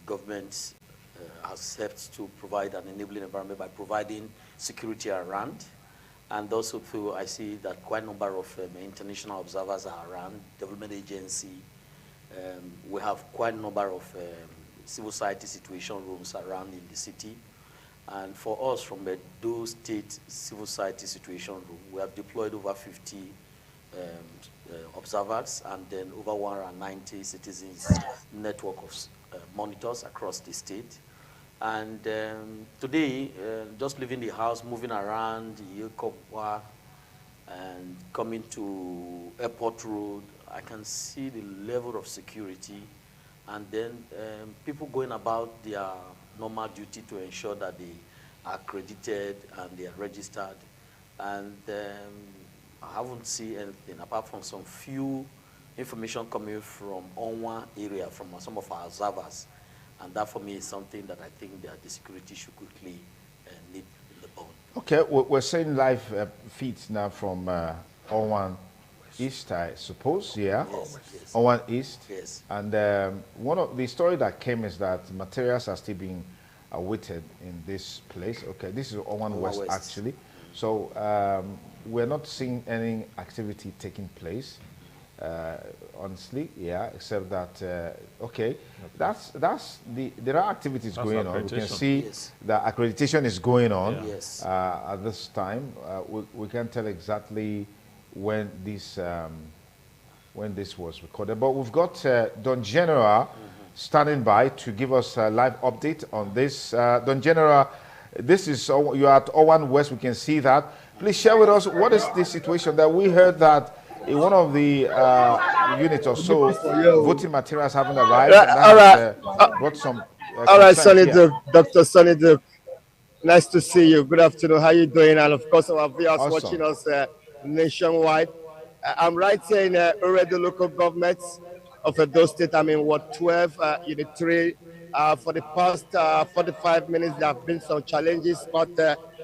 government has helped to provide an enabling environment by providing security around. And also through, I see that quite a number of international observers are around, development agency. We have quite a number of civil society situation rooms around in the city. And for us from Edo State Civil Society Situation Room, we have deployed over 50 observers and then over 190 citizens network of monitors across the state. And today, just leaving the house, moving around Yekokwa and coming to Airport Road, I can see the level of security. And then people going about their normal duty to ensure that they are accredited and they are registered. And I haven't seen anything apart from some few information coming from Onwa area, from some of our observers. And that for me is something that I think that the security should quickly nip in the bud. Okay, we're seeing live feeds now from Onwan East, I suppose, yeah? Yes, yes. Onwan East. Yes. And one of the story that came is that materials are still being awaited in this place. Okay, this is Onwan West, actually. So we're not seeing any activity taking place. Honestly, yeah, except that okay, there are activities going on. We can see the accreditation is going on at this time. We can't tell exactly when this was recorded, but we've got Don General standing by to give us a live update on this. Don General, this is you are at Owan West. We can see that. Please share with us what is the situation that we heard that in one of the units or so, voting materials haven't arrived. And that has, brought some. All right, Sonny Duke, Dr. Sonny Duke. Nice to see you. Good afternoon. How you doing? And of course, our viewers watching us nationwide. I'm right here in Uredo local government of Edo State. I'm in Ward 12, Unit 3. For the past 45 minutes, there have been some challenges, but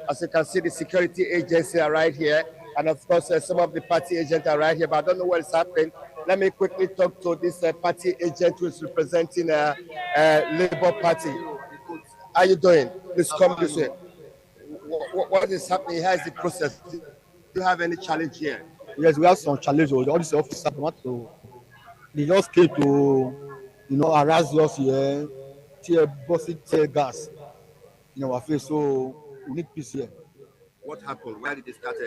as you can see, the security agency are right here. And of course, some of the party agents are right here, but I don't know what is happening. Let me quickly talk to this party agent who is representing Labour Party. How you doing? Please come this way. What is happening? How is the process? Do you have any challenge here? Yes, we have some challenge. All these officers want to, they just came to, harass us here, tear gas in our face. So we need peace here. What happened? Why did they start?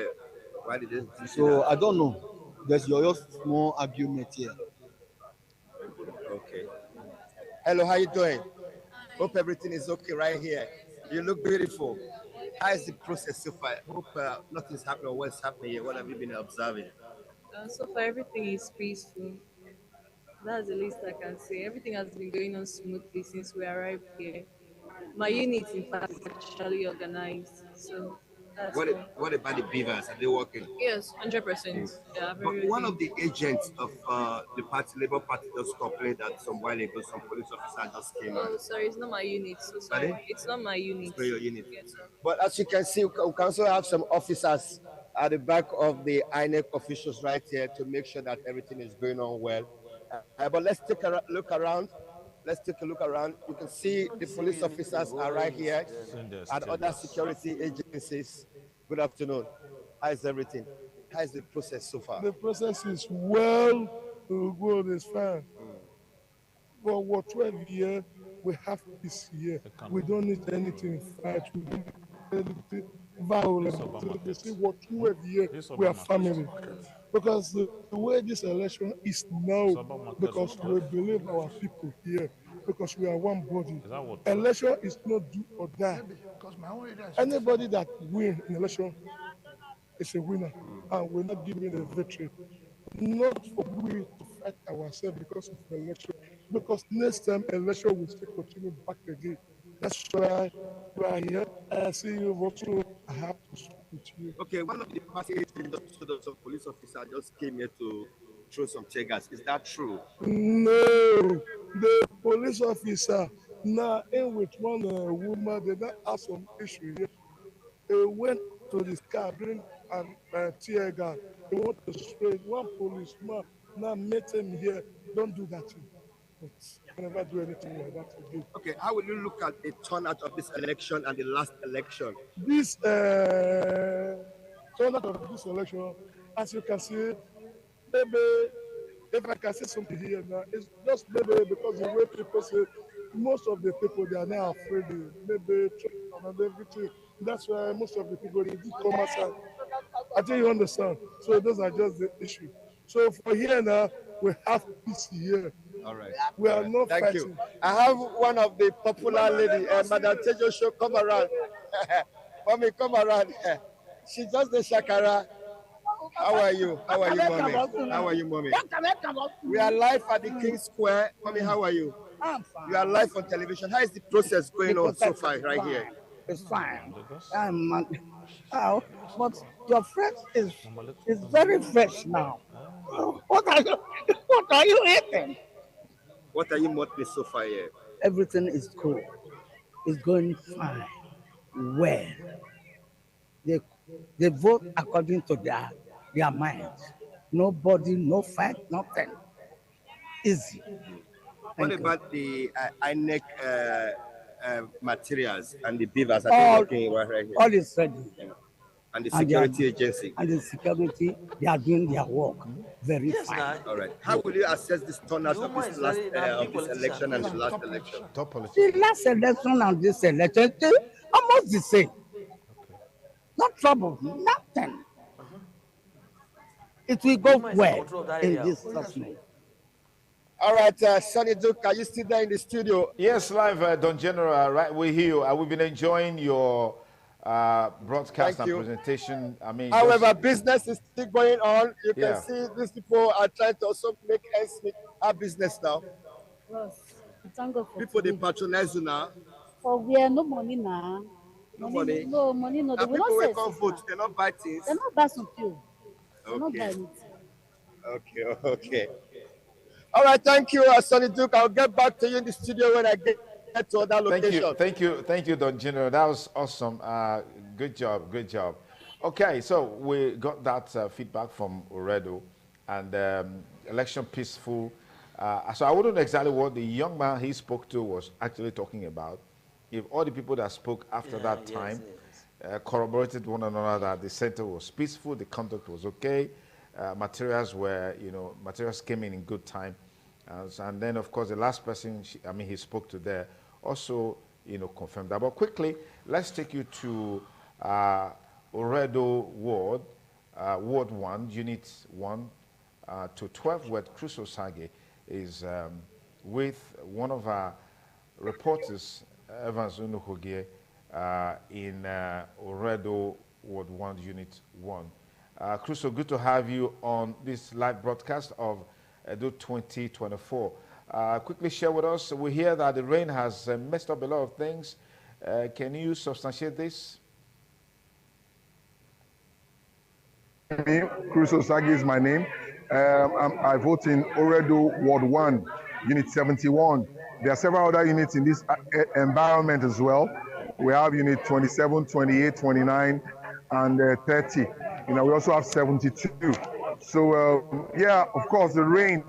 Why did they? So I don't know. There's just small argument here. Okay. Hello, how you doing? Hope everything is okay right here. You look beautiful. How is the process so far? Hope nothing's happening or what's happening here. What have you been observing? So far, everything is peaceful. That's the least I can say. Everything has been going on smoothly since we arrived here. My unit, in fact, is actually organized. So that's what about the beavers? Are they working? Yes, 100%. Yeah, but one of the agents of the Labour Party just complained that some while ago some police officer just came out. Oh, sorry, it's not my unit. So sorry. It's not my unit. It's not your unit. Yes, sir. But as you can see, we can also have some officers at the back of the INEC officials right here to make sure that everything is going on well. But let's take a look around. Let's take a look around. You can see the police officers are right here and other security agencies. Good afternoon. How is everything? How is the process so far? The process is well, good, it's fine. For what 12 years, we have peace here. We don't need anything fight. We don't need anything violent. They say what 12 years, we are family. Because the way this election is now, because we believe our people here, because we are one body. Election is not do or die. Anybody that wins in election is a winner, and we're not giving the victory. Not for we to fight ourselves because of the election, because next time election will still continue back again. That's why we are here. I see you also. I have to speak with you. Okay, one of the party agents, some police officer just came here to throw some tear gas. Is that true? No, the police officer now in with one woman. They don't have some issue here. They went to this car, bring and tear gas. They want to spray one policeman. Now meet him here. Don't do that thing. but I never do anything like that again. Okay, how will you look at the turnout of this election and the last election? This turnout of this election, as you can see, maybe if I can say something here now, it's just maybe because the way people say, most of the people they are now afraid of maybe and everything. That's why most of the people they did come outside. I think you understand. So those are just the issue. So for here now, we have peace here. All right. We are not Thank fighting. you. I have one of the popular lady, Madam Tejo Show, come around. Mommy, come around. She just the Shakara. How are you? How are you, Mommy? How are you, Mommy? We are live at the King Square. Mommy, how are you? I'm fine. You are live on television. How is the process going on so far right here? It's fine. Oh, but your fresh is very fresh now. What are you eating? What are you modeling so far here? Everything is cool. It's going fine. Well, they vote according to their minds. Nobody, no fight, nothing. Easy. What about the INEC materials and the beavers? Are they working right here? All is ready. Yeah. And the security agency. And the security, they are doing their work very fine. All right. How will you assess this turnout of this last of this election and the last election? The last election and this election, almost the same. No trouble, nothing. It will go well in this government. All right, Sonny Duke, are you still there in the studio? Yes, live, Don General, right, we're here. We've been enjoying your broadcast and presentation. I mean, however, business is still going on. You can see these people are trying to also make ends meet our business now. Yes, thank God for people, they patronize you now. For we are no money now. No money? No money, no. And people will come vote, they not buy things? They not buy some fuel. Okay. Not buy anything. Okay. All right, thank you, Sonny Duke. I'll get back to you in the studio when I get to other location. Thank you, Don General. That was awesome. Good job. Okay, so we got that feedback from Oredo, and election peaceful. So I wouldn't know exactly what the young man he spoke to was actually talking about. If all the people that spoke after that time corroborated one another that the center was peaceful, the conduct was okay, materials came in good time. And then, of course, the last person, he spoke to there also, confirmed that. But quickly, let's take you to Oredo Ward, Ward 1, Unit 1 to 12, where Crusoe Sage is with one of our reporters, Evans Unuhogie, in Oredo Ward 1, Unit 1. Crusoe, good to have you on this live broadcast of EDO 2024. Quickly share with us, we hear that the rain has messed up a lot of things. Can you substantiate this? Crusoe Sagi is my name. I vote in Oredo Ward 1, Unit 71. There are several other units in this environment as well. We have Unit 27, 28, 29, and 30. We also have 72. So yeah, of course, the rain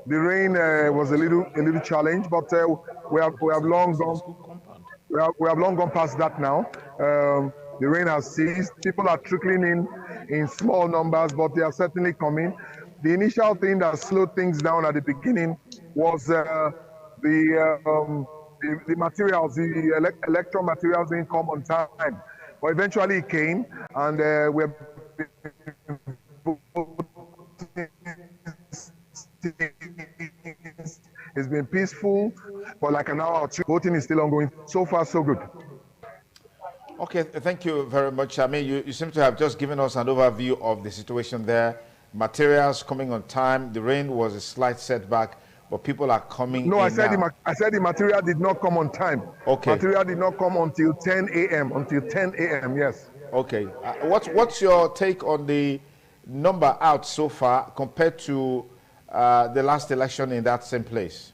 was a little challenge, but we have long gone past that now. The rain has ceased. People are trickling in small numbers, but they are certainly coming. The initial thing that slowed things down at the beginning was the materials, the electoral materials didn't come on time. But eventually it came, and we're it's been peaceful for like an hour or two. Voting is still ongoing. So far, so good. Okay, thank you very much. You seem to have just given us an overview of the situation there. Materials coming on time. The rain was a slight setback, but people are coming. No, I said the material did not come on time. Okay. Material did not come until 10 a.m. Until 10 a.m. Yes. Okay. What's your take on the number out so far compared to the last election in that same place?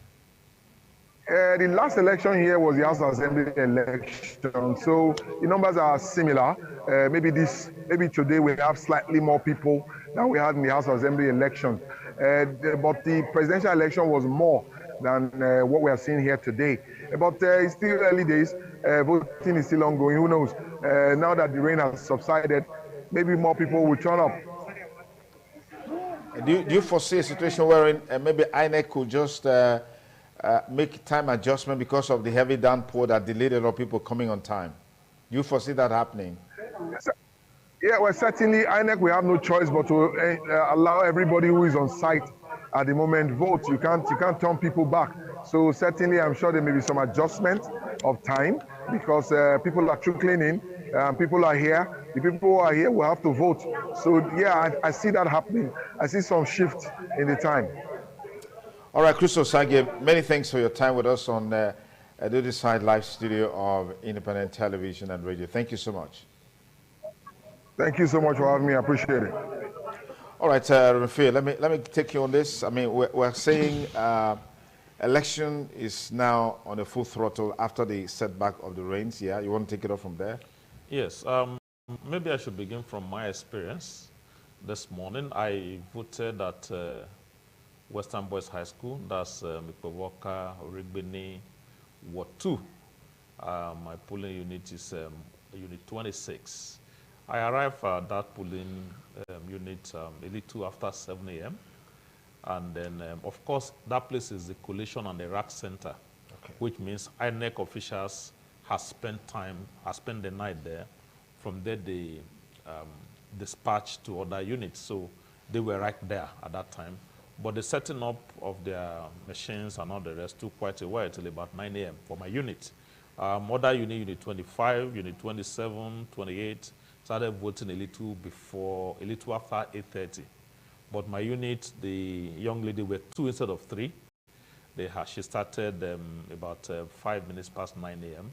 The last election here was the House Assembly election, so the numbers are similar. Maybe today we have slightly more people than we had in the House Assembly election, but the presidential election was more. than what we are seeing here today. But it's still early days. Voting is still ongoing. Who knows? Now that the rain has subsided, maybe more people will turn up. Do you foresee a situation wherein maybe INEC could just make time adjustment because of the heavy downpour that delayed a lot of people coming on time? Do you foresee that happening? Yeah, well, certainly INEC, we have no choice but to allow everybody who is on site at the moment vote. You can't turn people back. So certainly, I'm sure there may be some adjustment of time because people are trickling in, people are here. The people who are here will have to vote. So yeah, I see that happening. I see some shift in the time. All right, Christoph Sage, many thanks for your time with us on the Other Side Live Studio of Independent Television and Radio. Thank you so much. Thank you so much for having me. I appreciate it. All right, Rafael, let me take you on this. I mean, we're saying election is now on a full throttle after the setback of the rains. Yeah, you want to take it off from there? Yes. Maybe I should begin from my experience. This morning, I voted at Western Boys High School. That's Mikowoka, Origbeni, Ward 2. My polling unit is Unit 26. I arrived at that polling unit a little after 7 a.m. And then, of course, that place is the collation and the rack center, okay, which means INEC officials have spent the night there. From there, they dispatched to other units. So they were right there at that time. But the setting up of their machines and all the rest took quite a while, till about 9 a.m. for my unit. Other unit, Unit 25, Unit 27, 28, started voting a little after 8:30. But my unit, the young lady were 2 instead of 3. She started about 5 minutes past 9 a.m.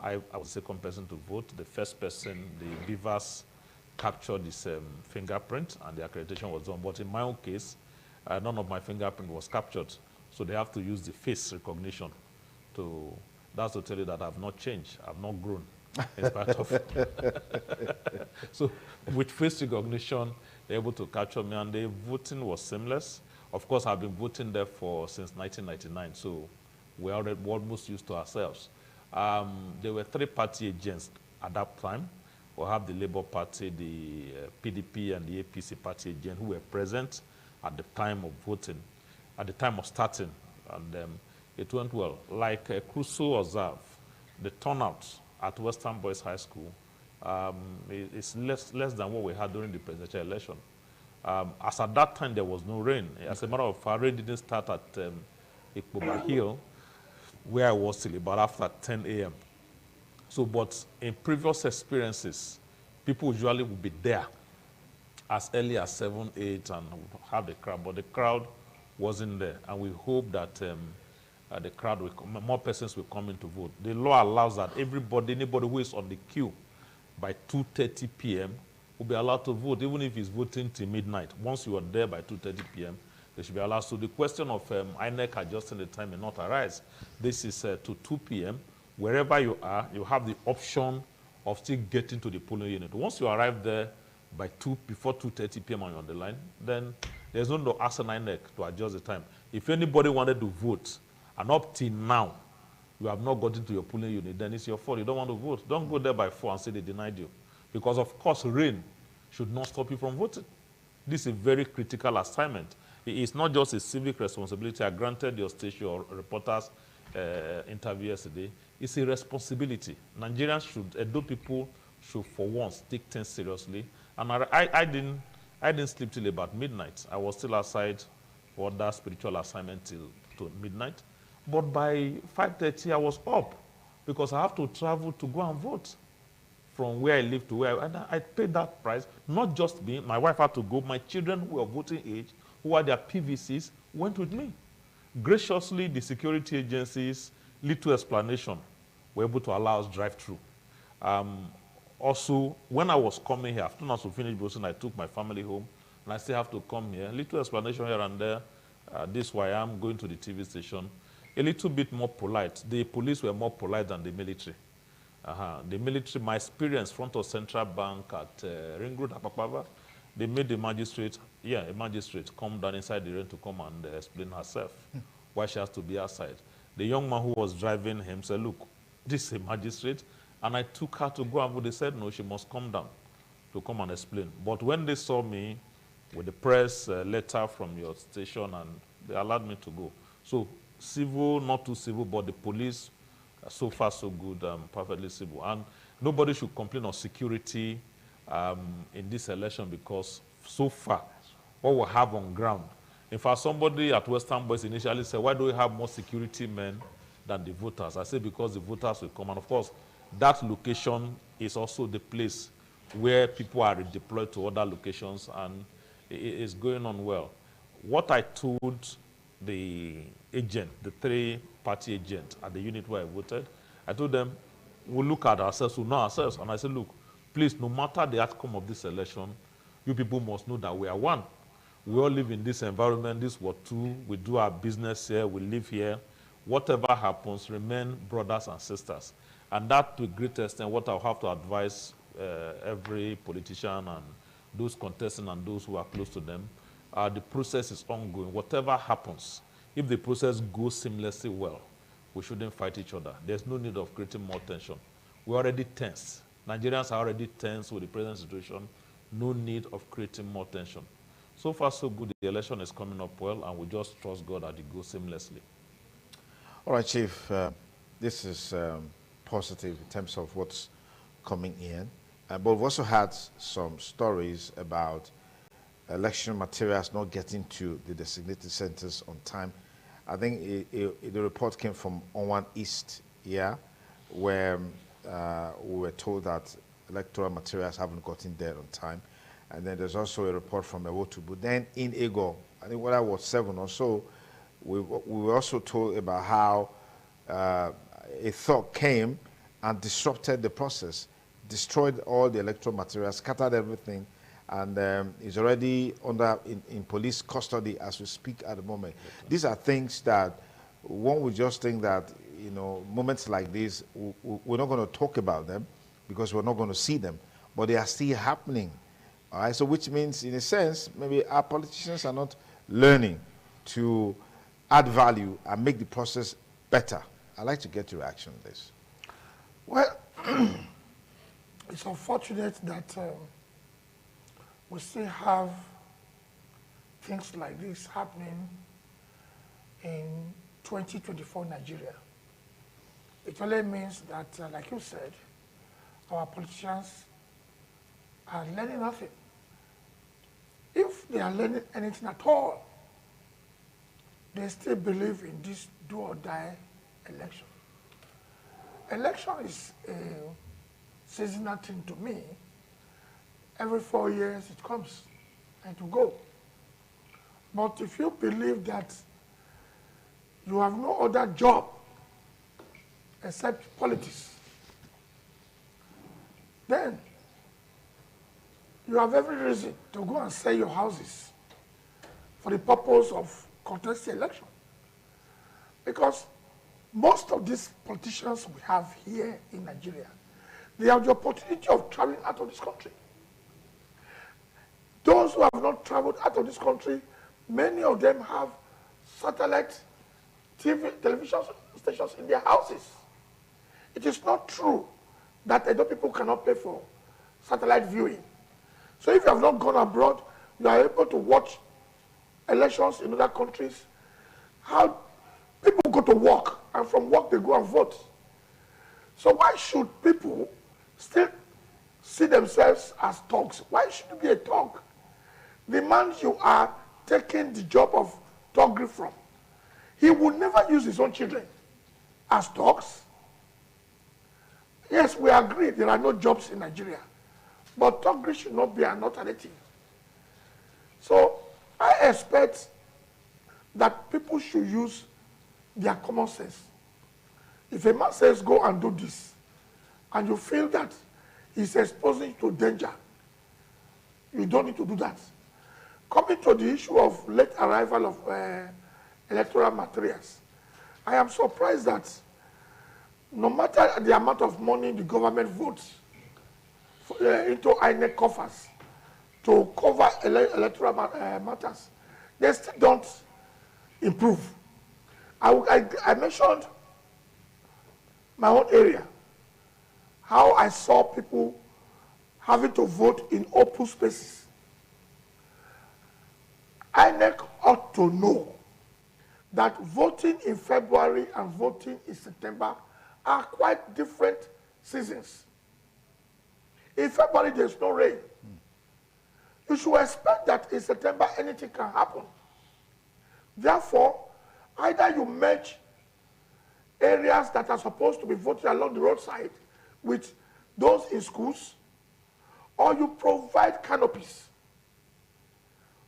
I was the second person to vote. The first person, the beavers, captured his fingerprint and the accreditation was done. But in my own case, none of my fingerprint was captured. So they have to use the face recognition to, that's to tell you that I've not changed, I've not grown. In spite of so with face recognition, they're able to capture me, and the voting was seamless. Of course, I've been voting there since 1999, so we're almost used to ourselves. There were 3 party agents at that time. We have the Labour Party, the PDP, and the APC party agent who were present at the time of voting, at the time of starting, and it went well. Like Crusoe observed, the turnout at Western Boys High School is less than what we had during the presidential election. As at that time, there was no rain. As a matter of fact, rain didn't start at Ikpoba Hill, where I was till about after 10 a.m. So, but in previous experiences, people usually would be there as early as 7, 8 and have the crowd, but the crowd wasn't there. And we hope that the crowd more persons will come in to vote. The law allows that anybody who is on the queue by 2:30 p.m. will be allowed to vote, even if he's voting till midnight. Once you are there by 2:30 p.m., they should be allowed. So the question of INEC adjusting the time may not arise. This is to 2 p.m. Wherever you are, you have the option of still getting to the polling unit. Once you arrive there by before 2:30 p.m. and you're on the line, then there's no asking INEC to adjust the time. If anybody wanted to vote, and up till now, you have not gotten to your polling unit, then it's your fault. You don't want to vote. Don't go there by 4 and say they denied you. Because, of course, rain should not stop you from voting. This is a very critical assignment. It's not just a civic responsibility. I granted your station or reporters interview yesterday. It's a responsibility. Nigerians Edo people should, for once, take things seriously. And I didn't sleep till about midnight. I was still outside for that spiritual assignment till midnight. But by 5:30, I was up because I have to travel to go and vote from where I live to where and I paid that price. Not just me, my wife had to go. My children who are voting age, who had their PVCs, went with me. Graciously, the security agencies, little explanation, were able to allow us drive through. Also, when I was coming here, after I finished voting, I took my family home, and I still have to come here. Little explanation here and there. This is why I'm going to the TV station. A little bit more polite. The police were more polite than the military. The military, my experience, front of Central Bank at Ring Road, Apapava, they made the magistrate, a magistrate, come down inside the rain to come and explain herself why she has to be outside. The young man who was driving him said, look, this is a magistrate. And I took her to go and vote. They said, no, she must come down to come and explain. But when they saw me with the press letter from your station, and they allowed me to go. So civil, not too civil, but the police, so far so good, perfectly civil. And nobody should complain of security in this election, because so far, what we have on ground. In fact, somebody at Western Boys initially said, why do we have more security men than the voters? I say because the voters will come. And of course, that location is also the place where people are redeployed to other locations, and it is going on well. What I told the agent, the three-party agent at the unit where I voted, I told them, we'll look at ourselves, we'll know ourselves. And I said, look, please, no matter the outcome of this election, you people must know that we are one. We all live in this environment, this Ward 2, we do our business here, we live here. Whatever happens, remain brothers and sisters. And that, to a great extent, what I'll have to advise every politician and those contesting and those who are close to them, the process is ongoing. Whatever happens, if the process goes seamlessly well, we shouldn't fight each other. There's no need of creating more tension. We're already tense. Nigerians are already tense with the present situation. No need of creating more tension. So far, so good. The election is coming up well, and we just trust God that it goes seamlessly. All right, Chief. This is positive in terms of what's coming in. But we've also had some stories about election materials not getting to the designated centers on time. I think the report came from Owan East, where we were told that electoral materials haven't gotten there on time. And then there's also a report from Ewotubu. Then in EDO, I think what I was 7 or so, we were also told about how a thug came and disrupted the process, destroyed all the electoral materials, scattered everything, and is already in police custody as we speak at the moment. These are things that one would just think that, you know, moments like this, we're not going to talk about them because we're not going to see them, but they are still happening. All right, so which means, in a sense, maybe our politicians are not learning to add value and make the process better. I'd like to get your reaction on this. Well, it's unfortunate that we still have things like this happening in 2024 Nigeria. It only means that, like you said, our politicians are learning nothing. If they are learning anything at all, they still believe in this do or die election. Election is a seasonal thing to me. Every 4 years it comes and to go. But if you believe that you have no other job except politics, then you have every reason to go and sell your houses for the purpose of contesting election. Because most of these politicians we have here in Nigeria, they have the opportunity of traveling out of this country. Those who have not traveled out of this country, many of them have satellite television stations in their houses. It is not true that Edo people cannot pay for satellite viewing. So if you have not gone abroad, you are able to watch elections in other countries. How people go to work, and from work they go and vote. So why should people still see themselves as thugs? Why should you be a thug? The man you are taking the job of thuggery from, he will never use his own children as thugs. Yes, we agree there are no jobs in Nigeria, but thuggery should not be an alternative. So I expect that people should use their common sense. If a man says go and do this, and you feel that he's exposing you to danger, you don't need to do that. Coming to the issue of late arrival of electoral materials, I am surprised that no matter the amount of money the government votes into INEC coffers to cover electoral matters, they still don't improve. I mentioned my own area, how I saw people having to vote in open spaces. INEC ought to know that voting in February and voting in September are quite different seasons. In February, there's no rain. You should expect that in September, anything can happen. Therefore, either you merge areas that are supposed to be voted along the roadside with those in schools, or you provide canopies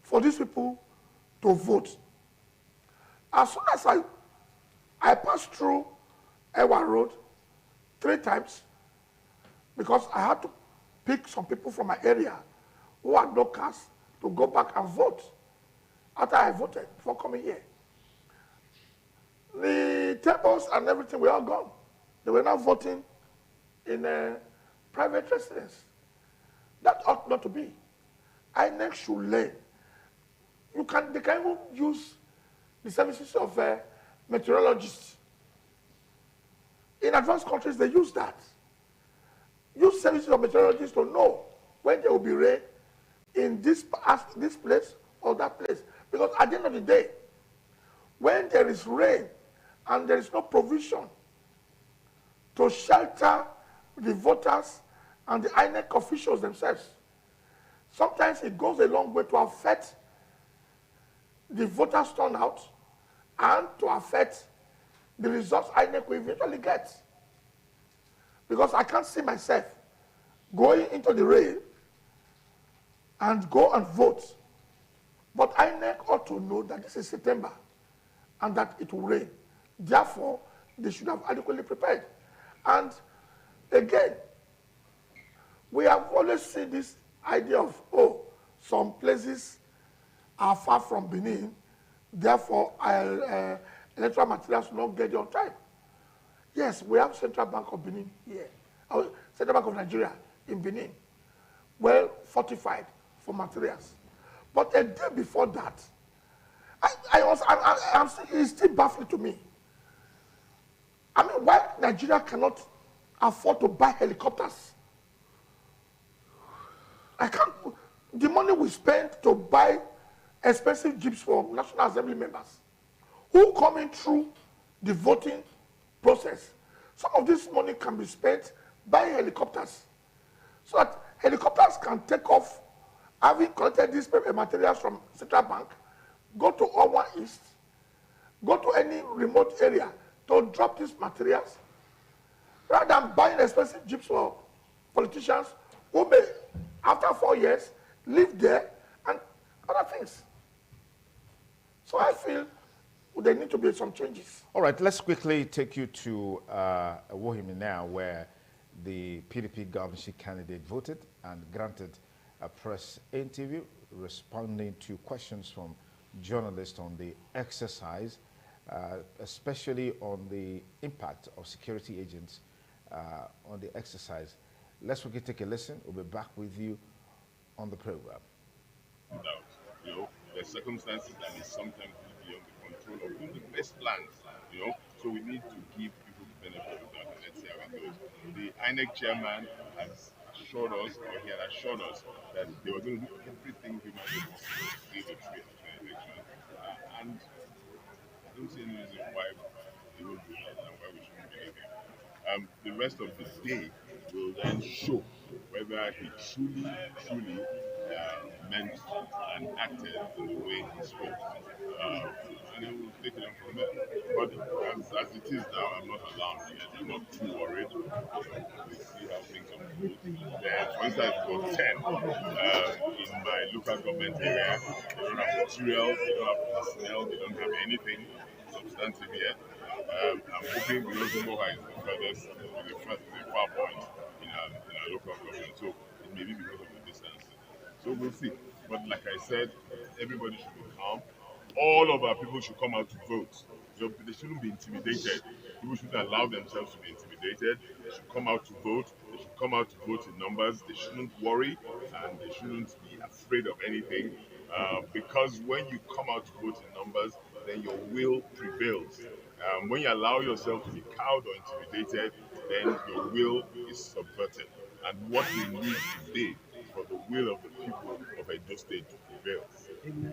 for these people to vote. As soon as I passed through Ewa Road 3 times, because I had to pick some people from my area who had no cars to go back and vote after I voted before coming here. The tables and everything were all gone. They were now voting in a private residence. That ought not to be. INEC should learn. They can even use the services of meteorologists. In advanced countries, they use that. Use services of meteorologists to know when there will be rain in this place or that place. Because at the end of the day, when there is rain and there is no provision to shelter the voters and the INEC officials themselves, sometimes it goes a long way to affect the voters' turnout and to affect the results INEC will eventually get. Because I can't see myself going into the rain and go and vote. But INEC ought to know that this is September and that it will rain. Therefore, they should have adequately prepared. And again, we have always seen this idea of, some places are far from Benin, therefore electoral materials will not get there on time. Yes, we have Central Bank of Benin here, Central Bank of Nigeria in Benin, well fortified for materials. But a day before that, it's still baffling to me. I mean, why Nigeria cannot afford to buy helicopters? The money we spend to buy expensive jeeps for National Assembly members who come in through the voting process. Some of this money can be spent buying helicopters so that helicopters can take off, having collected these materials from Central Bank, go to Owa East, go to any remote area to drop these materials, rather than buying expensive jeeps for politicians who may, after 4 years, live there and other things. So I feel there need to be some changes. All right, let's quickly take you to Wohimi now, where the PDP governorship candidate voted and granted a press interview responding to questions from journalists on the exercise, especially on the impact of security agents on the exercise. Let's quickly take a listen. We'll be back with you on the program. The circumstances that is sometimes beyond the control of even the best plans, So we need to give people the benefit of that, and let's see how it goes. The INEC chairman has assured us, or he had assured us, that they were going to do everything humanly possible to save the free and fair election. And I don't see any reason why they won't do that and why we shouldn't believe him. The rest of the day will then show whether he truly meant and acted in the way he spoke. And then we'll take it on from there. But as it is now, I'm not alarmed yet. I'm not too worried. We'll see how things unfold. Then, for instance, for 10, in my local government area, they don't have material, they don't have personnel, they don't have anything substantive yet. I'm hoping because Moha is the furthest, the far point in our local government. So it may be because of the distance. So we'll see. But like I said, everybody should be calm. All of our people should come out to vote. They shouldn't be intimidated. People shouldn't allow themselves to be intimidated. They should come out to vote. They should come out to vote in numbers. They shouldn't worry and they shouldn't be afraid of anything. Because when you come out to vote in numbers, then your will prevails. When you allow yourself to be cowed or intimidated, then your will is subverted. And what we need today is for the will of the people of Edo State to prevail.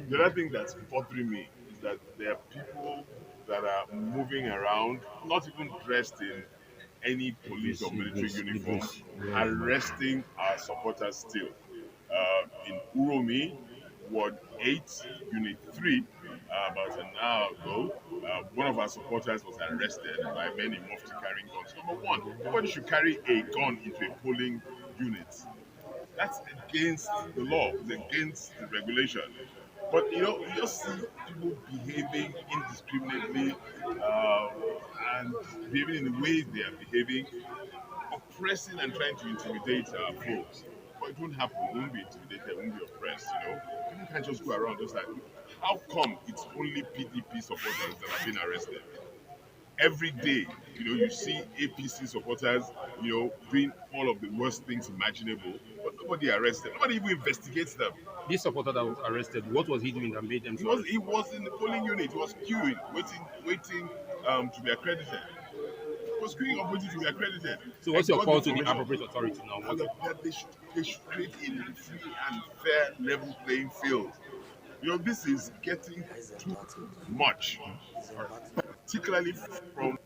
The other thing that's bothering me is that there are people that are moving around, not even dressed in any police or military uniform, arresting our supporters still. In Uromi, Ward 8, Unit 3, about an hour ago, one of our supporters was arrested by men in mufti carrying guns. Number one, nobody should carry a gun into a polling unit. That's against the law, it's against the regulation. But you just see people behaving indiscriminately and behaving in the way they are behaving, oppressing and trying to intimidate our folks. But it won't happen. We won't be intimidated. We won't be oppressed. People can't just go around just like, how come it's only PDP supporters that have been arrested? Every day, you see APC supporters, doing all of the worst things imaginable, but nobody arrests them. Nobody even investigates them. This supporter that was arrested, what was he doing that made them? He was in the polling unit. He was queuing, waiting to be accredited. He was queuing up waiting to be accredited. So what's your call to the appropriate authority now? That they should create a free and fair level playing field. This is getting too much, particularly from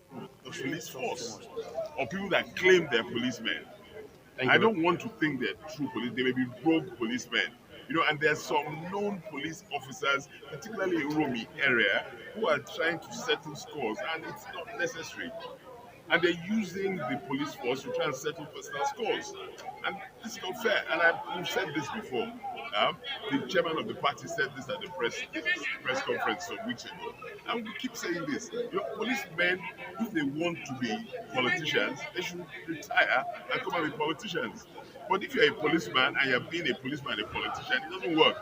the police force or people that claim they're policemen. I don't want to think they're true police. They may be rogue policemen. And there's some known police officers, particularly in Uromi area, who are trying to settle scores, and it's not necessary. And they're using the police force to try and settle personal scores. And this is not fair. And we've said this before. The chairman of the party said this at the press conference some weeks ago. And we keep saying this. Policemen, if they want to be politicians, they should retire and come and be politicians. But if you're a policeman and you're being a policeman and a politician, it doesn't work.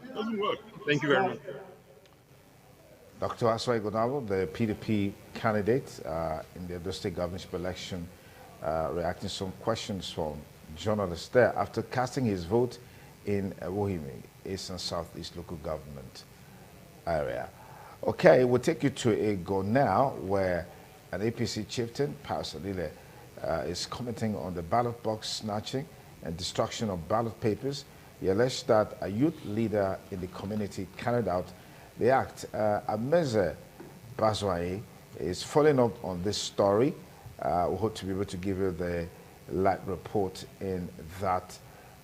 It doesn't work. Thank you very much. Dr. Aswai Gonabo, the PDP candidate in the Edo State governorship election, reacting to some questions from journalists there after casting his vote in Wohimi, East and Southeast local government area. Okay, we'll take you to Ego now, where an APC chieftain, Pausalile, is commenting on the ballot box snatching and destruction of ballot papers. He alleged that a youth leader in the community carried out the act. Ameze Bazwai is following up on this story. We hope to be able to give you the live report in that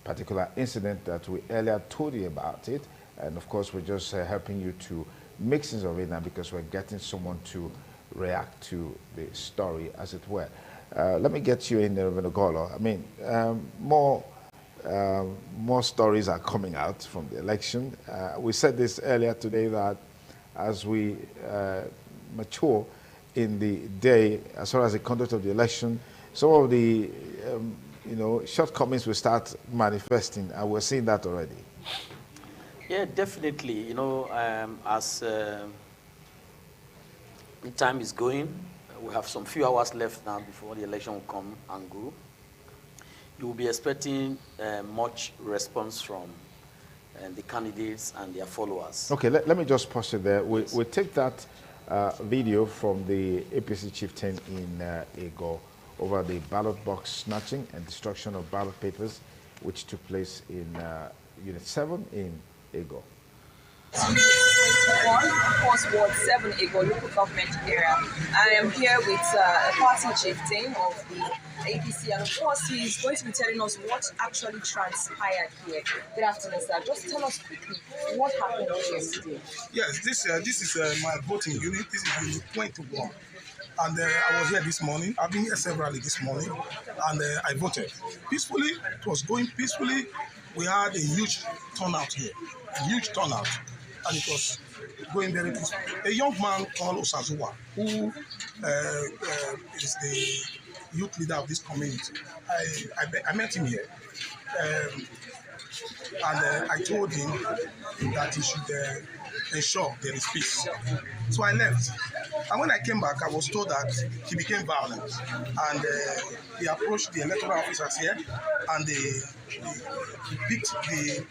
particular incident that we earlier told you about it. And of course, we're just helping you to make sense of it now because we're getting someone to react to the story, as it were. Let me get you in there, Golo. I mean, more stories are coming out from the election. We said this earlier today that as we mature in the day, as far as the conduct of the election, some of the shortcomings will start manifesting, and we're seeing that already. Yeah, definitely. As time is going, we have some few hours left now before the election will come and go. You will be expecting much response from the candidates and their followers. Okay, let me just pause it there. We'll take that video from the APC chieftain in Ego over the ballot box snatching and destruction of ballot papers, which took place in Unit 7 in Ego. 21, of course, Ward 7 Ego local government area. I am here with a party chieftain of the APC, and of course, he's going to be telling us what actually transpired here. Good afternoon, sir. Just tell us quickly what happened yesterday. Yes, this is my voting unit. This is Unit 21. And I was here this morning. I've been here severally this morning, and I voted peacefully. It was going peacefully. We had a huge turnout here, and it was going very peaceful. A young man called Osazuwa, who is the youth leader of this community. I met him here, and I told him that he should ensure there is peace. So I left. And when I came back, I was told that he became violent. And he approached the electoral officers here and they picked the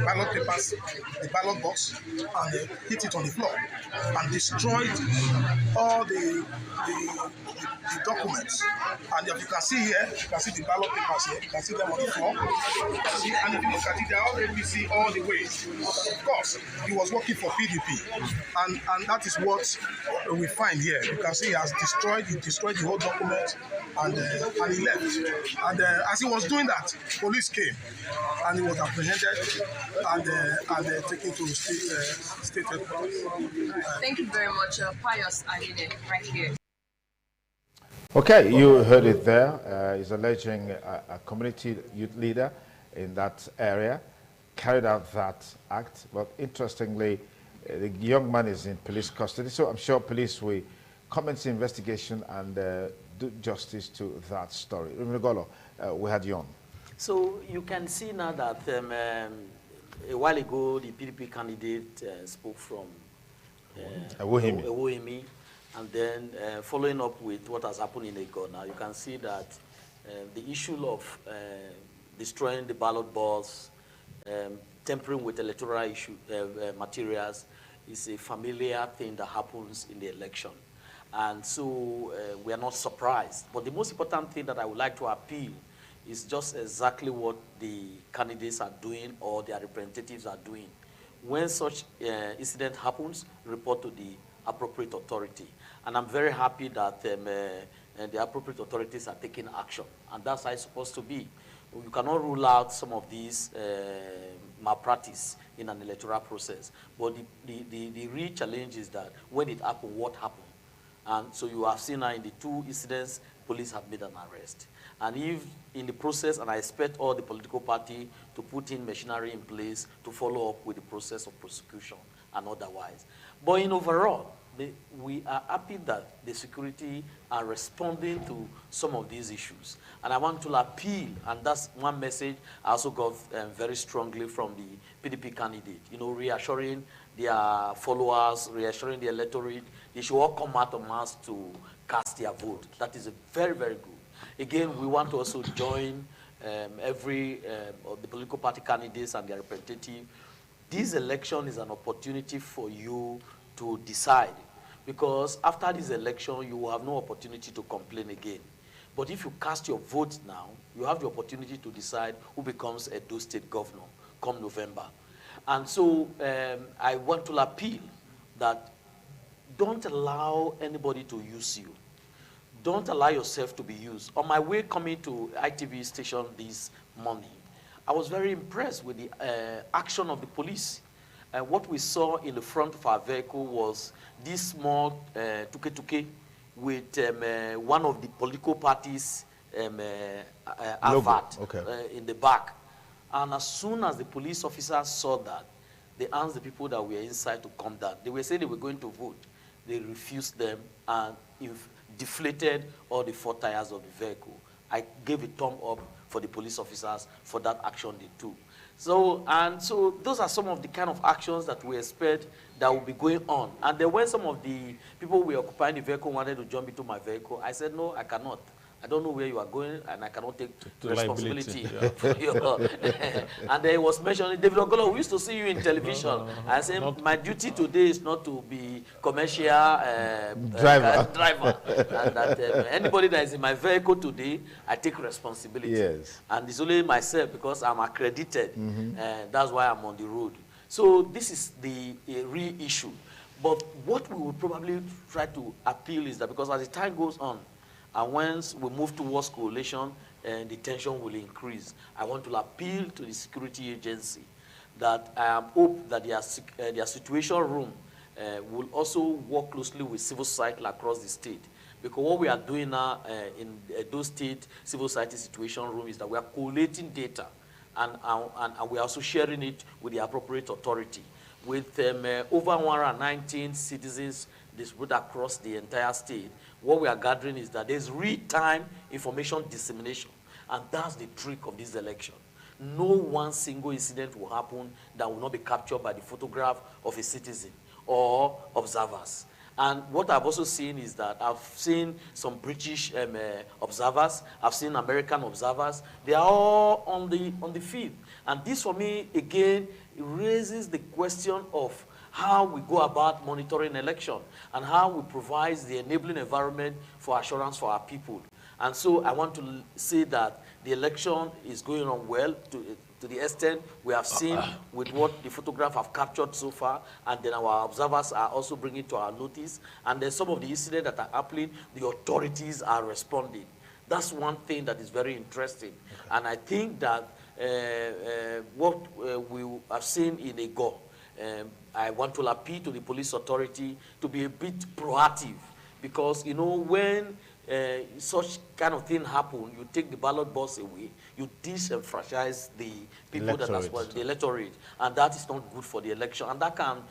ballot papers, the ballot box, and hit it on the floor and destroyed all the documents. And if you can see here, you can see the ballot papers here, you can see them on the floor. See, and if you look at it, they are all APC all the way. Of course, he was working for PDP, and that is what we find here. You can see he destroyed the whole document, and he left. And as he was doing that, police came, and he was apprehended and taken to state headquarters. Thank you very much, Pius Adine, right here. Okay, you heard it there. He's alleging a community youth leader in that area carried out that act. But interestingly, the young man is in police custody. So I'm sure police will commence the investigation and do justice to that story. Golo, we had you on. So you can see now that a while ago, the PDP candidate spoke from Ewohimi. And then following up with what has happened in EDO now, you can see that the issue of destroying the ballot balls, tampering with electoral materials is a familiar thing that happens in the election. And so we are not surprised. But the most important thing that I would like to appeal is just exactly what the candidates are doing or their representatives are doing. When such incident happens, report to the appropriate authority. And I'm very happy that the appropriate authorities are taking action. And that's how it's supposed to be. You cannot rule out some of these malpractice in an electoral process. But the real challenge is that when it happened, what happened? And so you have seen now in the two incidents, police have made an arrest. And if in the process, and I expect all the political party to put in machinery in place to follow up with the process of prosecution and otherwise. But in overall, we are happy that the security are responding to some of these issues. And I want to appeal, and that's one message I also got very strongly from the PDP candidate, you know, reassuring their followers, reassuring the electorate, they should all come out en masse to cast their vote. That is very, very good. Again, we want to also join the political party candidates and their representative. This election is an opportunity for you to decide, because after this election, you will have no opportunity to complain again. But if you cast your vote now, you have the opportunity to decide who becomes Edo State governor come November. And so I want to appeal that don't allow anybody to use you. Don't allow yourself to be used. On my way coming to ITV station this morning, I was very impressed with the action of the police. What we saw in the front of our vehicle was this small tuke-tuke with one of the political parties' advert in the back. And as soon as the police officers saw that, they asked the people that were inside to come down. They were saying they were going to vote. They refused them and deflated all the 4 tires of the vehicle. I gave a thumb up for the police officers for that action they took. So those are some of the kind of actions that we expect that will be going on. And then when some of the people who were occupying the vehicle wanted to jump into my vehicle, I said, no, I cannot. I don't know where you are going, and I cannot take responsibility for your. And there was mentioned, David Ogolo, we used to see you in television. I said, my duty today is not to be commercial driver. And that anybody that is in my vehicle today, I take responsibility. Yes. And it's only myself because I'm accredited. That's why I'm on the road. So this is the real issue. But what we will probably try to appeal is that because as the time goes on, and once we move towards coalition, the tension will increase. I want to appeal to the security agency that I hope that their situation room will also work closely with civil society across the state. Because what we are doing now in those state civil society situation room is that we are collating data and we are also sharing it with the appropriate authority. With over 119 citizens distributed across the entire state, what we are gathering is that there's real-time information dissemination, and that's the trick of this election. No one single incident will happen that will not be captured by the photograph of a citizen or observers. And what I've also seen is that I've seen some British observers, I've seen American observers. They are all on the field. And this, for me, again, raises the question of how we go about monitoring election and how we provide the enabling environment for assurance for our people. And so I want to say that the election is going on well to the extent we have seen with what the photograph have captured so far, and then our observers are also bringing to our notice. And then some of the incidents that are happening, the authorities are responding. That's one thing that is very interesting. Okay. And I think that what we have seen in EDO, I want to appeal to the police authority to be a bit proactive, because, you know, when such kind of thing happen, you take the ballot box away, you disenfranchise the people that are the electorate, and that is not good for the election, and that can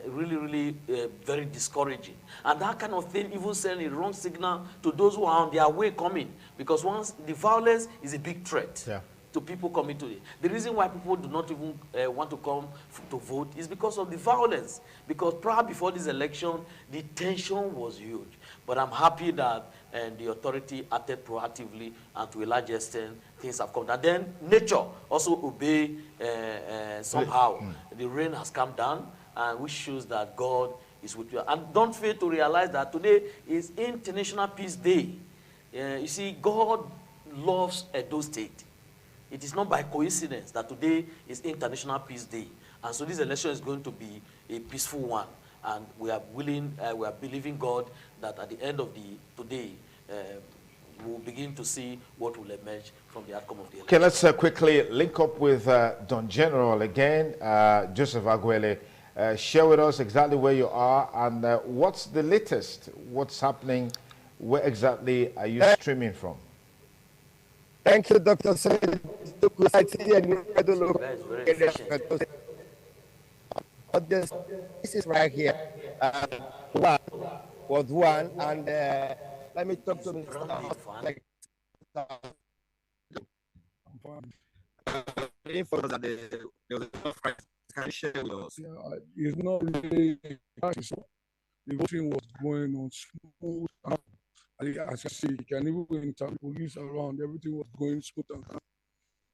really very discouraging. And that kind of thing even send a wrong signal to those who are on their way coming, because once the violence is a big threat. Yeah. To people coming to it. The reason why people do not even want to come to vote is because of the violence. Because prior before this election, the tension was huge. But I'm happy that the authority acted proactively, and to a large extent, things have come down. Then nature also obey somehow. The rain has come down, and which shows that God is with you. And don't fail to realize that today is International Peace Day. You see, God loves Edo State. It is not by coincidence that today is International Peace Day. And so this election is going to be a peaceful one. And we are willing, we are believing God that at the end of today, we'll begin to see what will emerge from the outcome of the election. Okay, let's quickly link up with Don General again, Joseph Aguele. Share with us exactly where you are and what's the latest, what's happening, where exactly are you streaming from? Thank you, Dr. This is right here. Was one, and let me talk to Mr. It's not really. The voting was going on smooth. As I see, you can even interview police around. Everything was going smooth, and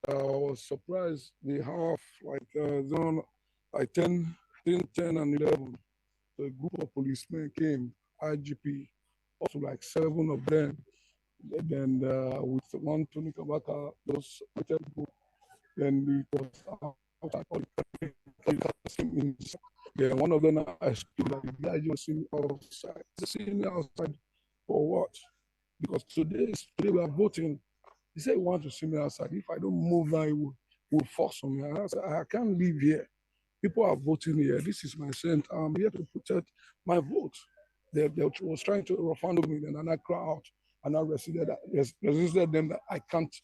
I was surprised. They have like 10 and 11. So a group of policemen came, IGP, also like 7 of them. And then with one Tony Kabaka, those people, then it was outside. Then one of them asked that the IG was seeing outside. Seeing me outside for what? Because today we are voting. He said he wants to see me outside. If I don't move now, he will force on me. And I said, I can't live here. People are voting here. This is my center. I'm here to protect my vote. They was trying to refund me, and I cried out, and I resisted them that I can't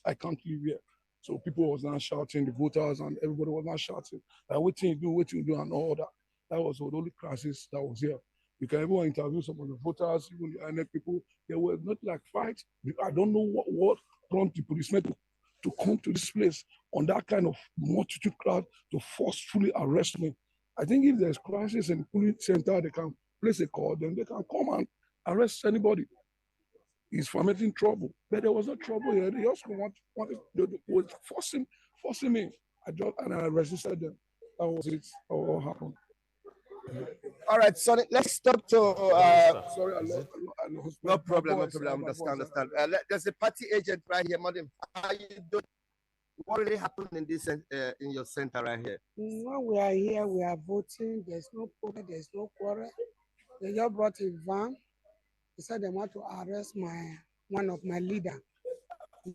live here. So people was now shouting, the voters and everybody was now shouting, what you do, and all that. That was the only crisis that was here. You can even interview some of the voters, even the NNPP people. They were not like fight. I don't know what prompted the policemen to come to this place on that kind of multitude crowd to forcefully arrest me. I think if there's crisis in the police center, they can place a call, then they can come and arrest anybody. He's fomenting trouble. But there was no trouble here. They also was forcing me. I resisted them. That was it. What happened. All right, sorry, let's talk to. Sorry, no problem. Understand. There's a party agent right here, madam. How you doing? What really happened in this in your center right here? When we are here, we are voting. There's no problem. There's no quarrel. They just brought a van. They said they want to arrest one of my leaders. We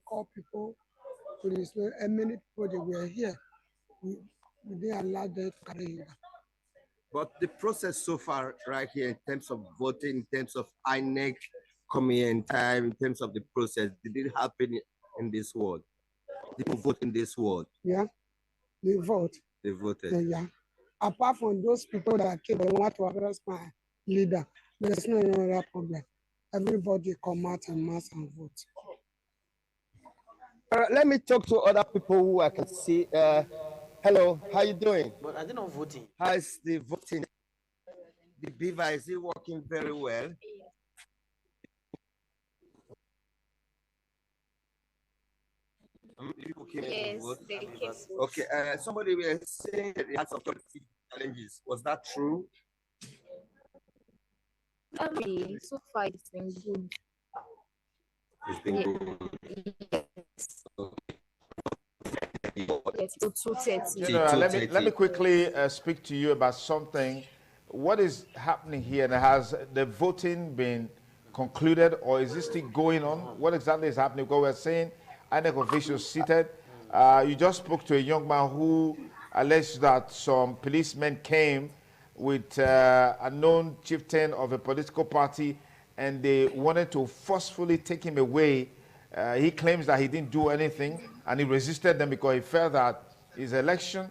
call people to this way. And many people they were here. We didn't allow them to carry it. But the process so far right here in terms of voting, in terms of INEC coming in time, in terms of the process, did it happen in this ward? People vote in this ward? Yeah, they vote. They voted? Yeah. Apart from those people that came, they want to arrest my leader. There's no other problem. Everybody come out and mass and vote. Let me talk to other people who I can see. Hello, how you doing? But I did not voting. How's the voting? The beaver, is it working very well? People came to vote. They came. Okay, somebody was saying that they had some challenges. Was that true? Really, so far it's been good. It's been good. Yes. Yes, to 2:30. General, let me quickly speak to you about something. What is happening here? And has the voting been concluded, or is this still going on? What exactly is happening? Because we're saying INEC officials seated. You just spoke to a young man who alleged that some policemen came with a known chieftain of a political party, and they wanted to forcefully take him away. He claims that he didn't do anything, and he resisted them because he felt that his election,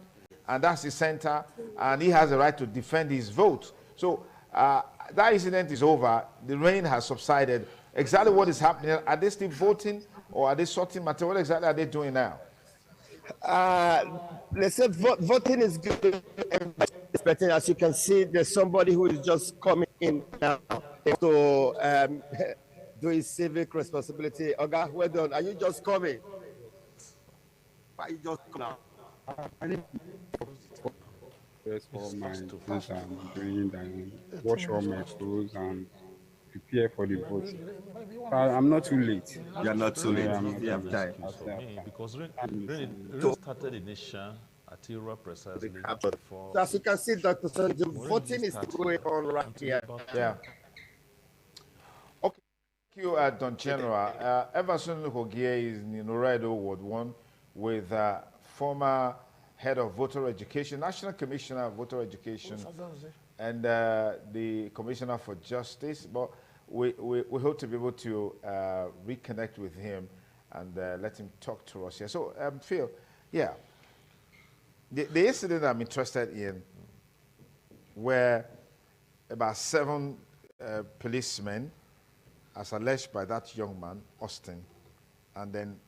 and that's his center, and he has a right to defend his vote. So that incident is over. The rain has subsided. Exactly what is happening? Are they still voting, or are they sorting material? What exactly are they doing now? Let's say voting is good. As you can see, there's somebody who is just coming in now to do his civic responsibility. Oga, well done. Are you just coming? Why are you just coming now? First for my things I'm doing, then wash all my clothes and prepare for the vote. I'm not too late. You're not too late. You have time. Because rain started in Asia at Europe precisely before. So as you can see, Dr. Sanjay, voting is going on right here. Yeah. Okay. Thank you, Don General. Everson Hogie is in Oredo Ward 1 with former head of voter education, National Commissioner of Voter Education, and the Commissioner for Justice. But we hope to be able to reconnect with him and let him talk to us here. So, Phil, yeah, the incident I'm interested in, where about 7 policemen, as alleged by that young man, Austin, and then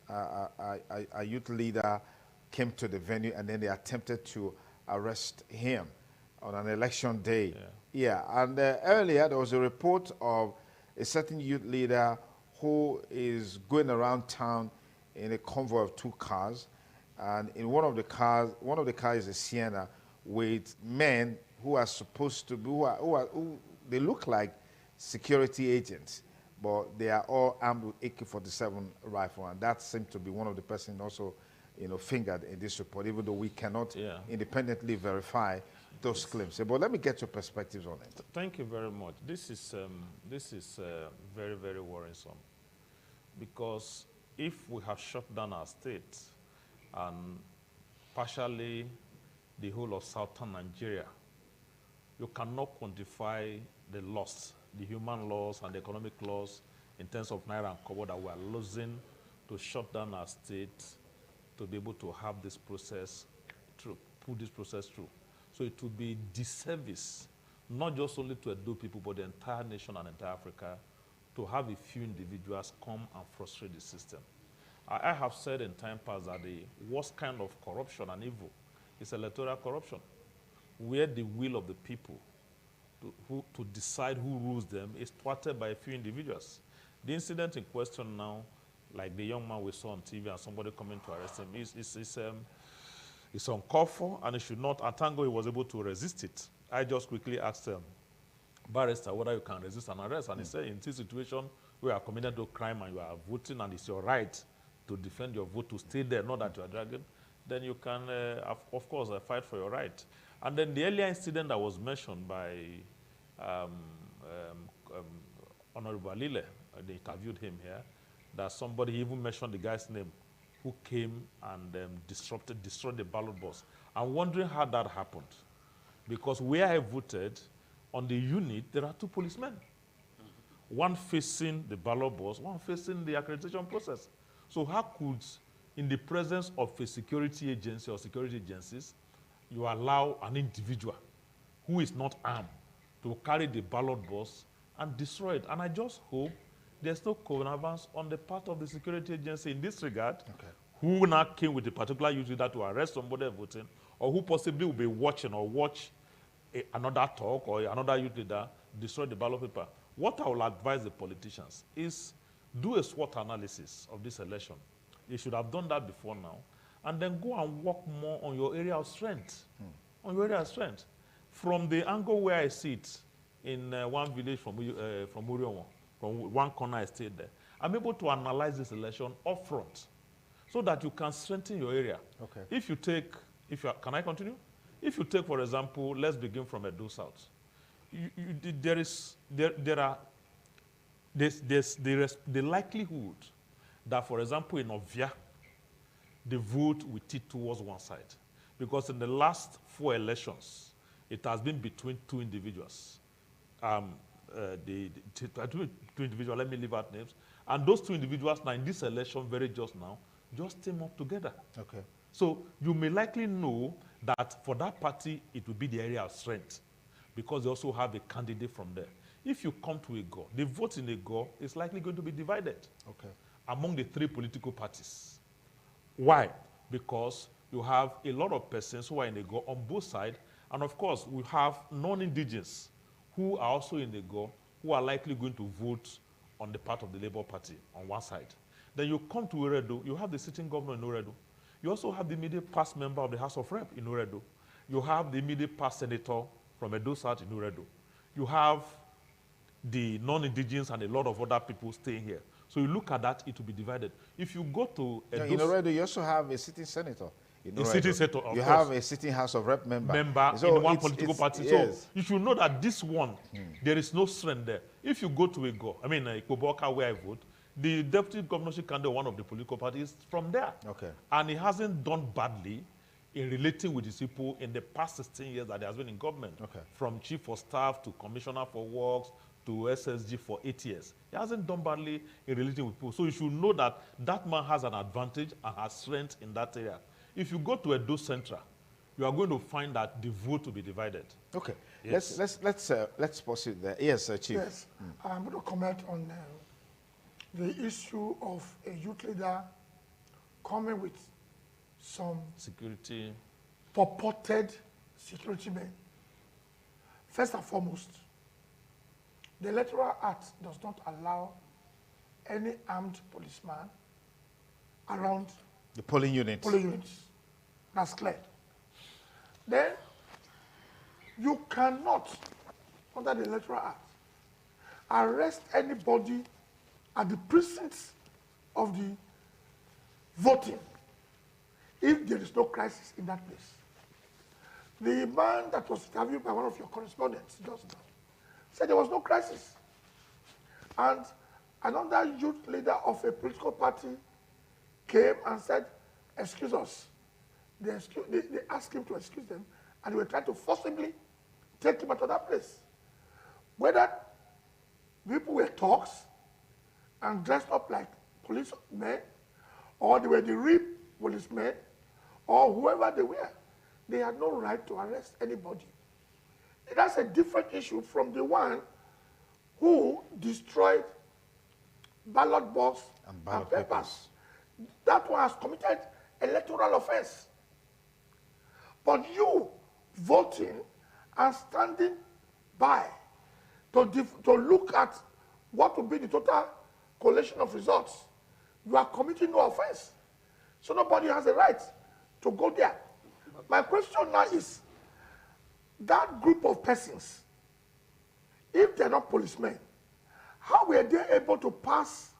a youth leader came to the venue, and then they attempted to arrest him on an election day. Yeah, and earlier there was a report of a certain youth leader who is going around town in a convoy of 2 cars, and in one of the cars is a Sienna with men who are supposed to be, who they look like security agents, but they are all armed with AK-47 rifle, and that seemed to be one of the persons also, fingered in this report, even though we cannot independently verify those claims. But let me get your perspectives on it. Thank you very much. This is very, very worrisome, because if we have shut down our state and partially the whole of southern Nigeria, you cannot quantify the loss, the human loss and the economic loss in terms of naira and kobo that we are losing to shut down our state to be able to have this process through, put this process through. So it would be disservice, not just only to Edo people, but the entire nation and entire Africa, to have a few individuals come and frustrate the system. I have said in time past that the worst kind of corruption and evil is electoral corruption, where the will of the people to decide who rules them is thwarted by a few individuals. The incident in question now, like the young man we saw on TV and somebody coming to arrest him, it's uncalled for, and it should not. At Tango, he was able to resist it. I just quickly asked barrister whether you can resist an arrest, and he said, in this situation where you are committed to crime and you are voting and it's your right to defend your vote, to stay there, not that you are dragging, then you can, of course, fight for your right. And then the earlier incident that was mentioned by Honorable Alile, they interviewed him here, that somebody even mentioned the guy's name who came and destroyed the ballot box. I'm wondering how that happened. Because where I voted, on the unit, there are 2 policemen. One facing the ballot box, one facing the accreditation process. So how could, in the presence of a security agency or security agencies, you allow an individual who is not armed to carry the ballot box and destroy it? And I just hope there's no connivance on the part of the security agency in this regard, who now came with a particular use that to arrest somebody voting, or who possibly will be watching or watch another talk or another youth leader destroy the ballot paper. What I will advise the politicians is do a SWOT analysis of this election. You should have done that before now. And then go and work more on your area of strength. On your area of strength. From the angle where I sit in one village from Urionwa, from one corner I stayed there, I'm able to analyze this election up front so that you can strengthen your area. Okay. If you take, can I continue? If you take, for example, let's begin from Edo South. There's the likelihood that, for example, in Ovia, the vote will tilt towards one side. Because in the last 4 elections, it has been between 2 individuals. Two individuals, let me leave out names. And those 2 individuals now in this election, very just now, just team up together. Okay. So you may likely know that for that party, it will be the area of strength because they also have a candidate from there. If you come to Ego, the vote in Ego is likely going to be divided among the 3 political parties. Why? Because you have a lot of persons who are in Ego on both sides, and of course, we have non-indigenous who are also in Ego who are likely going to vote on the part of the Labour Party on one side. Then you come to Uredo, you have the sitting governor in Uredo. You also have the immediate past member of the House of Rep in Uredo. You have the immediate past senator from Edo South in Uredo. You have the non-indigenous and a lot of other people staying here. So you look at that, it will be divided. If you go to Edo, in Uredo, you also have a sitting senator. A sitting senator, of you course. have a sitting House of Rep member. So in one political party. Yes. So you should know that this one, there is no strength there. If you go to Ikoboka, where I vote, the deputy governorship candidate, one of the political parties, from there. Okay. And he hasn't done badly in relating with his people in the past 16 years that he has been in government. Okay. From chief of staff to commissioner for works to SSG for 8 years. He hasn't done badly in relating with people. So you should know that that man has an advantage and has strength in that area. If you go to Edo Central, you are going to find that the vote will be divided. Okay. Yes. Let's proceed there. Yes, Chief. Yes. I'm going to comment on the issue of a youth leader coming with some security purported security men. First and foremost, the Electoral Act does not allow any armed policeman around the polling units. That's clear. Then you cannot, under the Electoral Act, arrest anybody at the precincts of the voting if there is no crisis in that place. The man that was interviewed by one of your correspondents just now said there was no crisis. And another youth leader of a political party came and said, excuse us. They asked him to excuse them, and they were trying to forcibly take him out of that place. Whether people were thugs and dressed up like policemen, or they were the real policemen, or whoever they were, they had no right to arrest anybody. That's a different issue from the one who destroyed ballot box and papers. That one has committed electoral offense. But you voting and standing by to look at what will be the total collation of results, you are committing no offense. So nobody has a right to go there. My question now is, that group of persons, if they're not policemen, how were they able to pass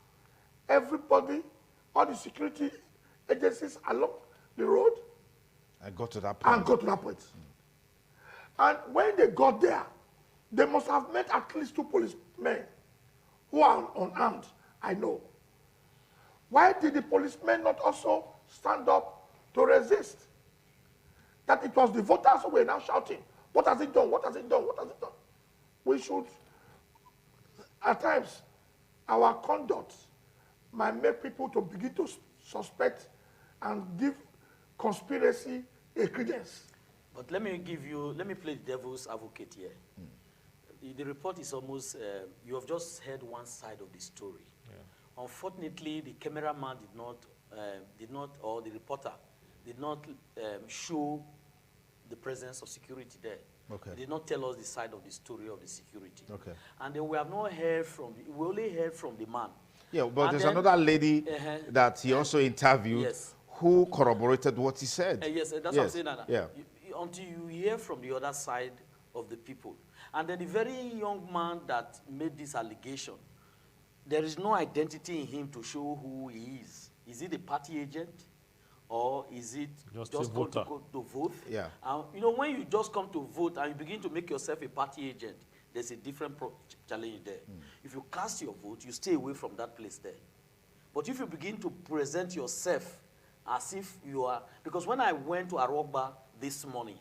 everybody, all the security agencies along the road? And got to that point. And when they got there, they must have met at least 2 policemen who are unarmed, I know. Why did the policemen not also stand up to resist? That it was the voters who were now shouting, what has it done, what has it done, what has it done? We should, at times, our conduct might make people to begin to suspect and give conspiracy a credence. But let me play the devil's advocate here. The report is almost, you have just heard one side of the story. Yeah. Unfortunately, the cameraman or the reporter did not show the presence of security there. Okay. They did not tell us the side of the story of the security. Okay. And then we have not heard from, we only heard from the man. Yeah, but And there's then, another lady that he also interviewed yes, who corroborated what he said. yes, that's what I'm saying. Yeah. Until you hear from the other side of the people. And then the very young man that made this allegation, there is no identity in him to show who he is. Is he the party agent? Or is it just going to go to vote? Yeah. You know, when you just come to vote and you begin to make yourself a party agent, there's a different challenge there. If you cast your vote, you stay away from that place there. But if you begin to present yourself as if you are, because when I went to Arogba this morning,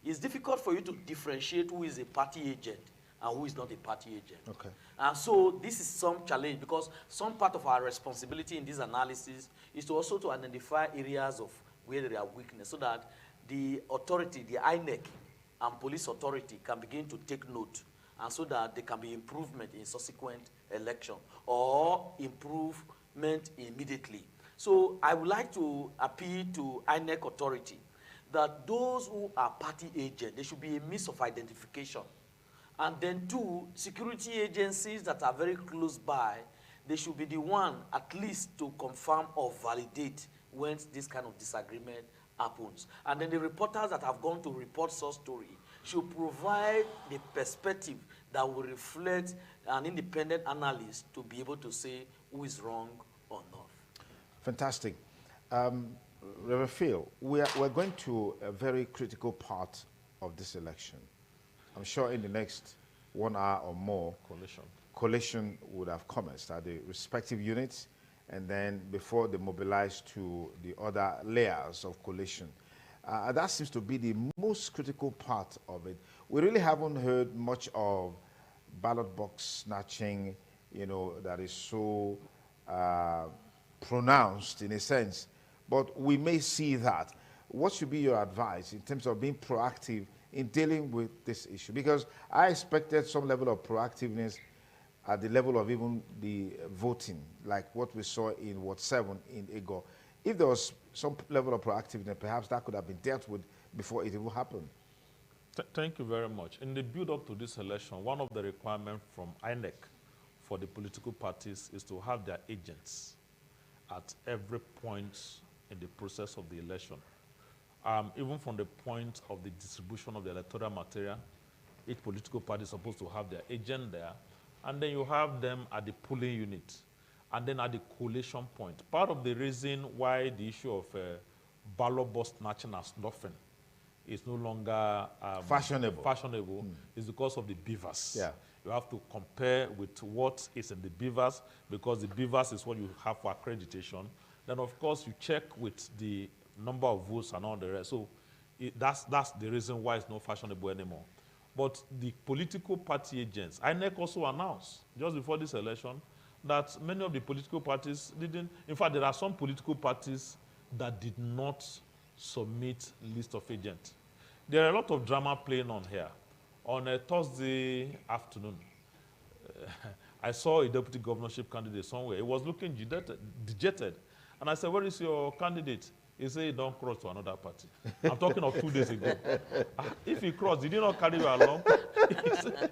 it's difficult for you to differentiate who is a party agent and who is not a party agent. Okay. And so this is some challenge, because some part of our responsibility in this analysis is to also to identify areas of where there are weakness, so that the authority, the INEC and police authority can begin to take note, and so that there can be improvement in subsequent election or improvement immediately. So I would like to appeal to INEC authority that those who are party agents, there should be a means of identification. And then two, security agencies that are very close by, they should be the one at least to confirm or validate when this kind of disagreement happens. And then the reporters that have gone to report such story should provide the perspective that will reflect an independent analyst to be able to say who is wrong or not. Fantastic. Reverend Phil, we're going to a very critical part of this election. I'm sure in the next 1 hour or more, coalition would have commenced at the respective units, and then before they mobilize to the other layers of coalition. That seems to be the most critical part of it. We really haven't heard much of ballot box snatching, you know, that is so pronounced in a sense, but we may see that. What should be your advice in terms of being proactive in dealing with this issue? Because I expected some level of proactiveness at the level of even the voting, like what we saw in Ward 7 in EDO. If there was some level of proactiveness, perhaps that could have been dealt with before it even happened. Thank you very much. In the build-up to this election, one of the requirements from INEC for the political parties is to have their agents at every point in the process of the election. Even from the point of the distribution of the electoral material, each political party is supposed to have their agent there, and then you have them at the polling unit, and then at the collation point. Part of the reason why the issue of ballot box snatching and stuffing is no longer fashionable is because of the beavers. Yeah. You have to compare with what is in the beavers, because the beavers is what you have for accreditation. Then, of course, you check with the number of votes and all the rest. So that's the reason why it's not fashionable anymore. But the political party agents, INEC also announced just before this election that many of the political parties didn't. In fact, there are some political parties that did not submit list of agents. There are a lot of drama playing on here. On a Thursday afternoon, I saw a deputy governorship candidate somewhere. He was looking dejected. And I said, where is your candidate? He said he don't cross to another party. I'm talking of 2 days ago. If he crossed, did he not carry you along?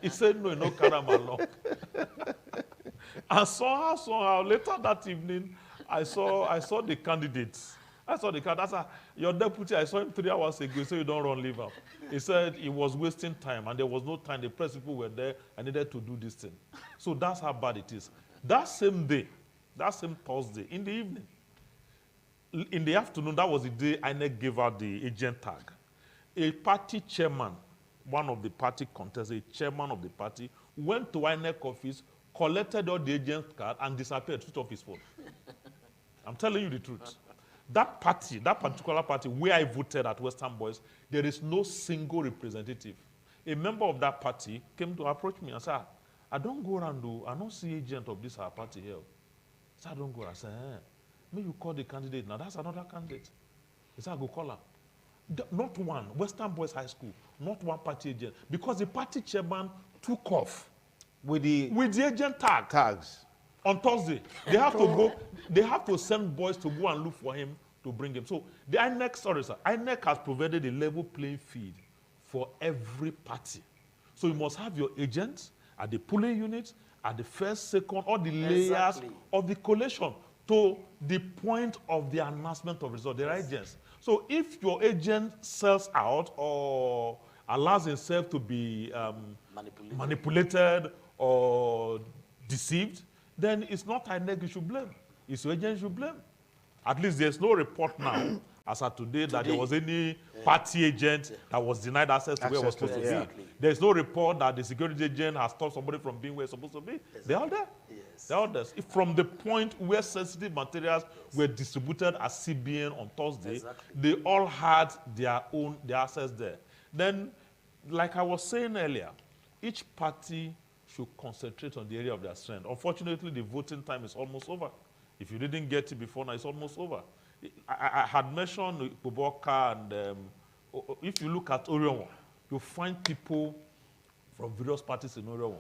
He said no, he not carry him along. And somehow, later that evening, I saw the candidates. I saw the candidate. I said, your deputy, I saw him 3 hours ago, so you don't run, leave him. He said he was wasting time, and there was no time. The press people were there. I needed to do this thing. So that's how bad it is. That same day, that same Thursday, in the evening, in the afternoon, that was the day INEC gave out the agent tag. A party chairman, one of the party contestants, a chairman of the party, went to INEC office, collected all the agent card, and disappeared, switched off his phone. I'm telling you the truth. That party, that particular party where I voted at Western Boys, there is no single representative. A member of that party came to approach me and said, I don't go around, I don't see agent of this our party here. So I don't go. I said, may you call the candidate now. That's another candidate. He said, I go call her. Not one, Western Boys High School, not one party agent. Because the party chairman took off with the agent tags. On Thursday. They have to go, they have to send boys to go and look for him to bring him. So the INEC has provided a level playing field for every party. So you must have your agents at the polling unit, at the first, second, all the layers of the collation to the point of the announcement of results, their agents. So if your agent sells out or allows himself to be manipulated or deceived, then it's not INEC you should blame. It's your agent you should blame. At least there's no report now, as of today, that there was any party agent that was denied access to where it was supposed to be. There's no report that the security agent has stopped somebody from being where it's supposed to be. They're all there. They're all there. From the point where sensitive materials were distributed at CBN on Thursday, they all had their access there. Then, like I was saying earlier, each party should concentrate on the area of their strength. Unfortunately, the voting time is almost over. If you didn't get it before now, it's almost over. I had mentioned Boboka, and if you look at Orion, you find people from various parties in Orion.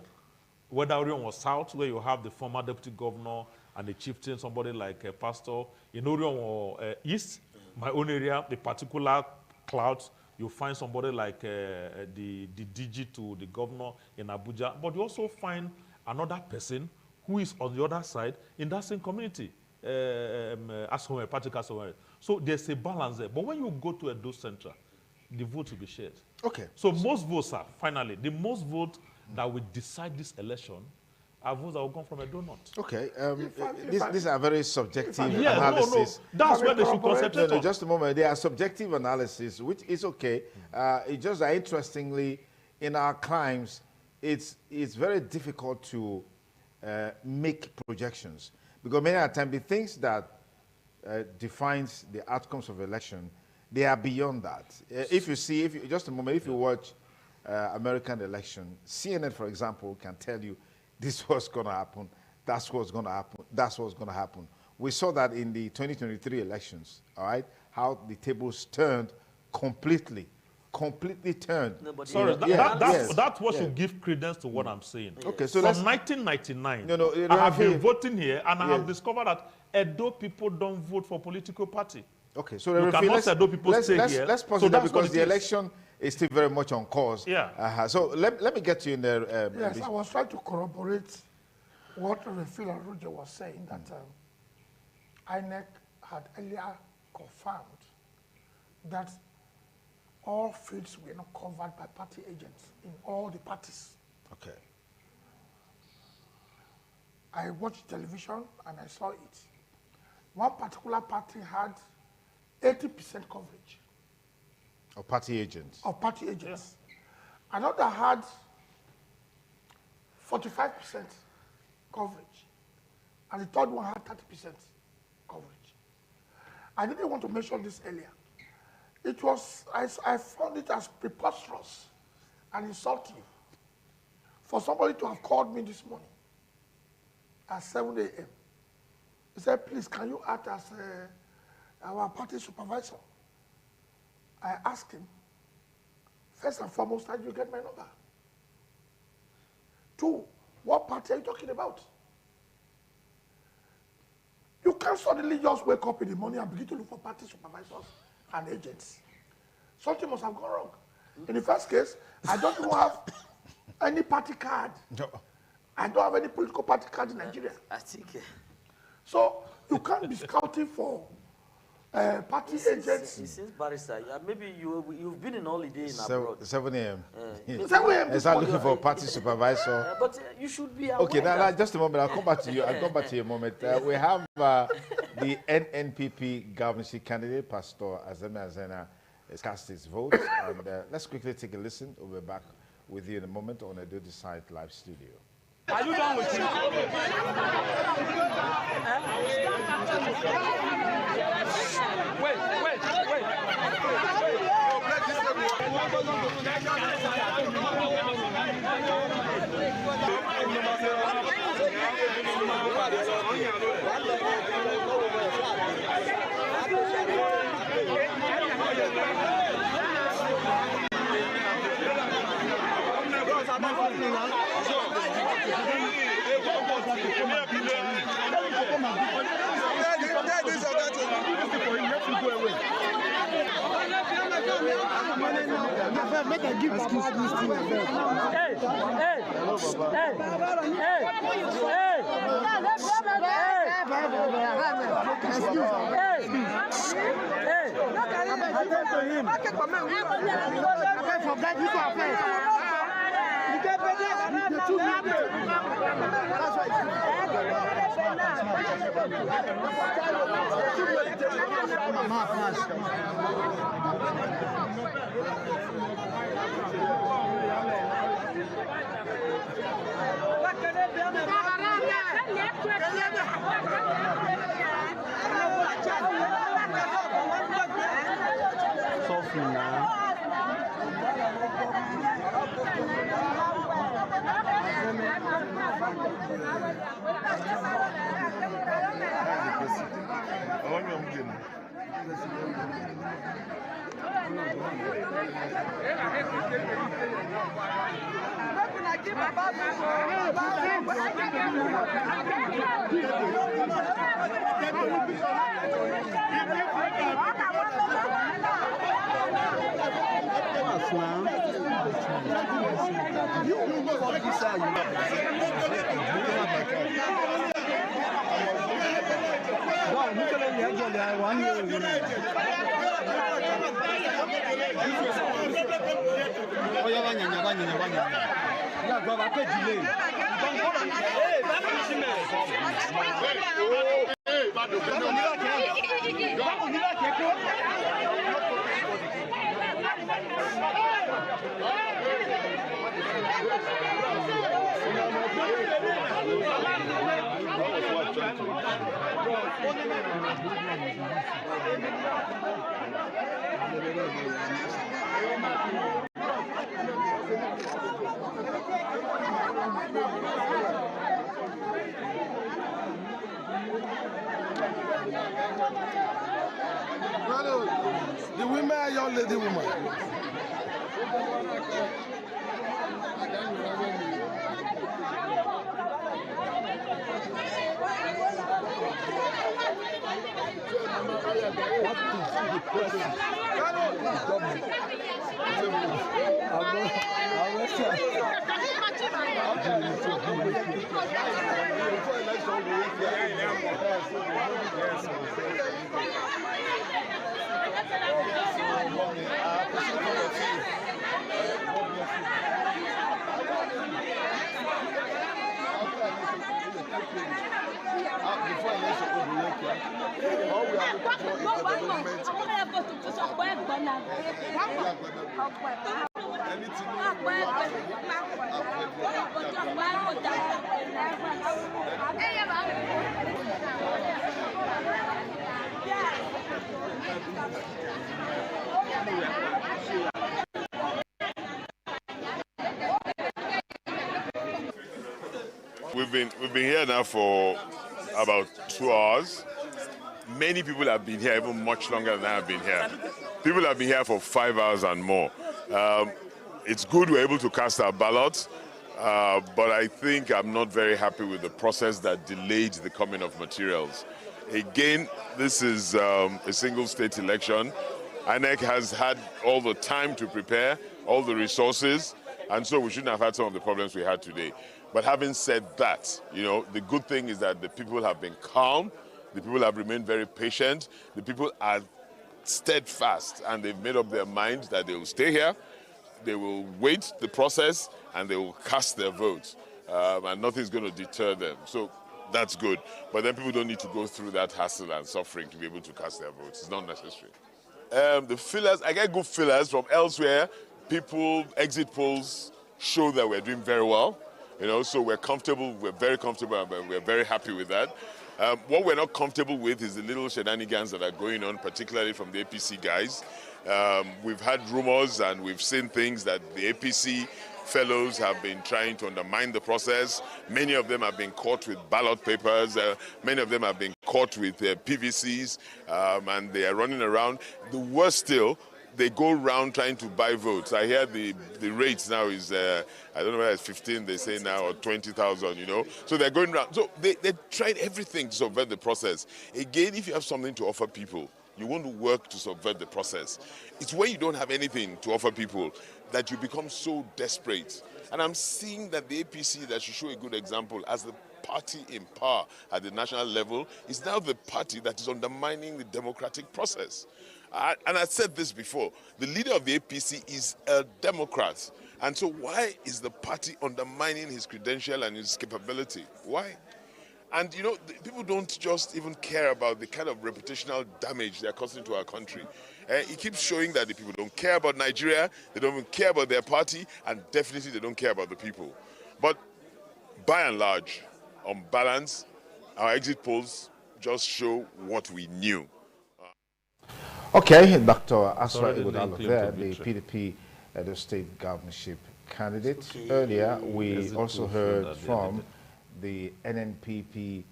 Whether Orion was South, where you have the former deputy governor and the chieftain, somebody like a pastor. In Orion or East, my own area, the particular clouds, you find somebody like the DG to the governor in Abuja. But you also find another person who is on the other side in that same community, So there's a balance there. But when you go to Edo Central, the vote will be shared. Okay. So most votes are, finally, the most votes that will decide this election are votes that will come from Edo North. Okay. These are very subjective analysis. No, that's where they should concentrate on. Just a moment. They are subjective analysis, which is okay. It's just that, interestingly, in our climes, it's very difficult to make projections, because many of the time the things that defines the outcomes of election, they are beyond that. If you watch American election, CNN, for example, can tell you this was going to happen, that's what's going to happen, that's what's going to happen. We saw that in the 2023 elections, all right, how the tables turned completely turned. No, sorry, that's what should give credence to what I'm saying. Okay, so from 1999, I have been voting here, and I have discovered that Edo people don't vote for political party. Okay, so let's pause it there, because the election is still very much on course. Yeah. So let me get you in there. Yes, I was trying to corroborate what Refil and Roger was saying, that INEC had earlier confirmed that all fields were not covered by party agents in all the parties. Okay. I watched television and I saw it. One particular party had 80% coverage. Of party agents? Of party agents. Yeah. Another had 45% coverage. And the third one had 30% coverage. I didn't want to mention this earlier. It was, I found it as preposterous and insulting for somebody to have called me this morning at 7 a.m. He said, please, can you act as our party supervisor? I asked him, first and foremost, how did you get my number? 2, what party are you talking about? You can't suddenly just wake up in the morning and begin to look for party supervisors and agents. Something must have gone wrong. In the first case, I don't even have any party card. No. I don't have any political party card in Nigeria. I think. So you can't be scouting for party agents. Since barrister, maybe you've been in holiday in abroad. 7 a.m. 7 a.m. Is that looking for a party supervisor? But you should be aware. Okay, now just a moment. I'll come back to you. I'll come back to you in a moment. We have the NNPP governorship candidate, Pastor Azena Azena, has cast his vote. And let's quickly take a listen. We'll be back with you in a moment on Edo Decide Live Studio. Are you done with it? Wait. make a give Baba this thing. The women are your lady woman. We've been here now for about 2 hours. Many people have been here even much longer than I have been here. People have been here for 5 hours and more. It's good we're able to cast our ballots, but I think I'm not very happy with the process that delayed the coming of materials. Again, this is a single state election. INEC has had all the time to prepare, all the resources, and so we shouldn't have had some of the problems we had today. But having said that, you know, the good thing is that the people have been calm, the people have remained very patient, the people are steadfast, and they've made up their mind that they will stay here, they will wait the process, and they will cast their votes, and nothing's going to deter them. So that's good. But then people don't need to go through that hassle and suffering to be able to cast their votes. It's not necessary. The fillers, I get good fillers from elsewhere. People, exit polls show that we're doing very well. You know, so we're comfortable, we're very comfortable, and we're very happy with that. What we're not comfortable with is the little shenanigans that are going on, particularly from the APC guys. We've had rumors and we've seen things that the APC fellows have been trying to undermine the process. Many of them have been caught with ballot papers. Many of them have been caught with PVCs, and they are running around. The worst still, they go around trying to buy votes. I hear the rates now is, I don't know whether it's 15, they say now, or 20,000, you know. So they're going around. So they tried everything to subvert the process. Again, if you have something to offer people, You won't work to subvert the process. It's when you don't have anything to offer people that you become so desperate. And I'm seeing that the APC, that should show a good example as the party in power at the national level, is now the party that is undermining the democratic process. And I said this before, the leader of the APC is a Democrat. And so why is the party undermining his credential and his capability? Why? And you know, people don't just even care about the kind of reputational damage they're causing to our country. It keeps showing that the people don't care about Nigeria, they don't even care about their party, and definitely they don't care about the people. But by and large, on balance, our exit polls just show what we knew. Okay, Dr. Asra Already Ighodalo linked there, to the victory. PDP Edo State governorship candidate. Earlier, we Exit also poll heard showed that from the NNPP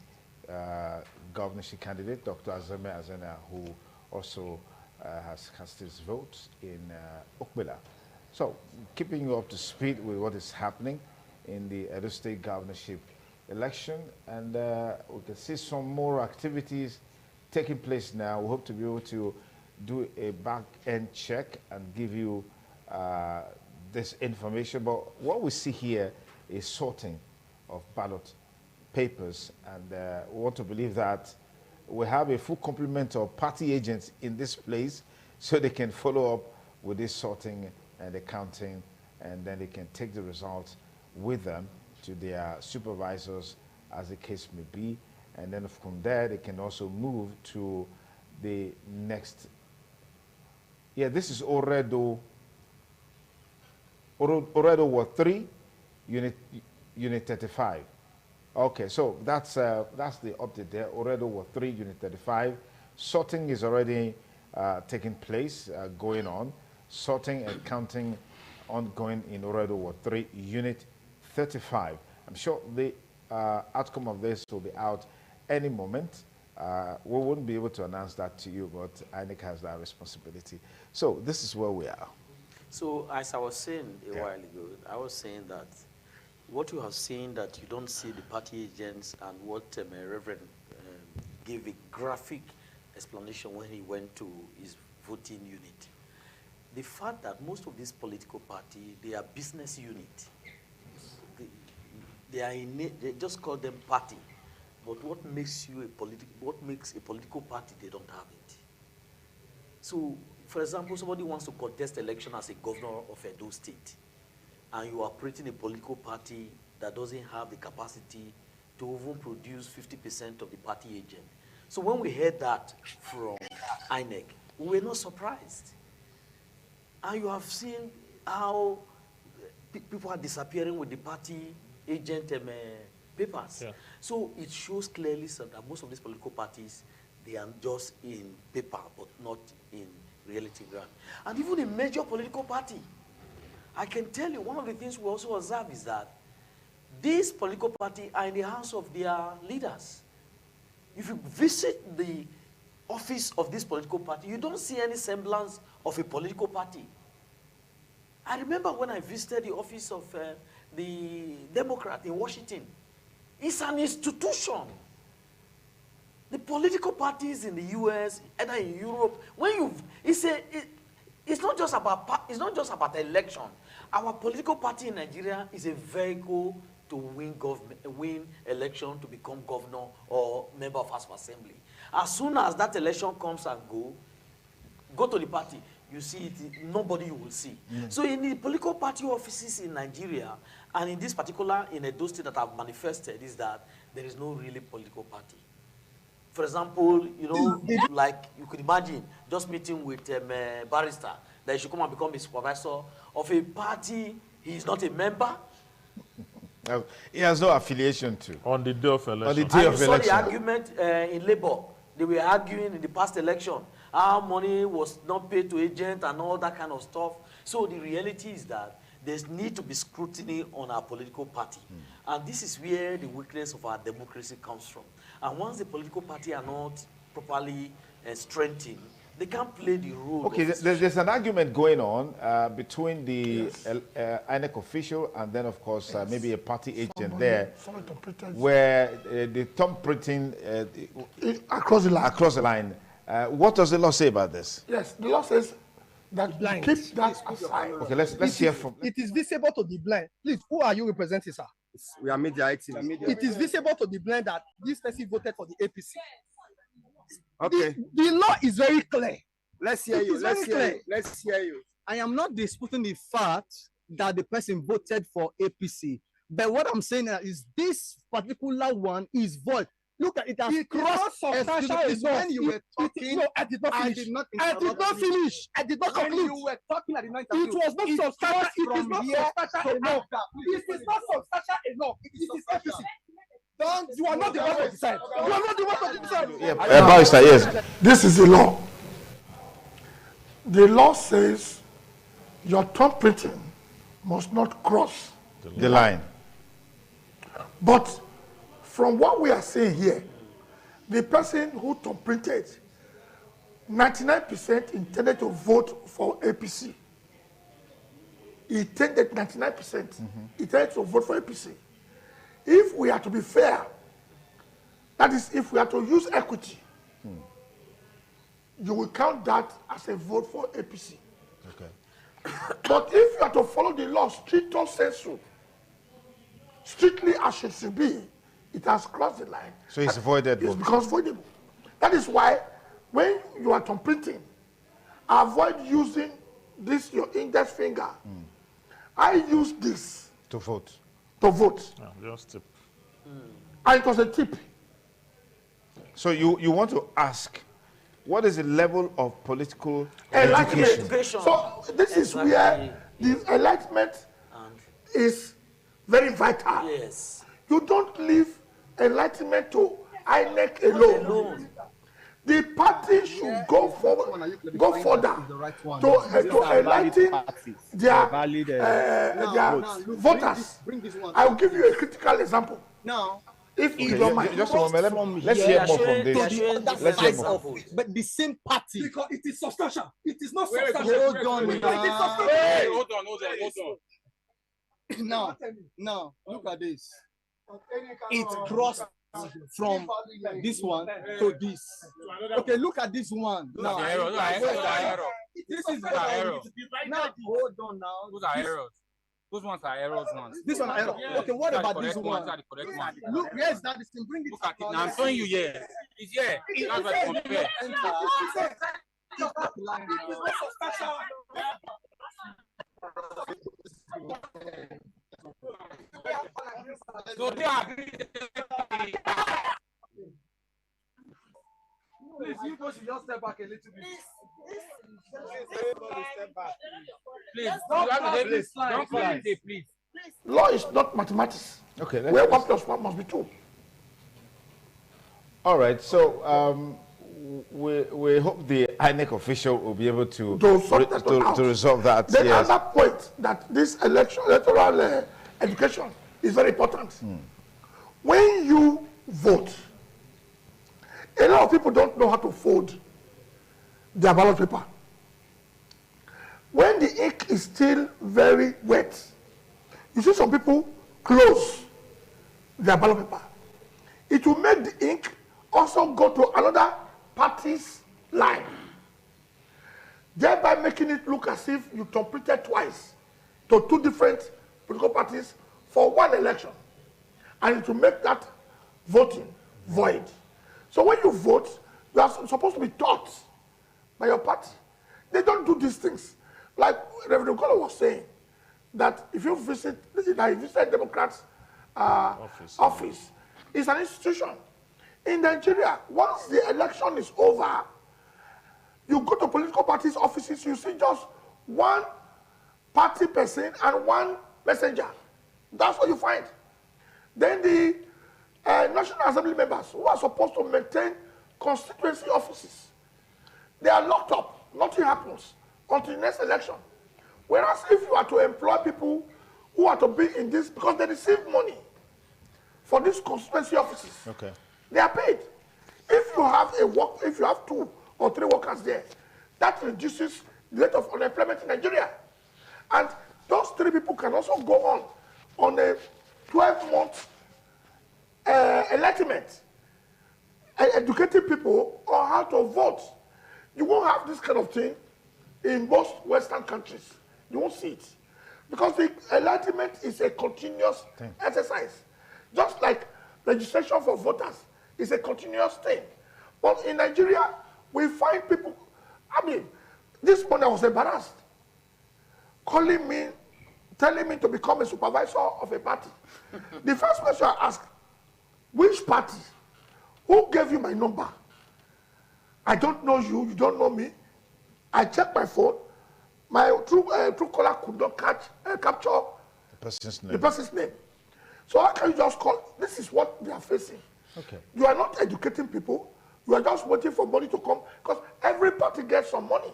governorship candidate, Dr. Azeme Azena, who also has cast his vote in Okbela. So, keeping you up to speed with what is happening in the Edo State governorship election, and we can see some more activities taking place now. We hope to be able to do a back-end check and give you this information. But what we see here is sorting of ballot papers, and we want to believe that we have a full complement of party agents in this place so they can follow up with this sorting and the counting, and then they can take the results with them to their supervisors as the case may be. And then from there, they can also move to the next. Yeah, this is Oredo Ward 3, Unit 35. Okay, so that's the update there. Oredo Ward 3, Unit 35. Sorting is already taking place, going on. Sorting and counting ongoing in Oredo Ward 3, Unit 35. I'm sure the outcome of this will be out any moment. We wouldn't be able to announce that to you, but INEC has that responsibility. So this is where we are. So as I was saying a while ago, I was saying that what you have seen, that you don't see the party agents, and what Reverend gave a graphic explanation when he went to his voting unit. The fact that most of these political parties, they are business unit. They just call them party. But what makes a political party, they don't have it. So, for example, somebody wants to contest election as a governor of Edo State, and you are operating a political party that doesn't have the capacity to even produce 50% of the party agent. So when we heard that from INEC, we were not surprised. And you have seen how people are disappearing with the party agent papers. Yeah. So it shows clearly that most of these political parties, they are just in paper, but not in reality ground. And even a major political party, I can tell you, one of the things we also observe is that these political parties are in the hands of their leaders. If you visit the office of this political party, you don't see any semblance of a political party. I remember when I visited the office of the Democrat in Washington. It's an institution. The political parties in the U.S., either in Europe, it's not just about election. Our political party in Nigeria is a vehicle to win election, to become governor or member of House of Assembly. As soon as that election comes and go to the party, you see it, nobody you will see. So in the political party offices in Nigeria, and in this particular, in Edo State that have manifested, is that there is no really political party. For example, you know, like you could imagine just meeting with a barrister, that he should come and become a supervisor of a party he is not a member. He has no affiliation to. On the day of election. On the day of election. You saw the argument in Labour. They were arguing in the past election how money was not paid to agent and all that kind of stuff. So the reality is that there's need to be scrutiny on our political party. And this is where the weakness of our democracy comes from. And once the political party are not properly strengthened, they can't play the role. Okay, there's an argument going on between the INEC official and then, of course, maybe a party agent there, where the thumb printing across the line. What does the law say about this? Yes, the law says that keep that aside. Okay, let's hear from. It is visible to the blind. Please, who are you representing, sir? We are media activists. It is visible to the blind that this person voted for the APC. Okay. The law is very clear. Let's hear you. Let's hear you. I am not disputing the fact that the person voted for APC. But what I'm saying is this particular one is void. Look at it as cross substantial when you were talking. No, I did not finish. I did not finish. I did not complete. You were talking at the night. It was not substantial. It is not substantial enough. It is not substantial enough. It is APC. Don't, you are not the one to decide. You are not the one to decide. Yeah, Barrister, yes. This is the law. The law says your thumb printing must not cross the line. But from what we are seeing here, the person who thumb printed, 99% intended to vote for APC. He intended 99%. Intended to vote for APC. If we are to be fair, that is, if we are to use equity, you will count that as a vote for APC. Okay. But if you are to follow the law stricto sensu, strictly as it should be, it has crossed the line. So it's voided. It becomes voidable. That is why when you are thumb printing, avoid using this, your index finger. I use this to vote. To vote. Just tip. And it was a tip. So you want to ask, what is the level of political education? So this is where the enlightenment is very vital. Yes. You don't leave enlightenment to INEC alone. The party should go forward, go further to enlighten their voters. I will give you a critical example. Now, if you don't mind, just a moment. Let's hear more from this. Let's hear more. But the same party. Because it is substantial. It is not Hold substantial. on. Hold on. Now, look at this. It crossed from this one to this. Okay, look at this one. Now, this is the error. Now, hold on now. Those are errors. Those ones are errors ones. This one are error. Okay, what about this one? Look, yes, that is to bring it. Look at it. Now I'm showing you here. It's here. That's what I compare. So they agree. Please, you both should just step back a little bit. Please, don't call it, please. Law is not mathematics. Okay. Where 1 plus 1 must be 2. All right. So we hope the INEC official will be able to resolve that. Then yes. another point that this electoral education is very important. When you vote, a lot of people don't know how to fold their ballot paper. When the ink is still very wet, you see some people close their ballot paper. It will make the ink also go to another party's line, thereby making it look as if you completed twice to 2 different political parties for 1 election, and it will make that voting void. So when you vote, you are supposed to be taught by your party. They don't do these things. Like Reverend Gola was saying, that if you visit Democrats' office, it's an institution. In Nigeria, once the election is over, you go to political parties' offices, you see just 1 party person and 1 messenger. That's what you find. Then the National Assembly members who are supposed to maintain constituency offices, they are locked up. Nothing happens until the next election. Whereas if you are to employ people who are to be in this, because they receive money for these constituency offices, okay, they are paid. If you have if you have 2 or 3 workers there, that reduces the rate of unemployment in Nigeria. And those 3 people can also go on a 12-month enlightenment, educating people on on how to vote. You won't have this kind of thing in most Western countries. You won't see it. Because the enlightenment is a continuous exercise. Just like registration for voters is a continuous thing. But in Nigeria, we find people, I mean, this morning I was embarrassed, calling me, telling me to become a supervisor of a party. The first question I asked, which party? Who gave you my number? I don't know you, you don't know me. I checked my phone. My true caller could not capture the person's name. So how can you just call? This is what they are facing. Okay. You are not educating people. You are just waiting for money to come because every party gets some money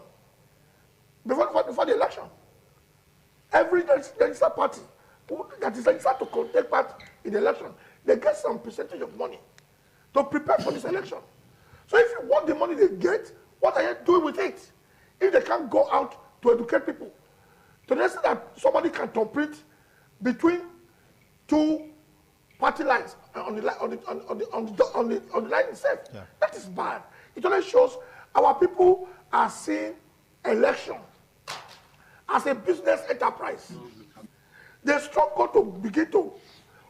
before the election. Every registered party that is registered to take part in the election, they get some percentage of money to prepare for this election. So if you want the money they get, what are you doing with it? If they can't go out to educate people, to the extent that somebody can compete between two party lines on the line itself, that is bad. It only shows our people are seeing election as a business enterprise. They struggle to begin to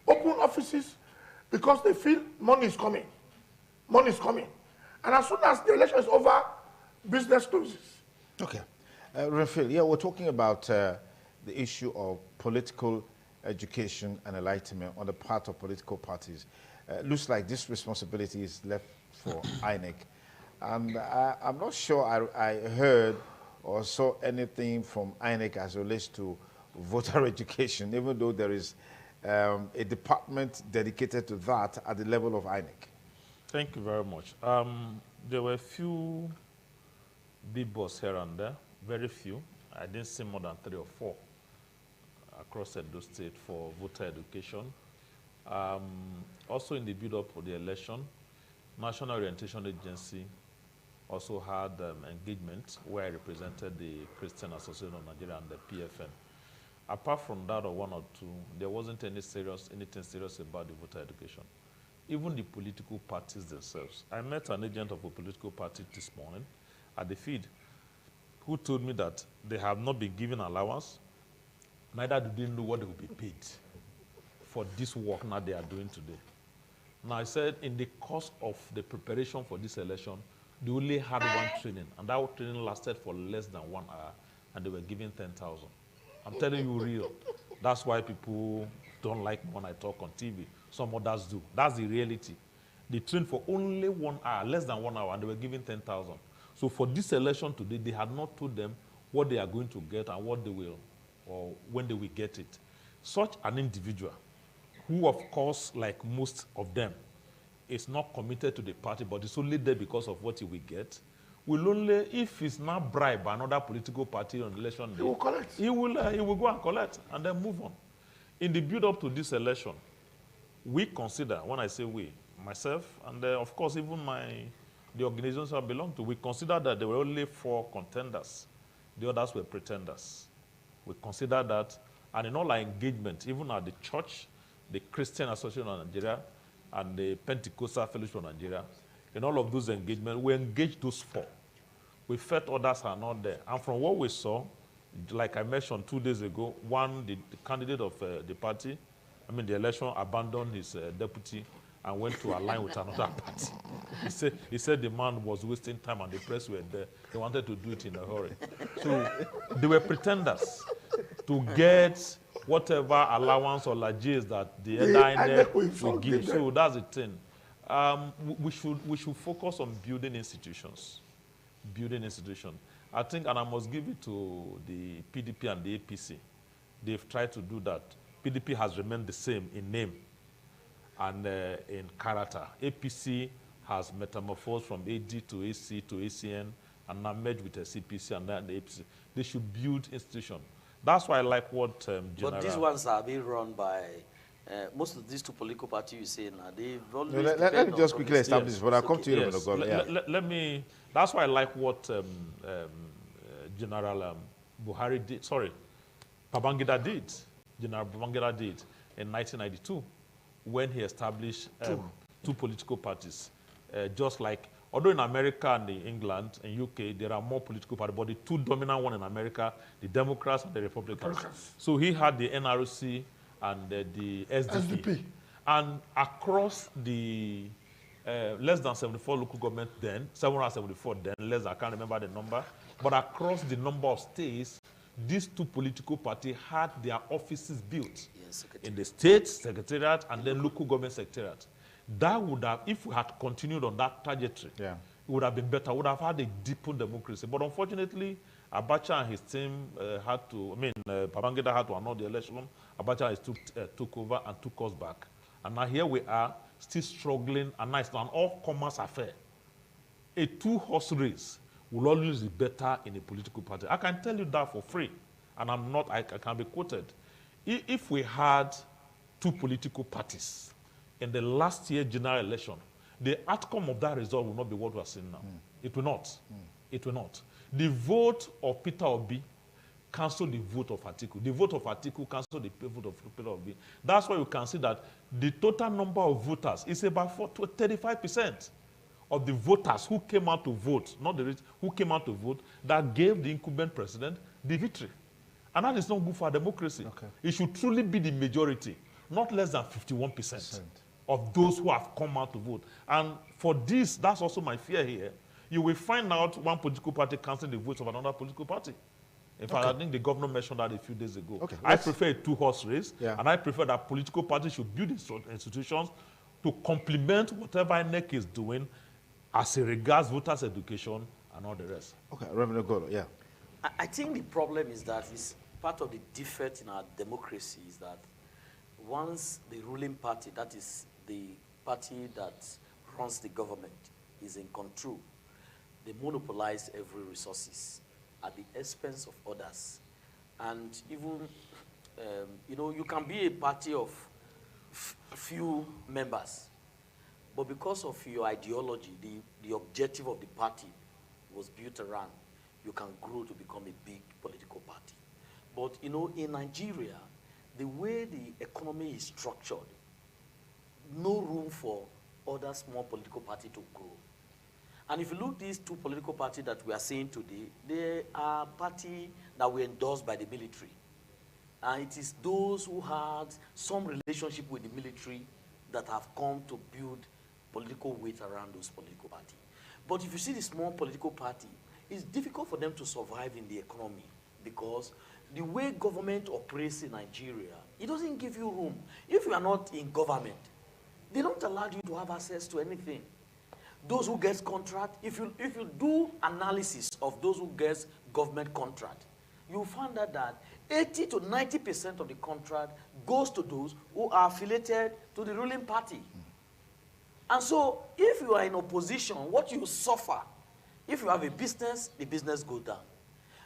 open offices because they feel money is coming. Money is coming. And as soon as the election is over, business closes. Okay. Raphael, yeah, we're talking about the issue of political education and enlightenment on the part of political parties. Looks like this responsibility is left for INEC. And I'm not sure I heard or saw anything from INEC as it relates to voter education, even though there is a department dedicated to that at the level of INEC. Thank you very much. There were a few billboards here and there, very few. I didn't see more than 3 or 4 across Edo State for voter education. Also in the build-up for the election, National Orientation Agency also had engagement where I represented the Christian Association of Nigeria and the PFN. Apart from that, or 1 or 2, there wasn't anything serious about the voter education. Even the political parties themselves. I met an agent of a political party this morning at the feed who told me that they have not been given allowance, neither do they know what they will be paid for this work now they are doing today. Now I said in the course of the preparation for this election, they only had 1 training, and that training lasted for less than 1 hour, and they were given 10,000. I'm telling you real. That's why people don't like me when I talk on TV. Some others do. That's the reality. They trained for only 1 hour, less than 1 hour, and they were given 10,000. So for this election today, they had not told them what they are going to get and what they will, or when they will get it. Such an individual, who of course, like most of them, is not committed to the party, but is only there because of what he will get, will only, if he's not bribed by another political party on election day, he will collect. He will go and collect and then move on. In the build-up to this election, we consider, when I say we, myself, and of course even the organizations I belong to, we consider that there were only 4 contenders. The others were pretenders. We consider that, and in all our engagement, even at the church, the Christian Association of Nigeria, and the Pentecostal Fellowship of Nigeria, in all of those engagements, we engaged those 4. We felt others are not there. And from what we saw, like I mentioned 2 days ago, the candidate of the party, the election, abandoned his deputy and went to align with another party. He said the man was wasting time and the press were there. They wanted to do it in a hurry. So they were pretenders to get whatever allowance or largesse that the NNPP will give. So that's the thing. We should focus on building institutions. Building institutions. I think, and I must give it to the PDP and the APC. They've tried to do that. PDP has remained the same in name and in character. APC has metamorphosed from AD to AC to ACN and now merged with the CPC and then the APC. They should build institutions. That's why I like what General... But these ones are being run by... most of these 2 political parties you say now, they've always... No, let me just quickly establish this, but I'll come to you. Yes. Let me... That's why I like what General Buhari did... Sorry, Babangida did. General Babangida did in 1992 when he established 2 political parties. Just like Although in America and in England and UK, there are more political parties, but the two dominant ones in America, the Democrats and the Republicans. So he had the NRC and the SDP. And across the less than 74 local government then, 774 then, less, I can't remember the number, but across the number of states, these two political parties had their offices built in the state secretariat and then local government secretariat. That would have, if we had continued on that trajectory, it would have been better. We would have had a deeper democracy. But unfortunately, Abacha and his team had to, Babangida had to annul the election. Abacha took over and took us back. And now here we are, still struggling, and now it's an all-commerce affair. A two-horse race will always be better in a political party. I can tell you that for free, and I can be quoted. If we had two political parties in the last year general election, the outcome of that result will not be what we are seeing now. It will not. It will not. The vote of Peter Obi cancelled the vote of Atiku. The vote of Atiku cancelled the vote of Peter Obi. That's why you can see that the total number of voters is about 35% of the voters who came out to vote, not the rich, who came out to vote, that gave the incumbent president the victory. And that is not good for democracy. It should truly be the majority, not less than 51% of those who have come out to vote. And for this, that's also my fear here. You will find out one political party cancelling the votes of another political party. In fact, I think the governor mentioned that a few days ago. I prefer a two-horse race, and I prefer that political parties should build institutions to complement whatever INEC is doing as it regards voters' education and all the rest. Okay, Reverend Golo, yeah. I think the problem is that it's part of the defect in our democracy is that once the ruling party, that is the party that runs the government, is in control, they monopolize every resources at the expense of others. And even, you know, you can be a party of few members, but because of your ideology, the objective of the party was built around, you can grow to become a big political party. But, you know, in Nigeria, the way the economy is structured, no room for other small political party to grow. And if you look at these two political parties that we are seeing today, they are parties that were endorsed by the military. And it is those who had some relationship with the military that have come to build political weight around those political parties. But if you see the small political party, it's difficult for them to survive in the economy because the way government operates in Nigeria, it doesn't give you room. If you are not in government, they don't allow you to have access to anything. Those who get contract, if you do analysis of those who get government contract, you find out that 80 to 90% of the contract goes to those who are affiliated to the ruling party. And so, if you are in opposition, what you suffer, if you have a business, the business goes down.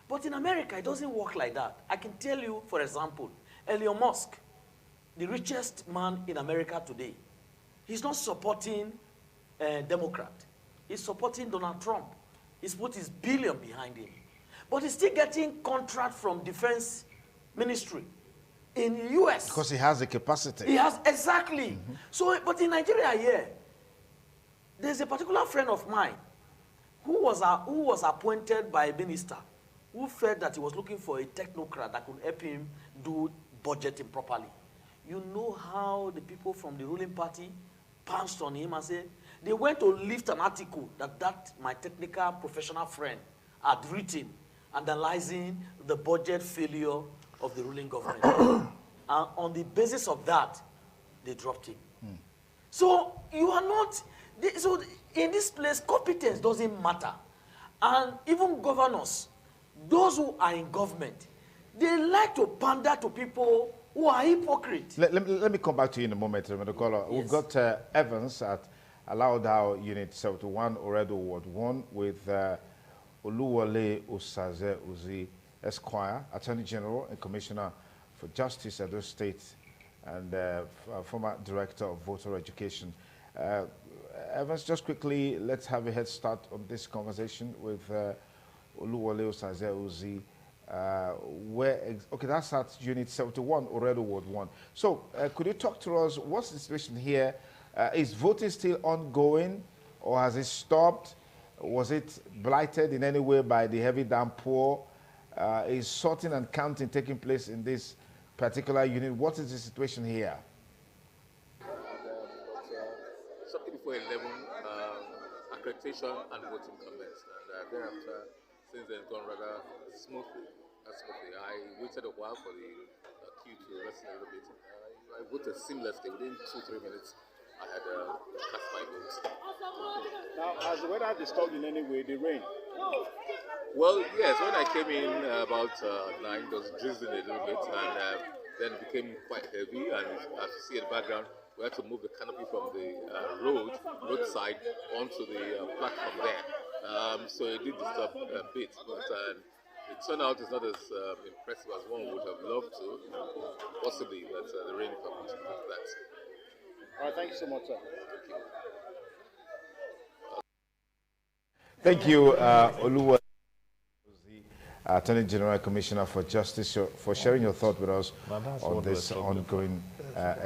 But in America, it doesn't work like that. I can tell you, for example, Elon Musk, the richest man in America today, he's not supporting Democrat. He's supporting Donald Trump. He's put his billion behind him. But he's still getting contract from defense ministry in the U.S. Because he has the capacity. He has, exactly. So, but in Nigeria here, there's a particular friend of mine who was appointed by a minister who felt that he was looking for a technocrat that could help him do budgeting properly. You know how the people from the ruling party pounced on him and said, they went to lift an article that my technical professional friend had written, analyzing the budget failure of the ruling government. And on the basis of that, they dropped him. So you are not, so in this place, competence doesn't matter. And even governors, those who are in government, they like to pander to people who are hypocrites. Let me come back to you in a moment, Mr. Kola. We've got Evans at Alaudao Unit 71, Oredo Ward 1, with Oluwole Osaze Uzi, Esquire, Attorney General and Commissioner for Justice at those states, and former Director of Voter Education. Evans, just quickly, let's have a head start on this conversation with Oluwole Osaze Uzi. Okay, that's at Unit 71, Oredo Ward 1. So, could you talk to us, what's the situation here? Is voting still ongoing, or has it stopped? Was it blighted in any way by the heavy downpour? Is sorting and counting taking place in this particular unit? What is the situation here? Shortly before 11, accreditation and voting commenced, and thereafter, since then, gone rather smoothly. I waited a while for the queue to rest a little bit. I voted seamlessly. Within 2-3 minutes, I had cast my vote. Now, has the weather disturbed in any way, the rain? Well, yes, when I came in about 9, it was drizzling a little bit, and then it became quite heavy, and as you see in the background, we had to move the canopy from the roadside onto the platform there. So it did disturb a bit, but the turnout is not as impressive as one would have loved to, possibly, but the rain contributed to that. All right, thank you so much, sir. Thank you, Oluwa, Attorney General Commissioner for Justice, for sharing your thought with us on this ongoing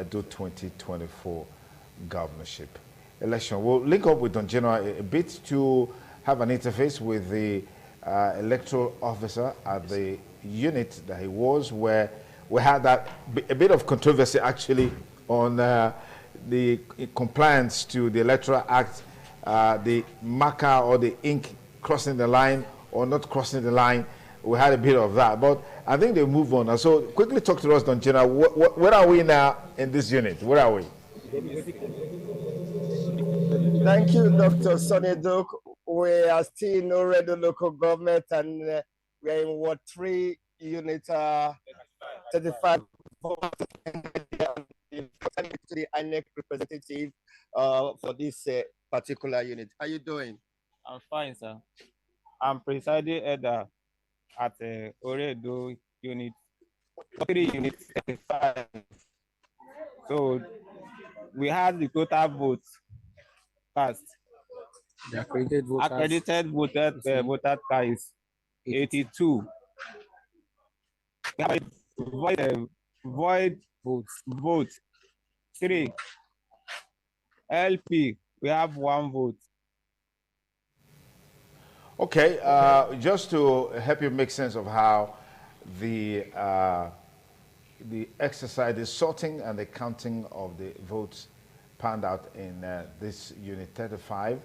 Edo 2024 governorship election. We'll link up with Don General a bit to have an interface with the electoral officer at the unit that he was, where we had a bit of controversy actually on the compliance to the Electoral Act, the marker or the ink crossing the line or not crossing the line. We had a bit of that, but I think they move on. So quickly talk to us, Don General. Where are we now in this unit? Where are we? Thank you, Dr. Sonny Duke. We are still in Oredo local government, and we are in Ward 3, Unit 35. To the INEC representative for this particular unit. How are you doing? I'm fine, sir. I'm presiding elder at Oredo unit 3, unit 35. So we had the total votes cast. The accredited voters. Voter card is 82. We have a void vote 3. LP, we have 1 vote. Okay, just to help you make sense of how the exercise, the sorting and the counting of the votes panned out in this unit 35.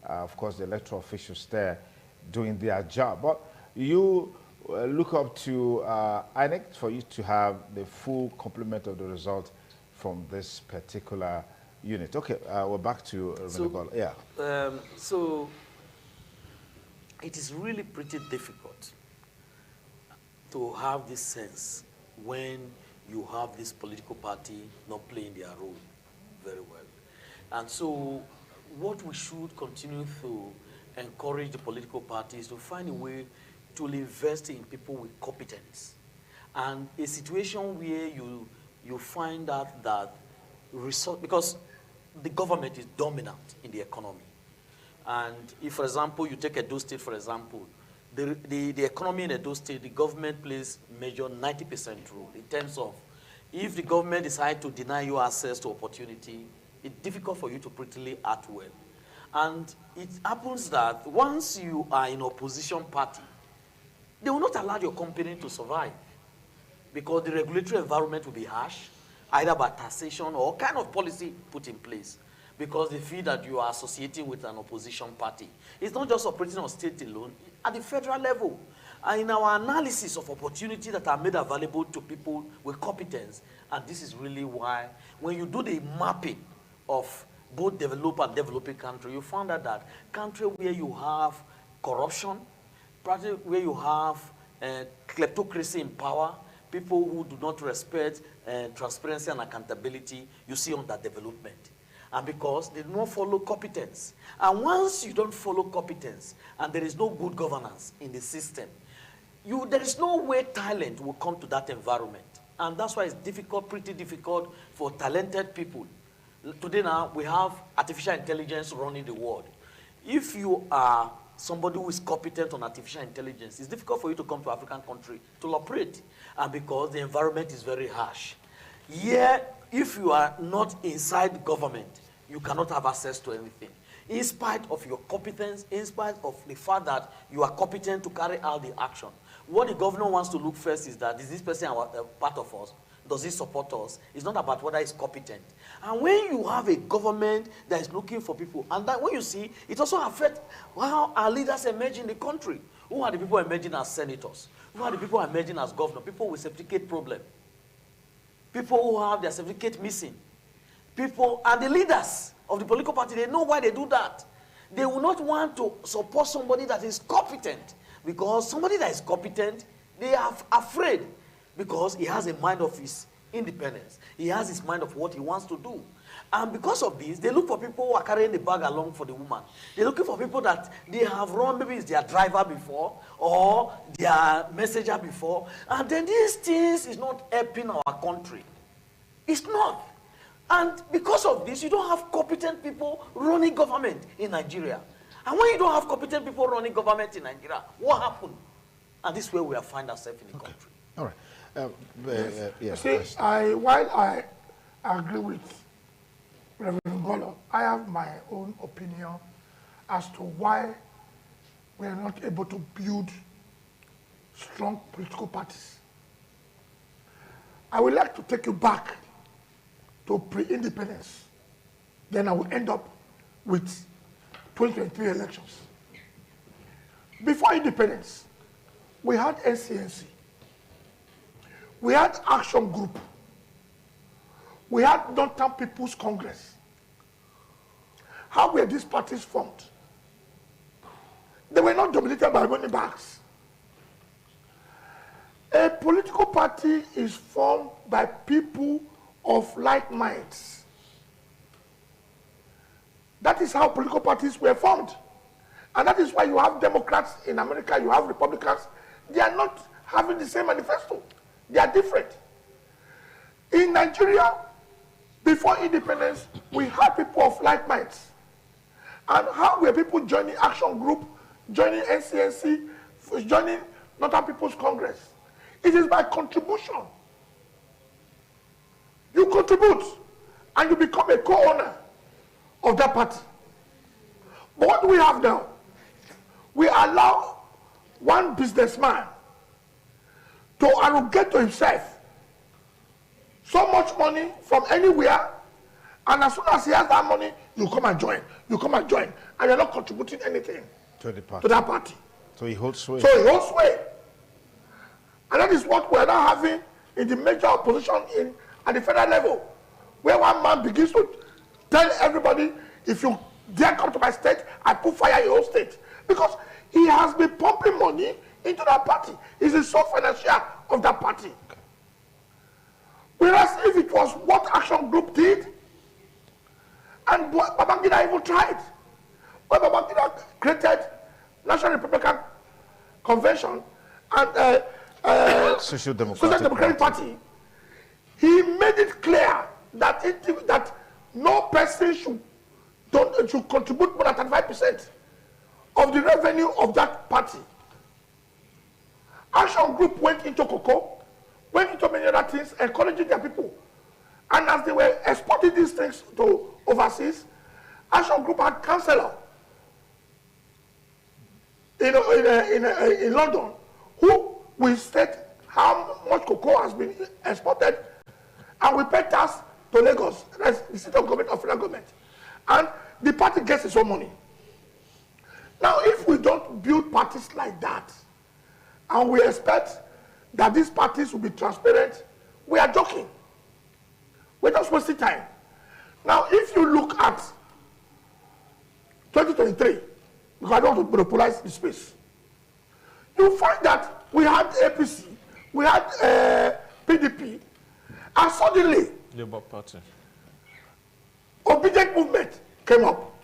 Of course, the electoral officials there doing their job. But you look up to INEC for you to have the full complement of the result from this particular unit. Okay, we're back to Ballot. Yeah. So it is really pretty difficult to have this sense when you have this political party not playing their role very well. And so what we should continue to encourage the political parties to find a way to invest in people with competence. And a situation where you find out that because the government is dominant in the economy. And if, for example, you take Edo State, for example, the economy in Edo State, the government plays major 90% role in terms of if the government decides to deny you access to opportunity, it's difficult for you to prettily act well. And it happens that once you are in opposition party, they will not allow your company to survive because the regulatory environment will be harsh, either by taxation or kind of policy put in place, because they feel that you are associating with an opposition party. It's not just operating on state alone, at the federal level. And in our analysis of opportunity that are made available to people with competence, and this is really why, when you do the mapping of both developed and developing countries, you find out that country where you have corruption, where you have kleptocracy in power, people who do not respect transparency and accountability, you see underdevelopment. And because they don't follow competence. And once you don't follow competence, and there is no good governance in the system, there is no way talent will come to that environment. And that's why it's difficult, pretty difficult for talented people. Today now, we have artificial intelligence running the world. If you are somebody who is competent on artificial intelligence, it's difficult for you to come to African country to operate. And because the environment is very harsh. Here, if you are not inside government, you cannot have access to anything. in spite of your competence, in spite of the fact that you are competent to carry out the action. What the governor wants to look first is that, is this person part of us? Does he support us? It's not about whether he's competent. And when you have a government that is looking for people, and that when you see, it also affects how our leaders emerge in the country. Who are the people emerging as senators? Who are the people emerging as governors? People with certificate problem. People who have their certificate missing. People, and the leaders of the political party, they know why they do that. They will not want to support somebody that is competent, because somebody that is competent, they are afraid, because he has a mind of his independence. He has his mind of what he wants to do. And because of this, they look for people who are carrying the bag along for the woman. They're looking for people that they have run, maybe it's their driver before, or their messenger before. And then these things is not helping our country. It's not. And because of this, you don't have competent people running government in Nigeria. And when you don't have competent people running government in Nigeria, what happened? And this is where we are find ourselves in the country. All right. Yes. See, while I agree with Reverend Ballot, I have my own opinion as to why we are not able to build strong political parties. I would like to take you back to pre-independence. Then I will end up with 2023 elections. Before independence, we had NCNC. We had Action Group. We had Northern People's Congress. How were these parties formed? They were not dominated by money bags. A political party is formed by people of like minds. That is how political parties were formed. And that is why you have Democrats in America, you have Republicans. They are not having the same manifesto. They are different. In Nigeria, before independence, we had people of like minds. And how were people joining Action Group, joining NCNC, joining Northern People's Congress? It is by contribution. You contribute, and you become a co-owner of that party. But what do we have now? We allow one businessman to arrogate to himself so much money from anywhere, and as soon as he has that money, you come and join. You come and join, and you're not contributing anything to the party. To that party. So he holds sway. So he holds sway. And that is what we're now having in the major opposition at the federal level, where one man begins to tell everybody, if you dare come to my state, I put fire in your own state. Because he has been pumping money into that party. He's the sole financier of that party. Okay. Whereas if it was what Action Group did, and what Babangida even tried, when Babangida created National Republican Convention and Social Democratic Party, he made it clear that that no person should contribute more than 35% of the revenue of that party. Action Group went into cocoa, went into many other things, encouraging their people. And as they were exporting these things to overseas, Action Group had counselor in London who will state how much cocoa has been exported, and we pay tax to Lagos, that's the state of government of federal government. And the party gets its own money. Now, if we don't build parties like that, and we expect that these parties will be transparent, we are joking. We're just wasting time. Now, if you look at 2023, because I don't want to monopolize the space, you find that we had APC, we had PDP, and suddenly, Labour Party, Obedient Movement came up.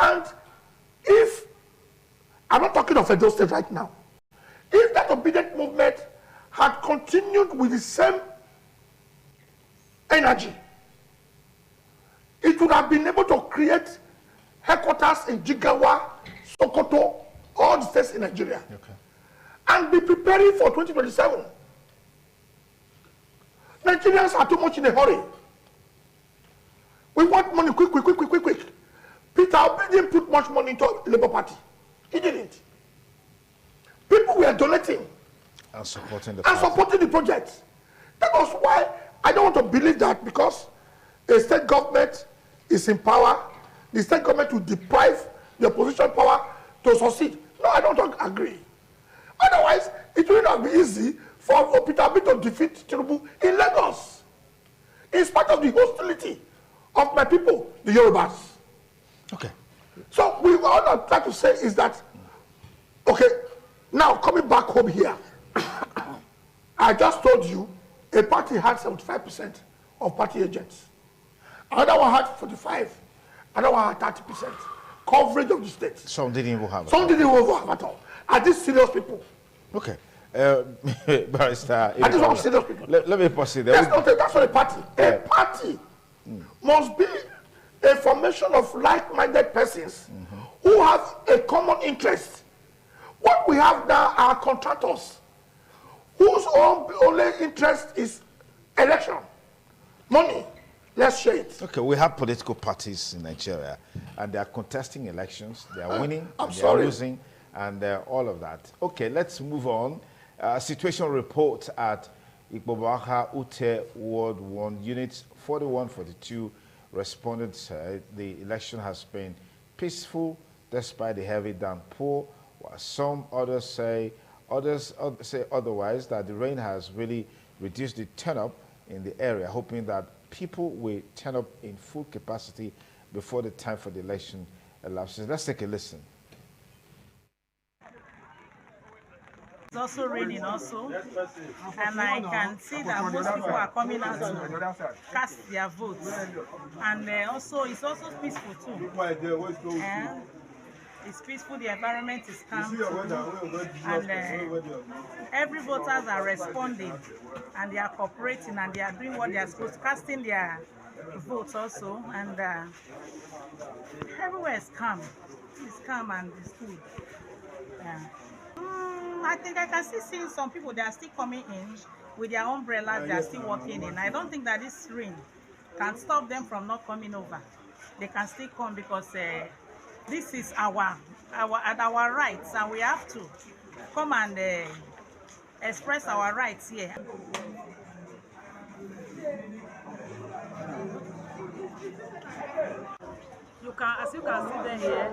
And if, I'm not talking of Edo State right now, if that Obedient Movement had continued with the same energy, it would have been able to create headquarters in Jigawa, Sokoto, all the states in Nigeria, okay, and be preparing for 2027. Nigerians are too much in a hurry. We want money quick. Peter Obi didn't put much money into Labour Party. He didn't. People were donating and supporting the project. That was why I don't want to believe that because a state government is in power, the state government will deprive the opposition power to succeed. No, I don't agree. Otherwise, it will not be easy for Peter Obi to defeat Tinubu in Lagos, in spite of the hostility of my people, the Yorubas. Okay. So all I'm trying to say is that, okay, now coming back home here, I just told you a party had 75% of party agents. Another one had 45%. Another one had 30% coverage of the state. Some didn't even have it. Some didn't even have at all. Are these serious people? Okay. Barrister, are these all serious people? Let me proceed. That's not a party. A party must be a formation of like-minded persons who have a common interest. What we have now are contractors whose only interest is election, money. Let's share it. Okay, we have political parties in Nigeria, and they are contesting elections. They are winning, they are losing, and all of that. Okay, let's move on. Situation report at Ikpoboaka Ute Ward 1, Units 4142. Respondents said the election has been peaceful despite the heavy downpour, while some others say otherwise, that the rain has really reduced the turn-up in the area, hoping that people will turn up in full capacity before the time for the election elapses. Let's take a listen. It's also raining also, and I can see that most people are coming out to cast their votes, and also it's also peaceful too. And it's peaceful, the environment is calm too, and every voters are responding, and they are cooperating, and they are doing what they are supposed to, casting their votes also, and everywhere is calm. It's calm and it's good. Yeah. I think I can still see some people, they are still coming in with their umbrellas, they are still walking in. I don't think that this rain can stop them from not coming over. They can still come because this is our rights, and we have to come and express our rights here. As you can see them here,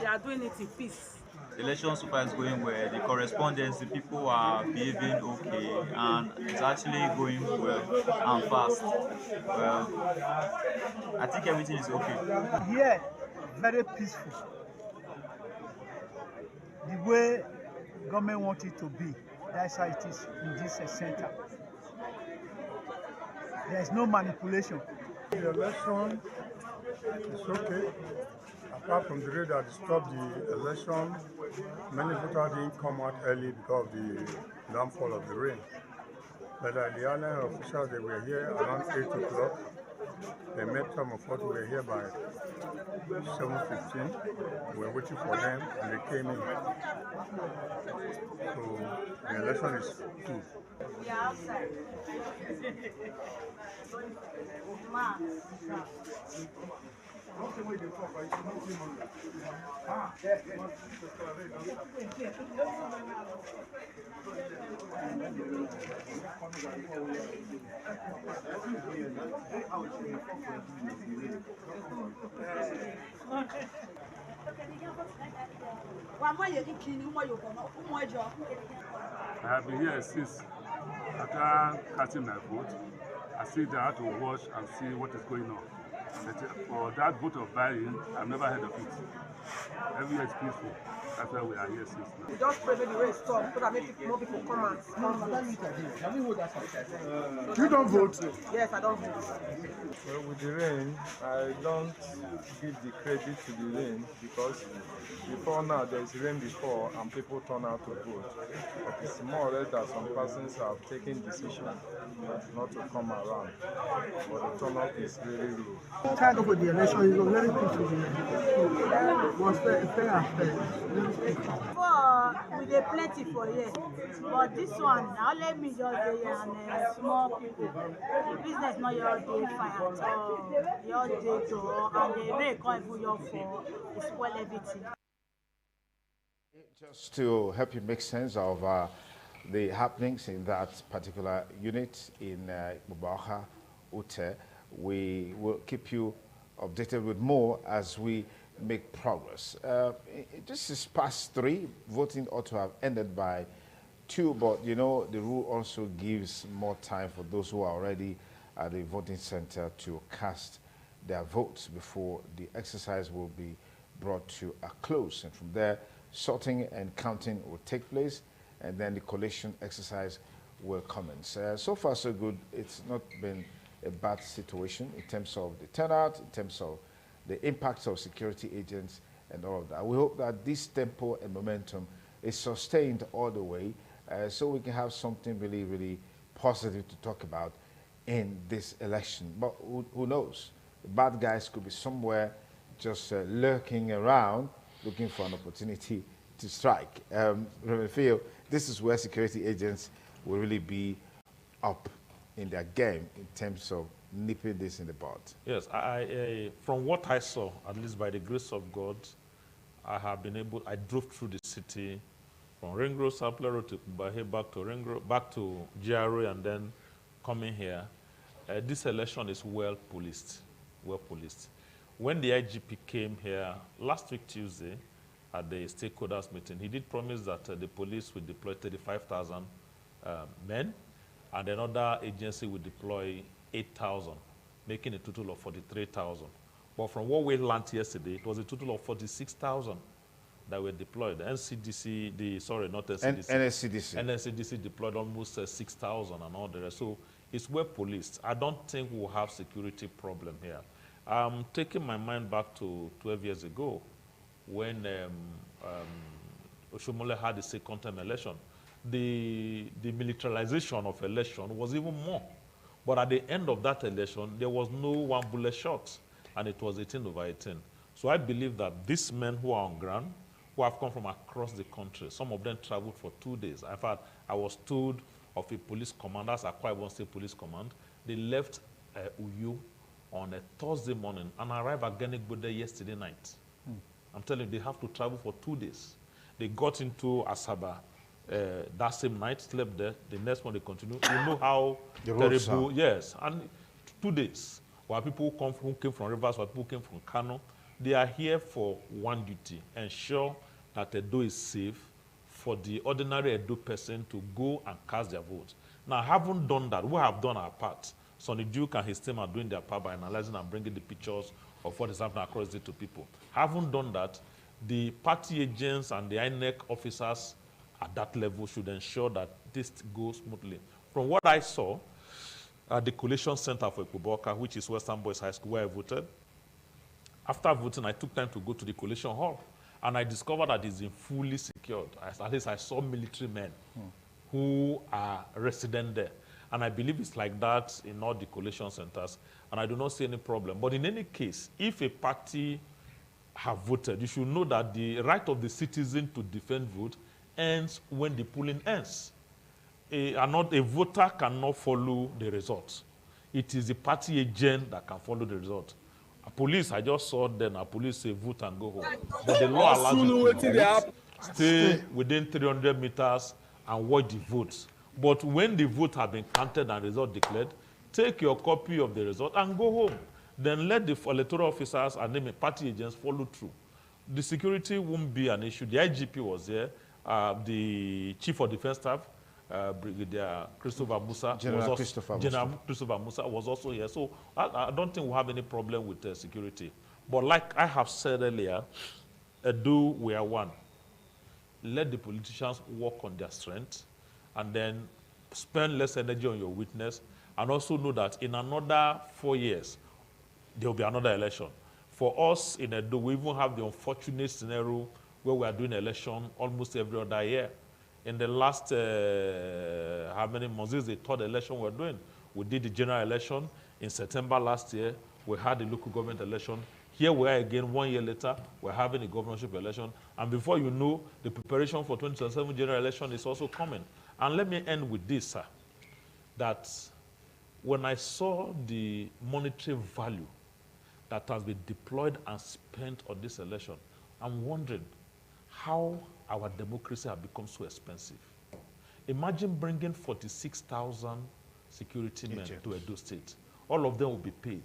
they are doing it in peace. The election so far is going well. The correspondence, the people are behaving okay, and it's actually going well and fast. Well, I think everything is okay. Here, very peaceful. The way government wants it to be, that's how it is in this center. There is no manipulation. The election is okay. Apart from the rain that disturbed the election, many voters didn't come out early because of the downfall of the rain. But the airline officials, they were here around 8 o'clock. They met some of us, we were here by 7:15. We were waiting for them, and they came in. So the election is good. We are outside. I have been here since after casting my vote. I still have to watch and see what is going on. But for that vote of buying, I've never heard of it. Everywhere is peaceful. That's why we are here since now. We just pray that the rain stop so that more people come and You don't vote? Yes, I don't vote. Well, with the rain, I don't give the credit to the rain because before now there is rain before and people turn out to vote. But it's more or less that some persons have taken decision not to come around. But the turnout is really low. Tired of the election, it was very peaceful. We dey plenty for here, but this one na only me just dey here and small people. The business no your dey fine at all. Your dey door and the rain come even your fall to spoil everything. Just to help you make sense of the happenings in that particular unit in Mubaha Ute, we will keep you updated with more as we make progress. This is past 3. Voting ought to have ended by 2, but you know the rule also gives more time for those who are already at the voting center to cast their votes before the exercise will be brought to a close. And from there, sorting and counting will take place, and then the collation exercise will commence. So far, so good. It's not been a bad situation in terms of the turnout, in terms of the impacts of security agents and all of that. We hope that this tempo and momentum is sustained all the way so we can have something really, really positive to talk about in this election. But who knows? The bad guys could be somewhere just lurking around, looking for an opportunity to strike. Reverend Phil, this is where security agents will really be up in their game in terms of nipping this in the bud. Yes, from what I saw, at least by the grace of God, I drove through the city from Ring Road, Sapler Road to Bahe, back to Ring Road, back to GRA, and then coming here. This election is well policed, When the IGP came here last week Tuesday at the stakeholders meeting, he did promise that the police would deploy 35,000 men, and another agency would deploy 8,000, making a total of 43,000. But from what we learned yesterday, it was a total of 46,000 that were deployed. NCDC, not NCDC. NSCDC deployed almost 6,000 and all the rest. So it's well policed. I don't think we'll have security problem here. I'm taking my mind back to 12 years ago when Oshomole had the second term election. The militarization of election was even more. But at the end of that election, there was no one bullet shot, and it was 18/18. So I believe that these men who are on ground, who have come from across the country, some of them traveled for 2 days. In fact, I was told of a police command, that's Akwa Ibom State Police Command. They left Uyu on a Thursday morning and arrived at Genigbode yesterday night. I'm telling you, they have to travel for 2 days. They got into Asaba that same night, slept there. The next one they continue. You know how terrible, yes. And 2 days. While people who came from Rivers, while people came from Kano, they are here for one duty: ensure that Edo is safe for the ordinary Edo person to go and cast their vote. Now, having done that, we have done our part. Sonny Duke and his team are doing their part by analyzing and bringing the pictures of what is happening across the 2 people. Having done that, the party agents and the INEC officers at that level should ensure that this goes smoothly. From what I saw at the Collation Center for Ekuboka, which is Western Boys High School, where I voted, after voting, I took time to go to the collation hall, and I discovered that it's been fully secured. At least I saw military men who are resident there. And I believe it's like that in all the collation centers, and I do not see any problem. But in any case, if a party have voted, you should know that the right of the citizen to defend vote ends when the polling ends. A voter cannot follow the result. It is the party agent that can follow the result. Police, I just saw then, police say vote and go home. But the law allows you to stay within 300 meters and watch the votes. But when the vote has been counted and result declared, take your copy of the result and go home. Then let the electoral officers and the party agents follow through. The security won't be an issue. The IGP was there. The Chief of Defense Staff, Brigadier Christopher Musa, General Christopher Musa was also here. So I don't think we'll have any problem with security. But like I have said earlier, we are one. Let the politicians work on their strength, and then spend less energy on your witness, and also know that in another 4 years, there will be another election. For us in Edo, we even have the unfortunate scenario where we are doing election almost every other year. In the last, how many months? This is the 3rd election we're doing. We did the general election in September last year. We had the local government election Here we are again 1 year later, we're having a governorship election, and before you know, the preparation for 2027 general election is also coming. And let me end with this, sir, that when I saw the monetary value that has been deployed and spent on this election, I'm wondering how our democracy has become so expensive. Imagine bringing 46,000 security men to Edo State. All of them will be paid.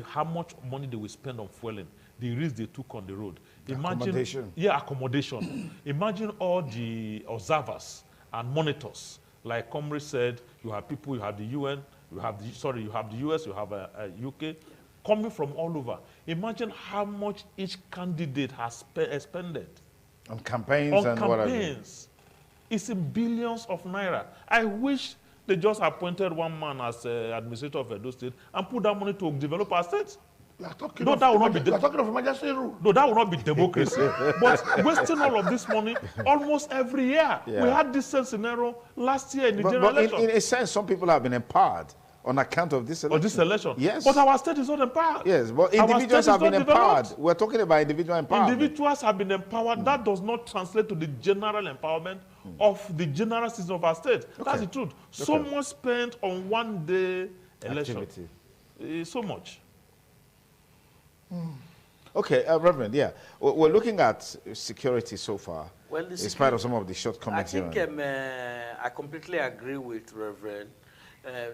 How much money they will spend on fueling, the risk they took on the road. Imagine, accommodation. Yeah, accommodation. Imagine all the observers and monitors. Like Comrie said, you have people, you have the UN, you have the US, you have UK, coming from all over. Imagine how much each candidate has expended. On campaigns and whatever. It's in billions of naira. I wish they just appointed one man as administrator of Edo State and put that money to develop our state. That will not be talking of emergency rule. No, that will not be democracy. But wasting all of this money almost every year. Yeah. We had this same scenario last year in the general election. In a sense, some people have been empowered on account of this election. Of this election. Yes. But our state is not empowered. Yes, but individuals have been empowered. We're talking about individual empowerment. Individuals have been empowered. That does not translate to the general empowerment of the general citizen of our state. That's the truth. So much spent on one day election. So much. Okay, Reverend, yeah. We're looking at security so far, in spite of some of the shortcomings. I think I completely agree with Reverend.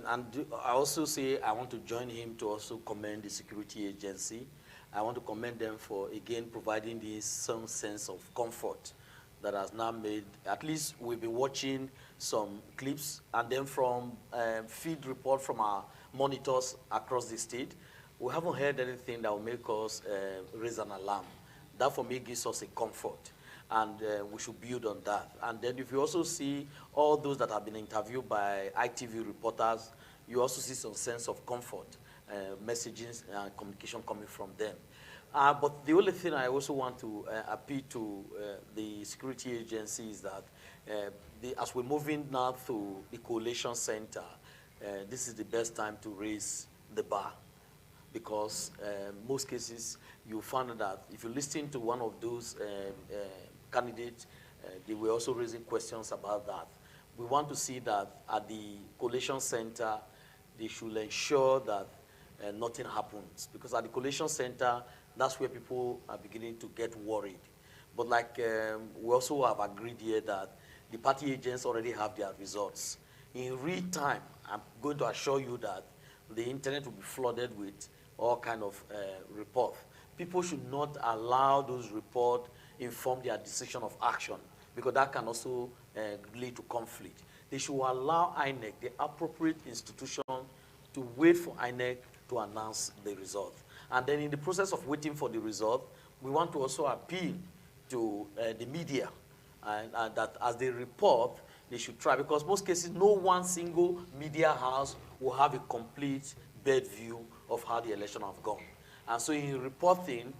And I also say I want to join him to also commend the security agency. I want to commend them for, again, providing this some sense of comfort that has now made, at least we've been watching some clips, and then from feed report from our monitors across the state, we haven't heard anything that will make us raise an alarm. That for me gives us a comfort, and we should build on that. And then if you also see all those that have been interviewed by ITV reporters, you also see some sense of comfort, messages and communication coming from them. But the only thing I also want to appeal to the security agency is that as we're moving now to the coalition center, this is the best time to raise the bar, because most cases you find that if you listen to one of those candidates, they were also raising questions about that. We want to see that at the coalition center, they should ensure that nothing happens, because at the coalition center, that's where people are beginning to get worried. But like we also have agreed here that the party agents already have their results. In real time, I'm going to assure you that the internet will be flooded with all kind of reports. People should not allow those reports inform their decision of action, because that can also lead to conflict. They should allow INEC, the appropriate institution, to wait for INEC to announce the result. And then in the process of waiting for the result, we want to also appeal to the media, and that as they report, they should try, because most cases, no one single media house will have a complete bird view of how the election have gone. And so in reporting,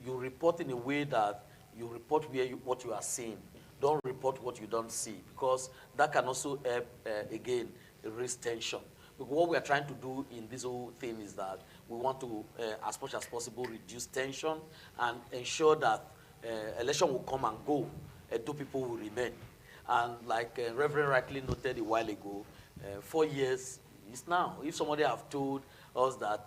you report in a way that you report what you are seeing. Don't report what you don't see, because that can also help, again, raise tension. Because what we are trying to do in this whole thing is that we want to, as much as possible, reduce tension and ensure that election will come and go, though people will remain. And like Reverend rightly noted a while ago, 4 years is now. If somebody have told us that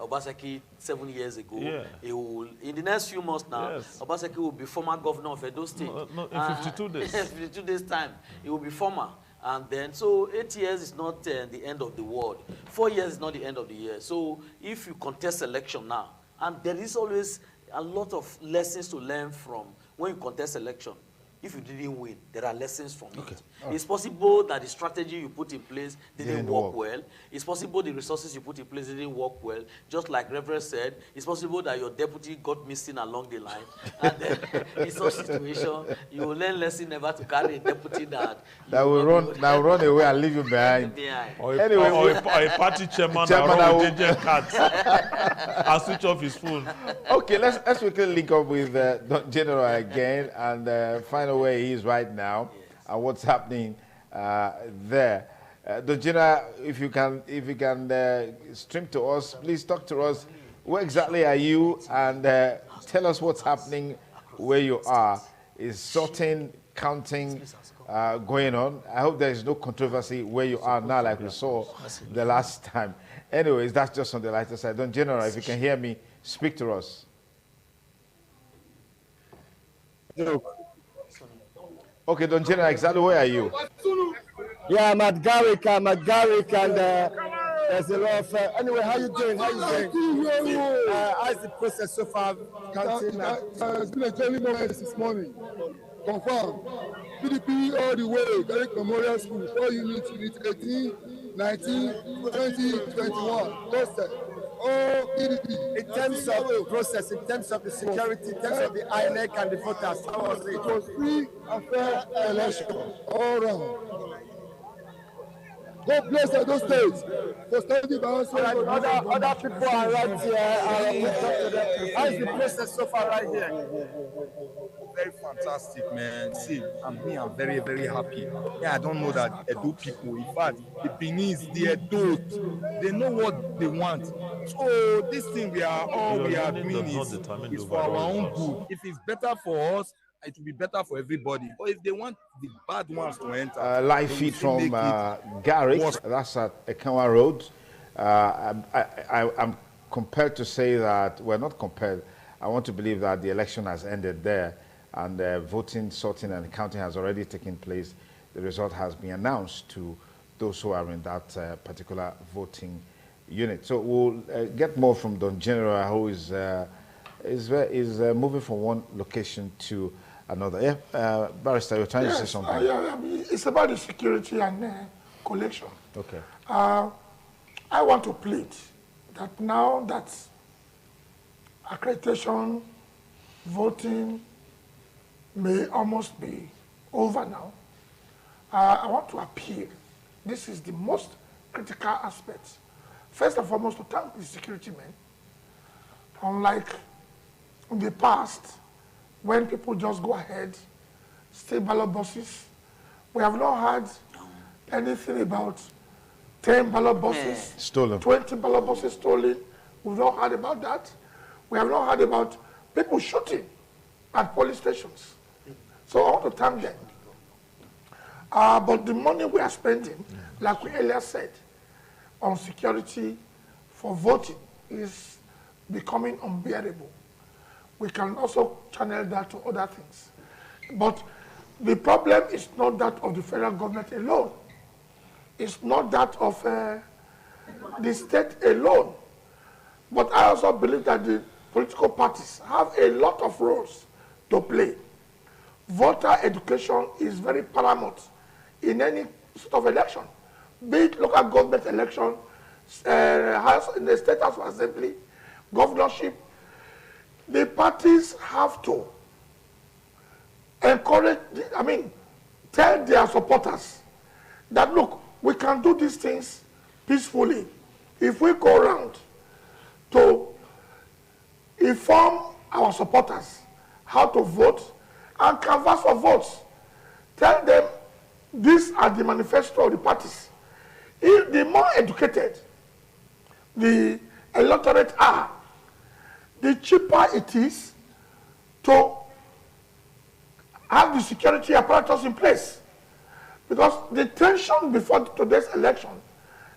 Obaseki 7 years ago, he will, in the next few months now, Obaseki will be former governor of Edo State. No, in 52 days. 52 days time, he will be former. And then, so 8 years is not the end of the world. 4 years is not the end of the year. So if you contest election now, and there is always a lot of lessons to learn from when you contest election. If you didn't win, there are lessons from it. It's possible that the strategy you put in place didn't work well. It's possible the resources you put in place didn't work well. Just like Reverend said, it's possible that your deputy got missing along the line. And then in such situation, you will learn lesson never to carry a deputy that will run away and leave you behind. Or a party chairman that will DJ cards and switch off his phone. Okay, let's quickly link up with General again and find out where he is right now and what's happening there. The General, if you can stream to us, please talk to us Where exactly are you? And tell us what's happening where you are. Is sorting, counting going on? I hope there is no controversy where you are now like we saw the last time. Anyways, that's just on the lighter side. Don General, if you can hear me, speak to us. Okay, Don General, exactly where are you? Yeah, I'm at Garrick, and there's a lot of... anyway, how you doing? How's the process so far? It's been a journey moment this morning. Confirm. PDP all the way, Garrick Memorial School, 4 units, unit 18, 19, 20, 21. Posted. Oh, PDP. In terms of the process, in terms of the security, in terms of the INEC and the voters, how was it? It was free and fair election, all around. God bless those states for standing by us. Other people are right here. How is the process so far right here? Very fantastic, man. See, I'm very, very happy. Yeah, I don't know that Edo people, in fact, the Beninese, the Edo, they know what they want. So this thing we are doing is for our own good. If it's better for us, it will be better for everybody. Or if they want the bad ones to enter, live feed from Garrick, that's at Ekanwa Road. I'm compelled to say that, well, not compelled, I want to believe that the election has ended there and voting, sorting and counting has already taken place. The result has been announced to those who are in that particular voting unit. So we'll get more from Don General, who is moving from one location to another. Yeah, Barrister, you're trying to say something. Yeah, it's about the security and collection. Okay. I want to plead that now that accreditation, voting may almost be over now, I want to appeal. This is the most critical aspect. First and foremost, to thank the security men. Unlike in the past, when people just go ahead, steal ballot boxes, we have not heard anything about 10 ballot boxes, stolen, 20 ballot boxes stolen. We've not heard about that. We have not heard about people shooting at police stations. So I want to thank them. But the money we are spending, like we earlier said, on security for voting is becoming unbearable. We can also channel that to other things. But the problem is not that of the federal government alone. It's not that of the state alone. But I also believe that the political parties have a lot of roles to play. Voter education is very paramount in any sort of election, be it local government election, in the state house of assembly, governorship. The parties have to encourage, tell their supporters that, look, we can do these things peacefully if we go around to inform our supporters how to vote and canvass for votes. Tell them these are the manifesto of the parties. If the more educated the electorate are, the cheaper it is to have the security apparatus in place. Because the tension before today's election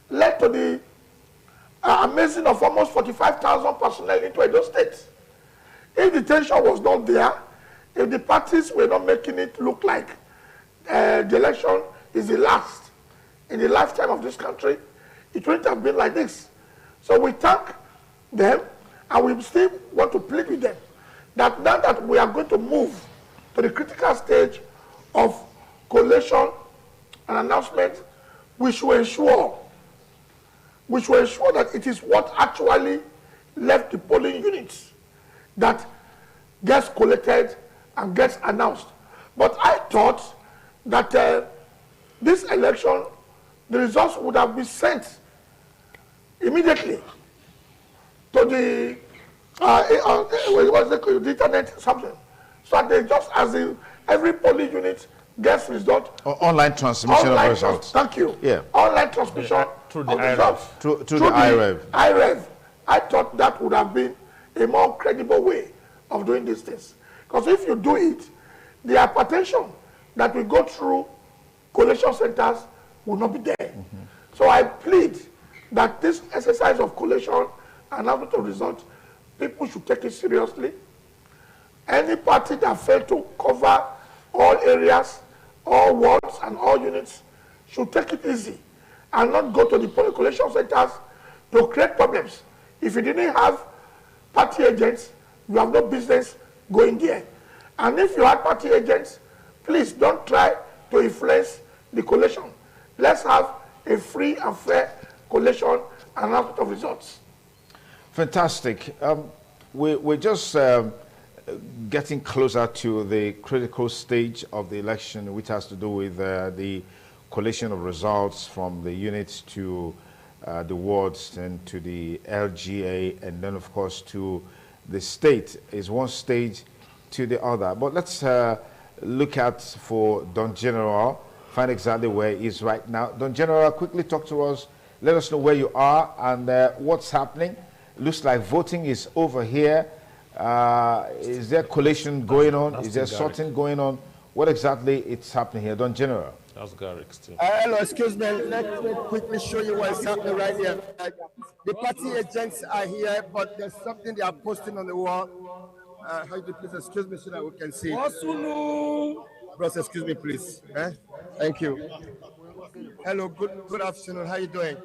led to the amazing of almost 45,000 personnel into Edo State. If the tension was not there, if the parties were not making it look like the election is the last in the lifetime of this country, it wouldn't have been like this. So we thank them, and we still want to plead with them that now that we are going to move to the critical stage of collation and announcement, we should ensure that it is what actually left the polling units that gets collected and gets announced. But I thought that this election, the results would have been sent immediately to the the internet something, so that they just as every polling unit gets result. Online transmission of results. Thank you. Yeah. Online transmission through the of results through the IREV. IREV, I thought that would have been a more credible way of doing these things. Because if you do it, the hypertension that we go through collation centers will not be there. So I plead that this exercise of collation and output of results, people should take it seriously. Any party that fails to cover all areas, all wards and all units should take it easy and not go to the polling collation centers to create problems. If you didn't have party agents, you have no business going there. And if you had party agents, please don't try to influence the collation. Let's have a free and fair collation and output of results. Fantastic. We're just getting closer to the critical stage of the election, which has to do with the collation of results from the units to the wards and to the LGA, and then of course to the state. Is one stage to the other. But let's look at for Don General, find exactly where he is right now. Don General, quickly talk to us, let us know where you are and what's happening. Looks like voting is over here. Is there collation going on? Is there sorting going on? What exactly is happening here? Don General. That's Garrick still. Hello, excuse me. Let me quickly show you what's happening right here. The party agents are here, but there's something they are posting on the wall. How do you please excuse me so that we can see? Bros, excuse me, please. Thank you. Hello, good afternoon. How are you doing?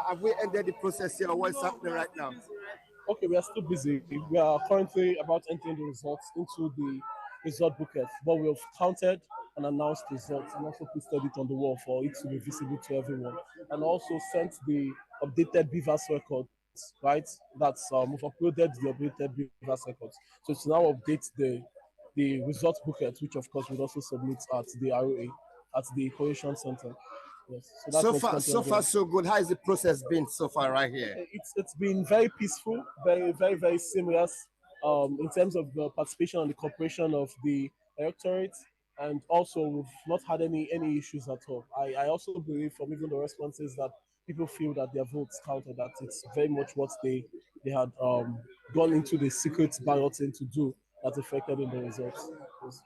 Have we ended the process here? What's happening right now? Okay, we are still busy. We are currently about entering the results into the result booklet, but we have counted and announced results and also pasted it on the wall for it to be visible to everyone, and also sent the updated BVAS records, right? That's we've uploaded the updated BVAS records. So to now update the result booklet, which of course we'll also submit at the ROA, at the Collation Center. Yes. So far, so good. How has the process been so far right here? It's been very peaceful, very seamless in terms of the participation and the cooperation of the electorate, and also we've not had any issues at all. I also believe from even the responses that people feel that their votes counted, that it's very much what they had gone into the secret balloting to do that affected in the results. Yes.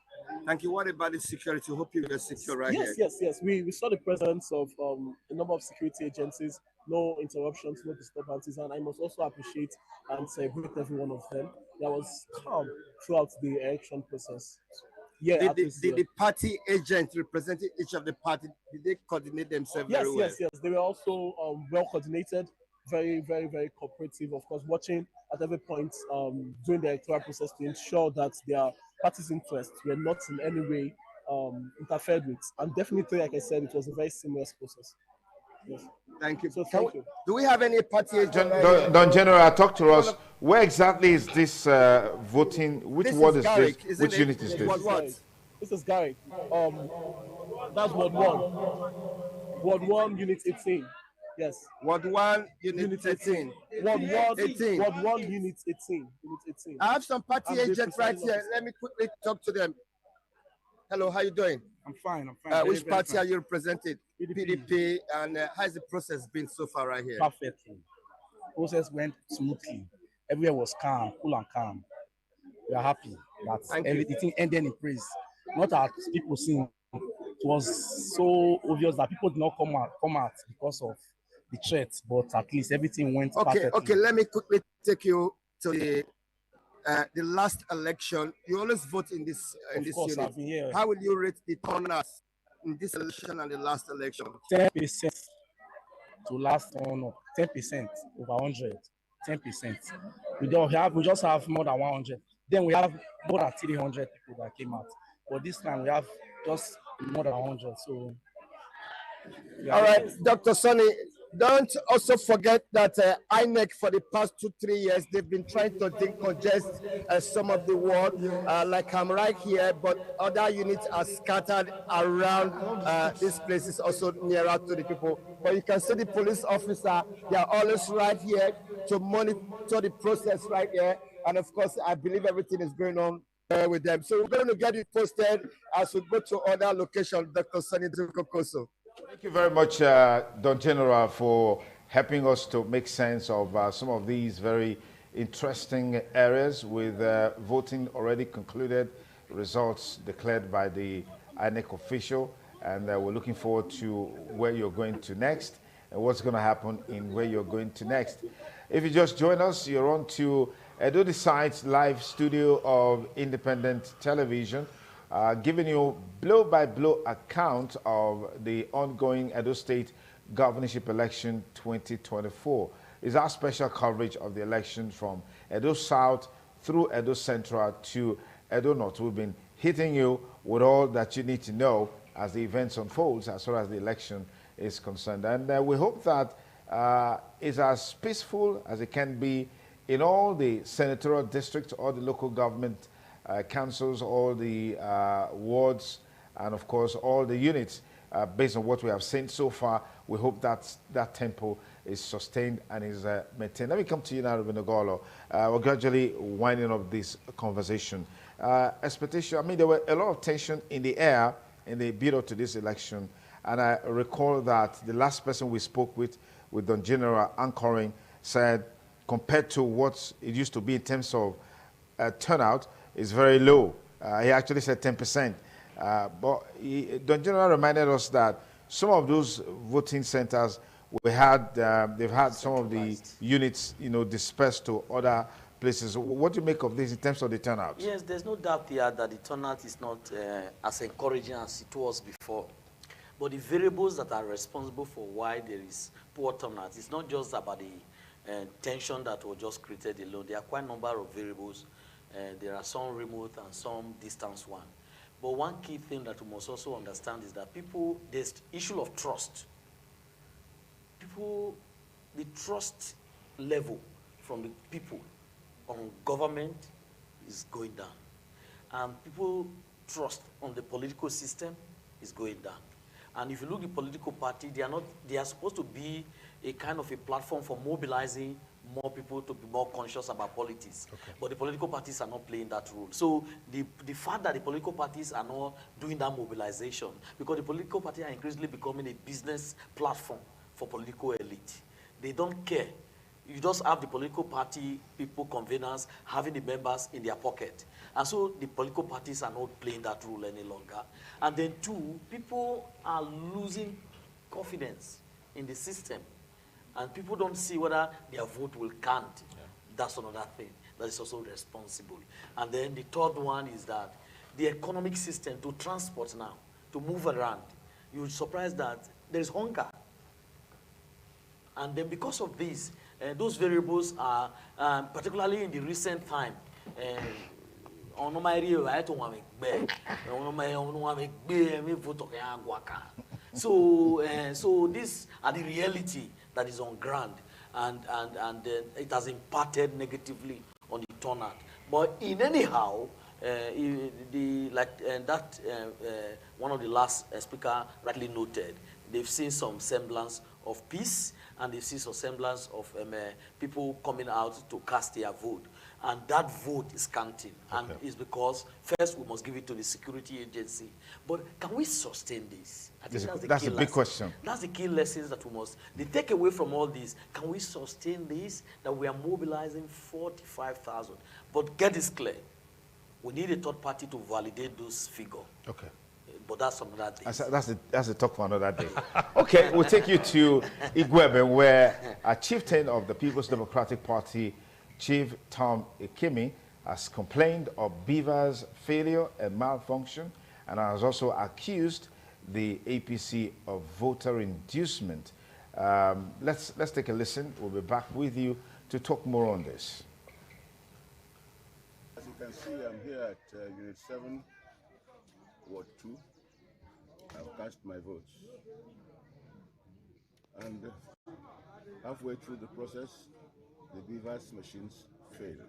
Thank you. What about the security? Hope you are secure right here. Yes. We saw the presence of a number of security agencies, no interruptions, no disturbances, and I must also appreciate and celebrate every one of them. That was calm throughout the election process. Yeah. Did the party agents representing each of the party, did they coordinate themselves very well? Yes. They were also well coordinated, very cooperative, of course, watching at every point during the electoral process to ensure that their party's interests were not in any way interfered with. And definitely, like I said, it was a very seamless process. Yes. Thank you. So thank you. Do we have any party agent? Don General, talk to us. Where exactly is this voting? Which ward is this? Which unit is this? This is Garrick. That's Ward 1. Ward 1, Unit 18. Yes. Ward 1, Unit 18. Ward 1, Unit 18. I have some party agents right here. Let me quickly talk to them. Hello, how are you doing? I'm fine. Which party are you represented? PDP. And how's the process been so far right here? Perfectly. Process went smoothly. Everywhere was calm, cool and calm. We are happy that everything ended in praise. Not as people seeing. It was so obvious that people did not come out because of the threat, but at least everything went perfectly. Okay, let me quickly take you to the last election. You always vote in this unit. I've been here. How will you rate the turnout in this election and the last election? 10% to last on 10% over 100. 10%. We just have more than 100. Then we have more than 300 people that came out. But this time we have just more than 100. So, all right, Dr. Sonny, don't also forget that INEC for the past 2-3 years, they've been trying to decongest some of the ward, like I'm right here, but other units are scattered around these places, also nearer to the people. But you can see the police officer, they are always right here to monitor the process right here. And of course, I believe everything is going on with them. So we're going to get it posted as we go to other locations, Dr. Sonny Dukokoso. Thank you very much, Don General, for helping us to make sense of some of these very interesting areas with voting already concluded, results declared by the INEC official, and we're looking forward to where you're going to next and what's going to happen in where you're going to next. If you just join us, you're on to Edo Decides live studio of independent television, giving you blow-by-blow account of the ongoing Edo State Governorship election 2024. It's our special coverage of the election from Edo South through Edo Central to Edo North. We've been hitting you with all that you need to know as the events unfolds as far as the election is concerned. And we hope that it's as peaceful as it can be in all the senatorial districts, all the local government councils, all the wards, and of course all the units. Based on what we have seen so far, we hope that that tempo is sustained and is maintained. Let me come to you now, Ruben Ogolo. We're gradually winding up this conversation. Expectation, I mean, there were a lot of tension in the air in the build-up to this election, and I recall that the last person we spoke with Don General anchoring, said compared to what it used to be in terms of turnout, is very low. He actually said 10%. But Don General reminded us that some of those voting centers we had, they've had some of the units, dispersed to other places. What do you make of this in terms of the turnout? Yes, there's no doubt here that the turnout is not as encouraging as it was before. But the variables that are responsible for why there is poor turnout, it's not just about the tension that was just created alone. There are quite a number of variables. There are some remote and some distance one. But one key thing that we must also understand is that there's the issue of trust. The trust level from the people on government is going down. And people trust on the political system is going down. And if you look at the political party, they are supposed to be a kind of a platform for mobilizing more people to be more conscious about politics. Okay. But the political parties are not playing that role. So the fact that the political parties are not doing that mobilization, because the political parties are increasingly becoming a business platform for political elite. They don't care. You just have the political party people, conveners, having the members in their pocket. And so the political parties are not playing that role any longer. And then two, people are losing confidence in the system. And people don't see whether their vote will count. Yeah. That's another thing that is also responsible. And then the third one is that the economic system, to transport now, to move around, you'll be surprised that there is hunger. And then because of this, those variables are, particularly in the recent time, so these are the reality that is on ground, and it has impacted negatively on the turnout. But in anyhow, one of the last speaker rightly noted, they've seen some semblance of peace, and they've seen some semblance of people coming out to cast their vote. And that vote is counting. Okay. And it's because, first, we must give it to the security agency. But can we sustain this? I think that's the big question. That's the key lessons that we must. The takeaway from all this, can we sustain this? That we are mobilizing 45,000. But get this clear. We need a third party to validate those figures. Okay. But that's another day. That's the talk for another day. Okay, we'll take you to Igwebe, where a chieftain of the People's Democratic Party, Chief Tom Ikimi, has complained of Beaver's failure and malfunction, and has also accused the APC of voter inducement. Let's take a listen. We'll be back with you to talk more on this. As you can see, I'm here at Unit 7, Ward 2. I've cast my votes. And halfway through the process, the Beavers machines failed.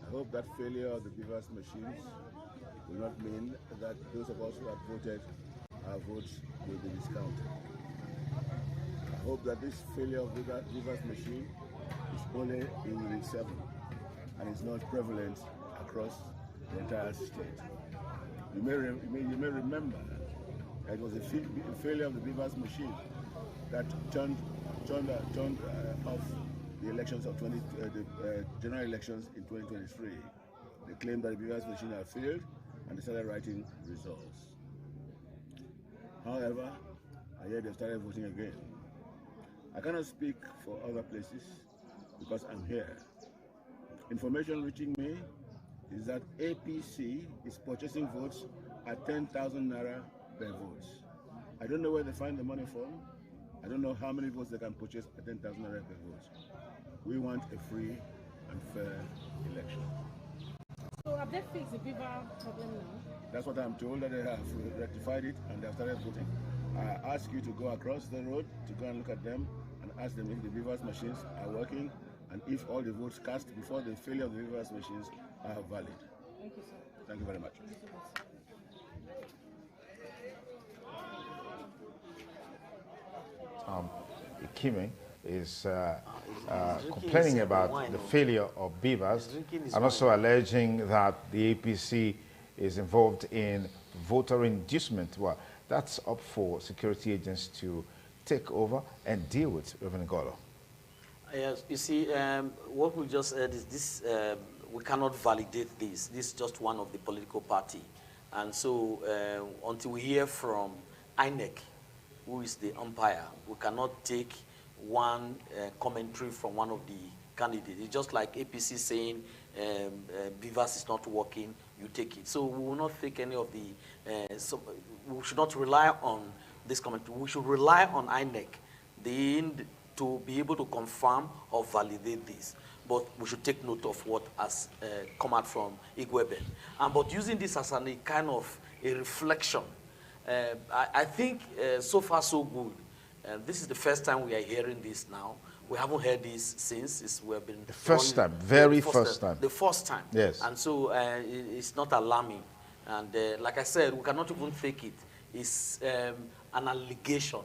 I hope that failure of the Beavers machines will not mean that those of us who have voted, our votes will be discounted. I hope that this failure of the Beavers machine is only in Unit 7 and is not prevalent across the entire state. You may remember that it was a failure of the Beavers machine that turned off the elections of the general elections in 2023. They claimed that the beavers machine had failed, and they started writing results. However, I hear they started voting again. I cannot speak for other places because I'm here. Information reaching me is that APC is purchasing votes at 10,000 naira per vote. I don't know where they find the money from. I don't know how many votes they can purchase at 10,000 naira per vote. We want a free and fair election. So have they fixed the beaver problem now? That's what I'm told, that they have rectified it and they have started voting. I ask you to go across the road to go and look at them and ask them if the beavers machines are working and if all the votes cast before the failure of the beavers machines are valid. Thank you, sir. Thank you very much. Ikime is complaining about the failure of beavers and also alleging that the APC is involved in voter inducement. Well, that's up for security agents to take over and deal with, Reverend Golo. Yes, you see, what we just said is this, we cannot validate this. This is just one of the political party. And so until we hear from INEC, who is the umpire, we cannot take one commentary from one of the candidates. It's just like APC saying Beavers is not working, you take it. So we will not take any of the, so we should not rely on this commentary. We should rely on INEC to be able to confirm or validate this. But we should take note of what has come out from Igweben. But using this as a kind of a reflection, I think so far so good. This is the first time we are hearing this now. We haven't heard this since. We have been the first time, very first time. The first time. Yes. And so it's not alarming. And like I said, we cannot even take it. It's an allegation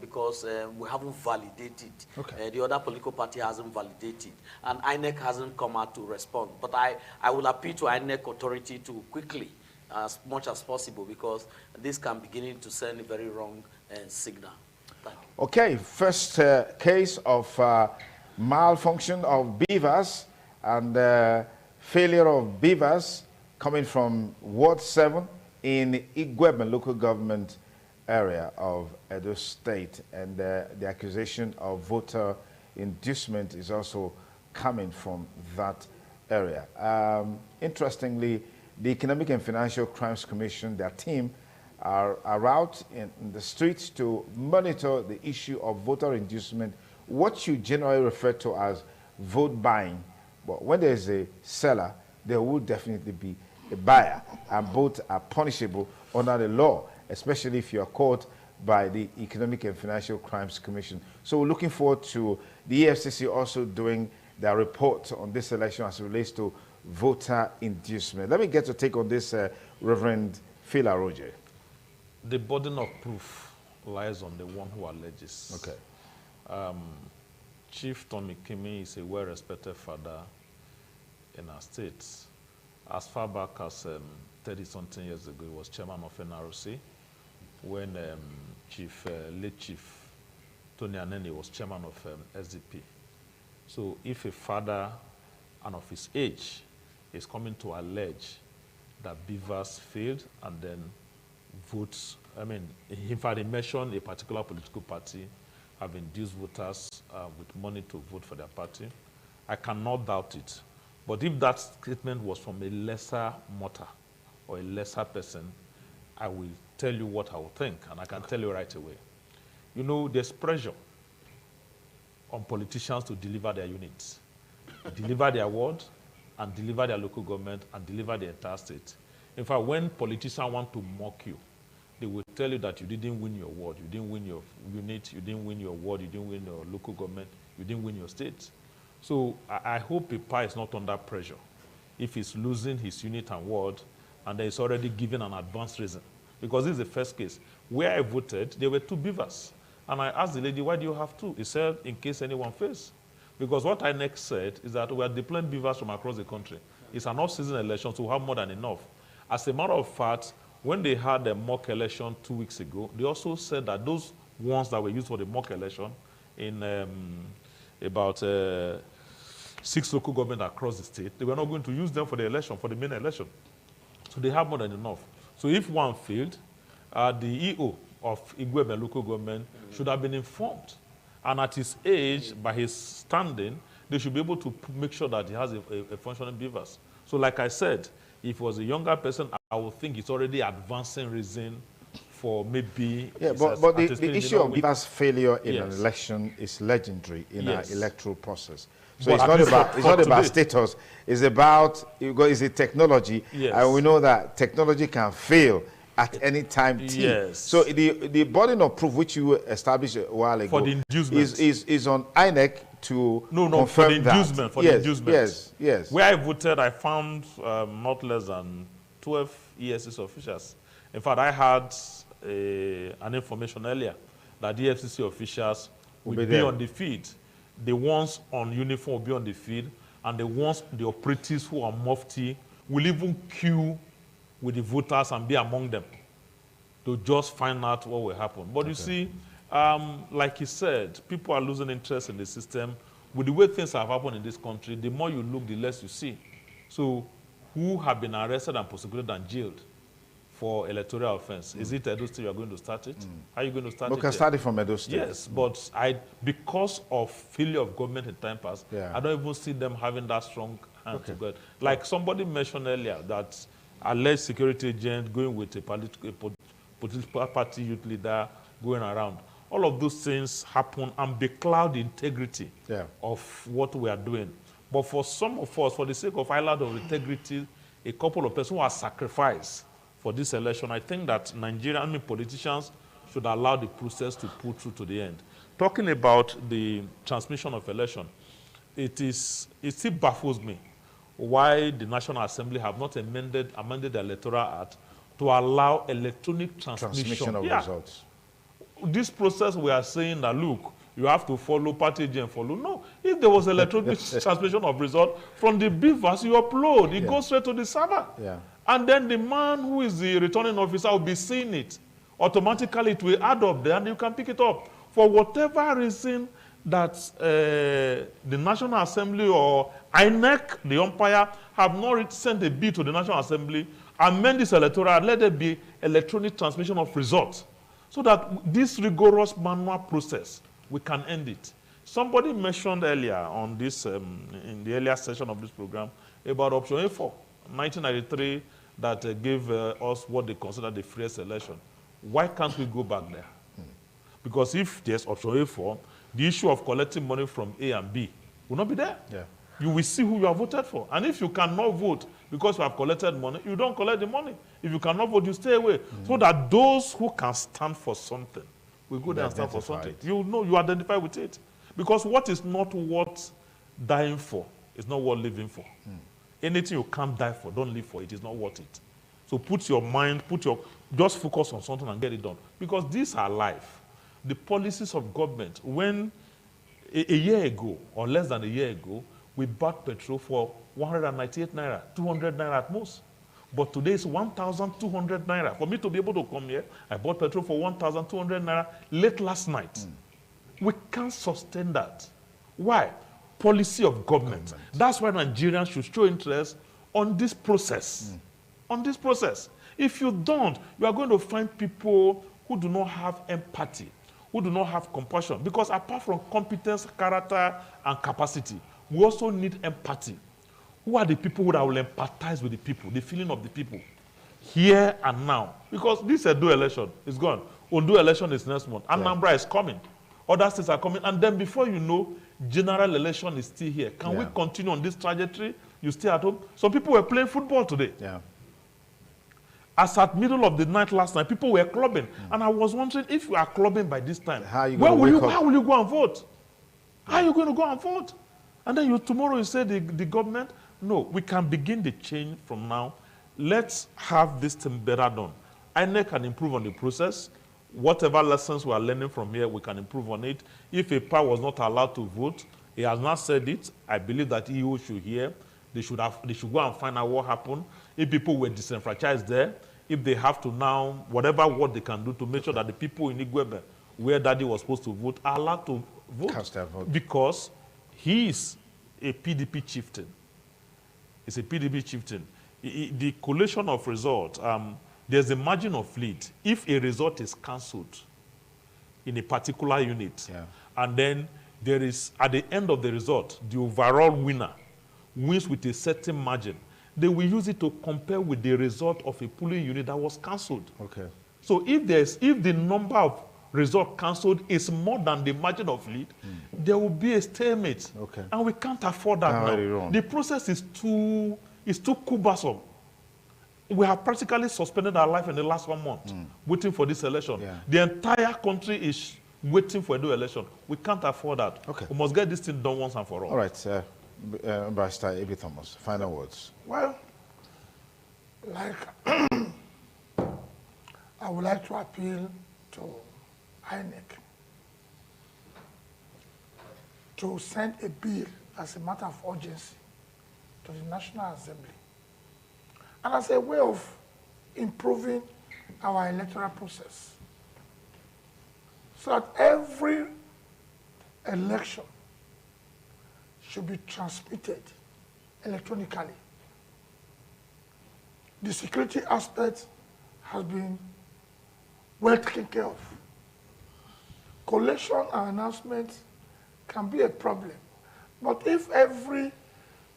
because we haven't validated. Okay. The other political party hasn't validated. And INEC hasn't come out to respond. But I will appeal to INEC authority to quickly, as much as possible, because this can begin to send a very wrong signal. Thank you. Okay, first case of malfunction of beavers and failure of beavers coming from Ward 7 in Igweben local government area of Edo State, and the accusation of voter inducement is also coming from that area. Interestingly, the Economic and Financial Crimes Commission, their team, are out in the streets to monitor the issue of voter inducement, what you generally refer to as vote buying. But when there's a seller, there will definitely be a buyer, and both are punishable under the law, especially if you are caught by the Economic and Financial Crimes Commission. So we're looking forward to the EFCC also doing their report on this election as it relates to voter inducement. Let me get your take on this, Reverend Phila Roger. The burden of proof lies on the one who alleges. Okay. Chief Tommy Kimi is a well-respected father in our state. As far back as 30-something years ago, he was chairman of NRC. When late Chief Tony Anene was chairman of SDP. So if a father and of his age is coming to allege that beavers failed and then votes, in fact, he mentioned a particular political party have induced voters with money to vote for their party, I cannot doubt it. But if that statement was from a lesser mortar or a lesser person, I will tell you what I will think, and I can tell you right away. You know, there's pressure on politicians to deliver their units, deliver their ward, and deliver their local government, and deliver the entire state. In fact, when politicians want to mock you, they will tell you that you didn't win your ward, you didn't win your unit, you didn't win your ward, you didn't win your local government, you didn't win your state. So I hope Pipa is not under pressure if he's losing his unit and ward, and there is already given an advance reason. Because this is the first case. Where I voted, there were 2 beavers. And I asked the lady, why do you have 2? He said, in case anyone fails. Because what I next said is that we are deploying beavers from across the country. It's an off-season election, so we have more than enough. As a matter of fact, when they had a mock election 2 weeks ago, they also said that those ones that were used for the mock election in about 6 local governments across the state. They were not going to use them for the election, for the main election. So they have more than enough. So if one failed, the EO of Igwebe local government should have been informed. And at his age, by his standing, they should be able to make sure that he has a functioning beavers. So like I said, if he was a younger person, I would think it's already advancing reason for maybe... Yeah, but the issue of beavers' failure in an election is legendary in our electoral process. So it's not about status, it's about, it's a technology, and we know that technology can fail at any time. So the burden of proof which you established a while ago for the inducement is on INEC to confirm for the inducement, that. For the inducement. Yes. Where I voted, I found not less than 12 ESCC officials. In fact, I had an information earlier that the EFCC officials will be on the field. The ones on uniform will be on the field, and the operatives who are mufti will even queue with the voters and be among them to just find out what will happen. But you see, like he said, people are losing interest in the system. With the way things have happened in this country, the more you look, the less you see. So who have been arrested and prosecuted and jailed for electoral offense? Is it Edo State you are going to start it? How are you going to start it? We can start it from Edo State. Yes, but because of failure of government in time past, I don't even see them having that strong hand to go. Like somebody mentioned earlier that alleged security agent going with a political party youth leader going around. All of those things happen and becloud the integrity of what we are doing. But for some of us, for the sake of island of integrity, a couple of persons who are sacrificed for this election, I think that Nigerian politicians should allow the process to pull through to the end. Talking about the transmission of election, it still baffles me why the National Assembly have not amended the Electoral Act to allow electronic transmission of results. This process we are saying that, look, you have to follow party and follow. No, if there was electronic transmission of result, from the beavers you upload, it goes straight to the server. And then the man who is the returning officer will be seeing it. Automatically it will add up there and you can pick it up. For whatever reason that the National Assembly or INEC, the umpire, have not sent a bill to the National Assembly, amend this electoral, let there be electronic transmission of results, so that this rigorous manual process, we can end it. Somebody mentioned earlier on this, in the earlier session of this program, about option A4, 1993, that gave us what they consider the freest election. Why can't we go back there? Because if there's option A4, the issue of collecting money from A and B will not be there. You will see who you have voted for. And if you cannot vote because you have collected money, you don't collect the money. If you cannot vote, you stay away. So that those who can stand for something will go there and stand for something. You know, you identify with it. Because what is not worth dying for is not worth living for. Anything you can't die for, don't live for it. It's not worth it. So put your mind, just focus on something and get it done. Because these are life. The policies of government, when a year ago, or less than a year ago, we bought petrol for 198 naira, 200 naira at most. But today it's 1,200 naira. For me to be able to come here, I bought petrol for 1,200 naira late last night. We can't sustain that. Why? Policy of government. That's why Nigerians should show interest on this process. On this process. If you don't, you are going to find people who do not have empathy, who do not have compassion. Because apart from competence, character, and capacity, we also need empathy. Who are the people that will empathize with the people, the feeling of the people, here and now? Because this Edo election is gone. Ondo election is next month. Anambra is coming. Other states are coming. And then before you know, general election is still here. Can we continue on this trajectory? You stay at home? Some people were playing football today. As at middle of the night last night, people were clubbing. And I was wondering, if you are clubbing by this time, how will you go and vote? How are you going to go and vote? And then tomorrow you say the government. No, we can begin the change from now. Let's have this thing better done. INEC can improve on the process. Whatever lessons we are learning from here, we can improve on it. If a PA was not allowed to vote, he has not said it. I believe that EU should hear. They should go and find out what happened. If people were disenfranchised there, if they have to now, whatever what they can do to make sure that the people in Igwebe where daddy was supposed to vote are allowed to vote. Cast their vote. Because he is a PDP chieftain. It's a PDP chieftain. The collation of results, there's a margin of lead. If a result is cancelled in a particular unit, and then there is, at the end of the result, the overall winner wins with a certain margin, they will use it to compare with the result of a polling unit that was cancelled. Okay. So if the number of results cancelled is more than the margin of lead, there will be a stalemate. Okay. And we can't afford that now. The process is too cumbersome. We have practically suspended our life in the last 1 month, waiting for this election. Yeah. The entire country is waiting for a new election. We can't afford that. Okay. We must get this thing done once and for all. All right, Barrister Ebi Thomas, final words. Well, like, I would like to appeal to INEC to send a bill as a matter of urgency to the National Assembly, and as a way of improving our electoral process, so that every election should be transmitted electronically. The security aspect has been well taken care of. Collation and announcement can be a problem, but if every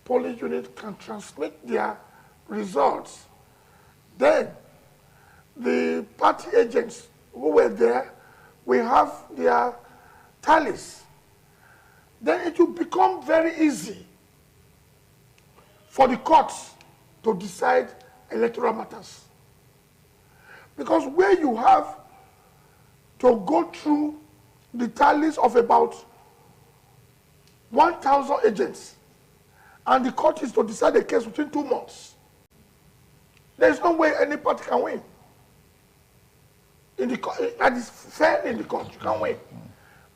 polling unit can transmit their results, then the party agents who were there will have their tallies. Then it will become very easy for the courts to decide electoral matters. Because where you have to go through the tallies of about 1,000 agents, and the court is to decide a case within 2 months, there's no way any party can win. In the court, that is fair in the court, you can win.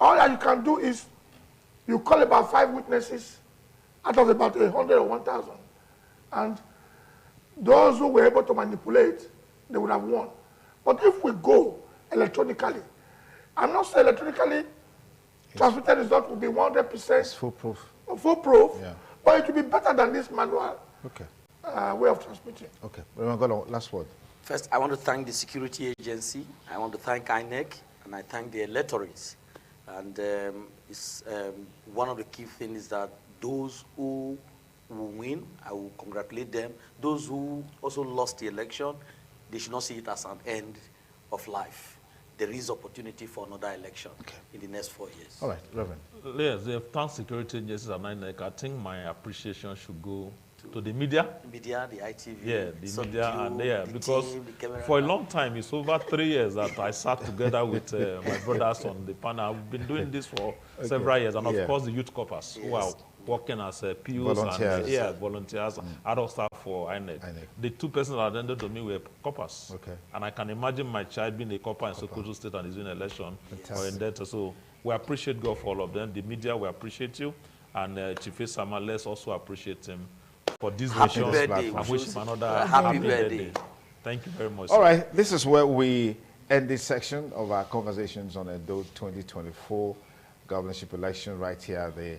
All that you can do is you call about 5 witnesses out of about 100 or 1,000. And those who were able to manipulate, they would have won. But if we go electronically, I'm not saying electronically, transmitted result will be 100%. It's foolproof. Foolproof, Yeah. but it will be better than this manual way of transmitting. Okay. Last word. First, I want to thank the security agency. I want to thank INEC, and I thank the electorates. And one of the key things is that those who will win, I will congratulate them. Those who also lost the election, they should not see it as an end of life. There is opportunity for another election in the next 4 years. All right, Reverend. Yes, the thank security agencies and INEC. I think my appreciation should go to the media. Media, the ITV. Yeah, the media, and because for a long time, it's over 3 years that I sat together with my brothers on the panel. We've been doing this for several years, and of course the youth corpers who are working as POs volunteers. and volunteers, adult staff for INEC. The 2 persons that attended to me were corpers. Okay. And I can imagine my child being a corper in Sokoto State and is doing election or in Delta. So we appreciate God for all of them. The media, we appreciate you. And Chief Sama, let's also appreciate him for this mission. I wish him another happy birthday. Thank you very much. All right, this is where we end this section of our conversations on EDO 2024 governorship election right here at the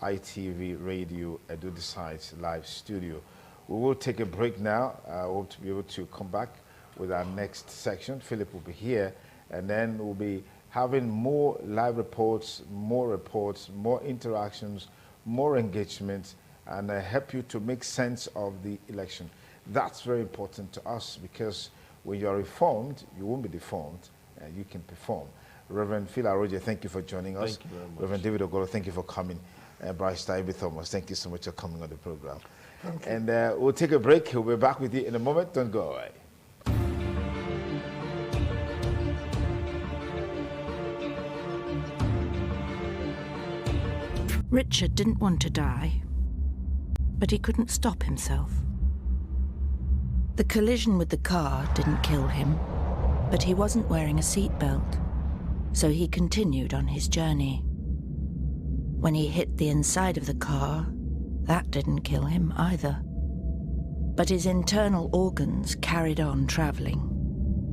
ITV Radio EDO Decides live studio. We will take a break now. I hope to be able to come back with our next section. Philip will be here, and then we'll be having more live reports, more interactions, more engagement, and help you to make sense of the election. That's very important to us, because when you are reformed, you won't be deformed, and you can perform. Reverend Phil Aroje, thank you for joining us. Thank you very much. Reverend David Ogoro, thank you for coming. Barrister Ebi Thomas, thank you so much for coming on the program. Thank you. And we'll take a break. We'll be back with you in a moment. Don't go away. Richard didn't want to die, but he couldn't stop himself. The collision with the car didn't kill him, but he wasn't wearing a seatbelt, so he continued on his journey. When he hit the inside of the car, that didn't kill him either. But his internal organs carried on traveling.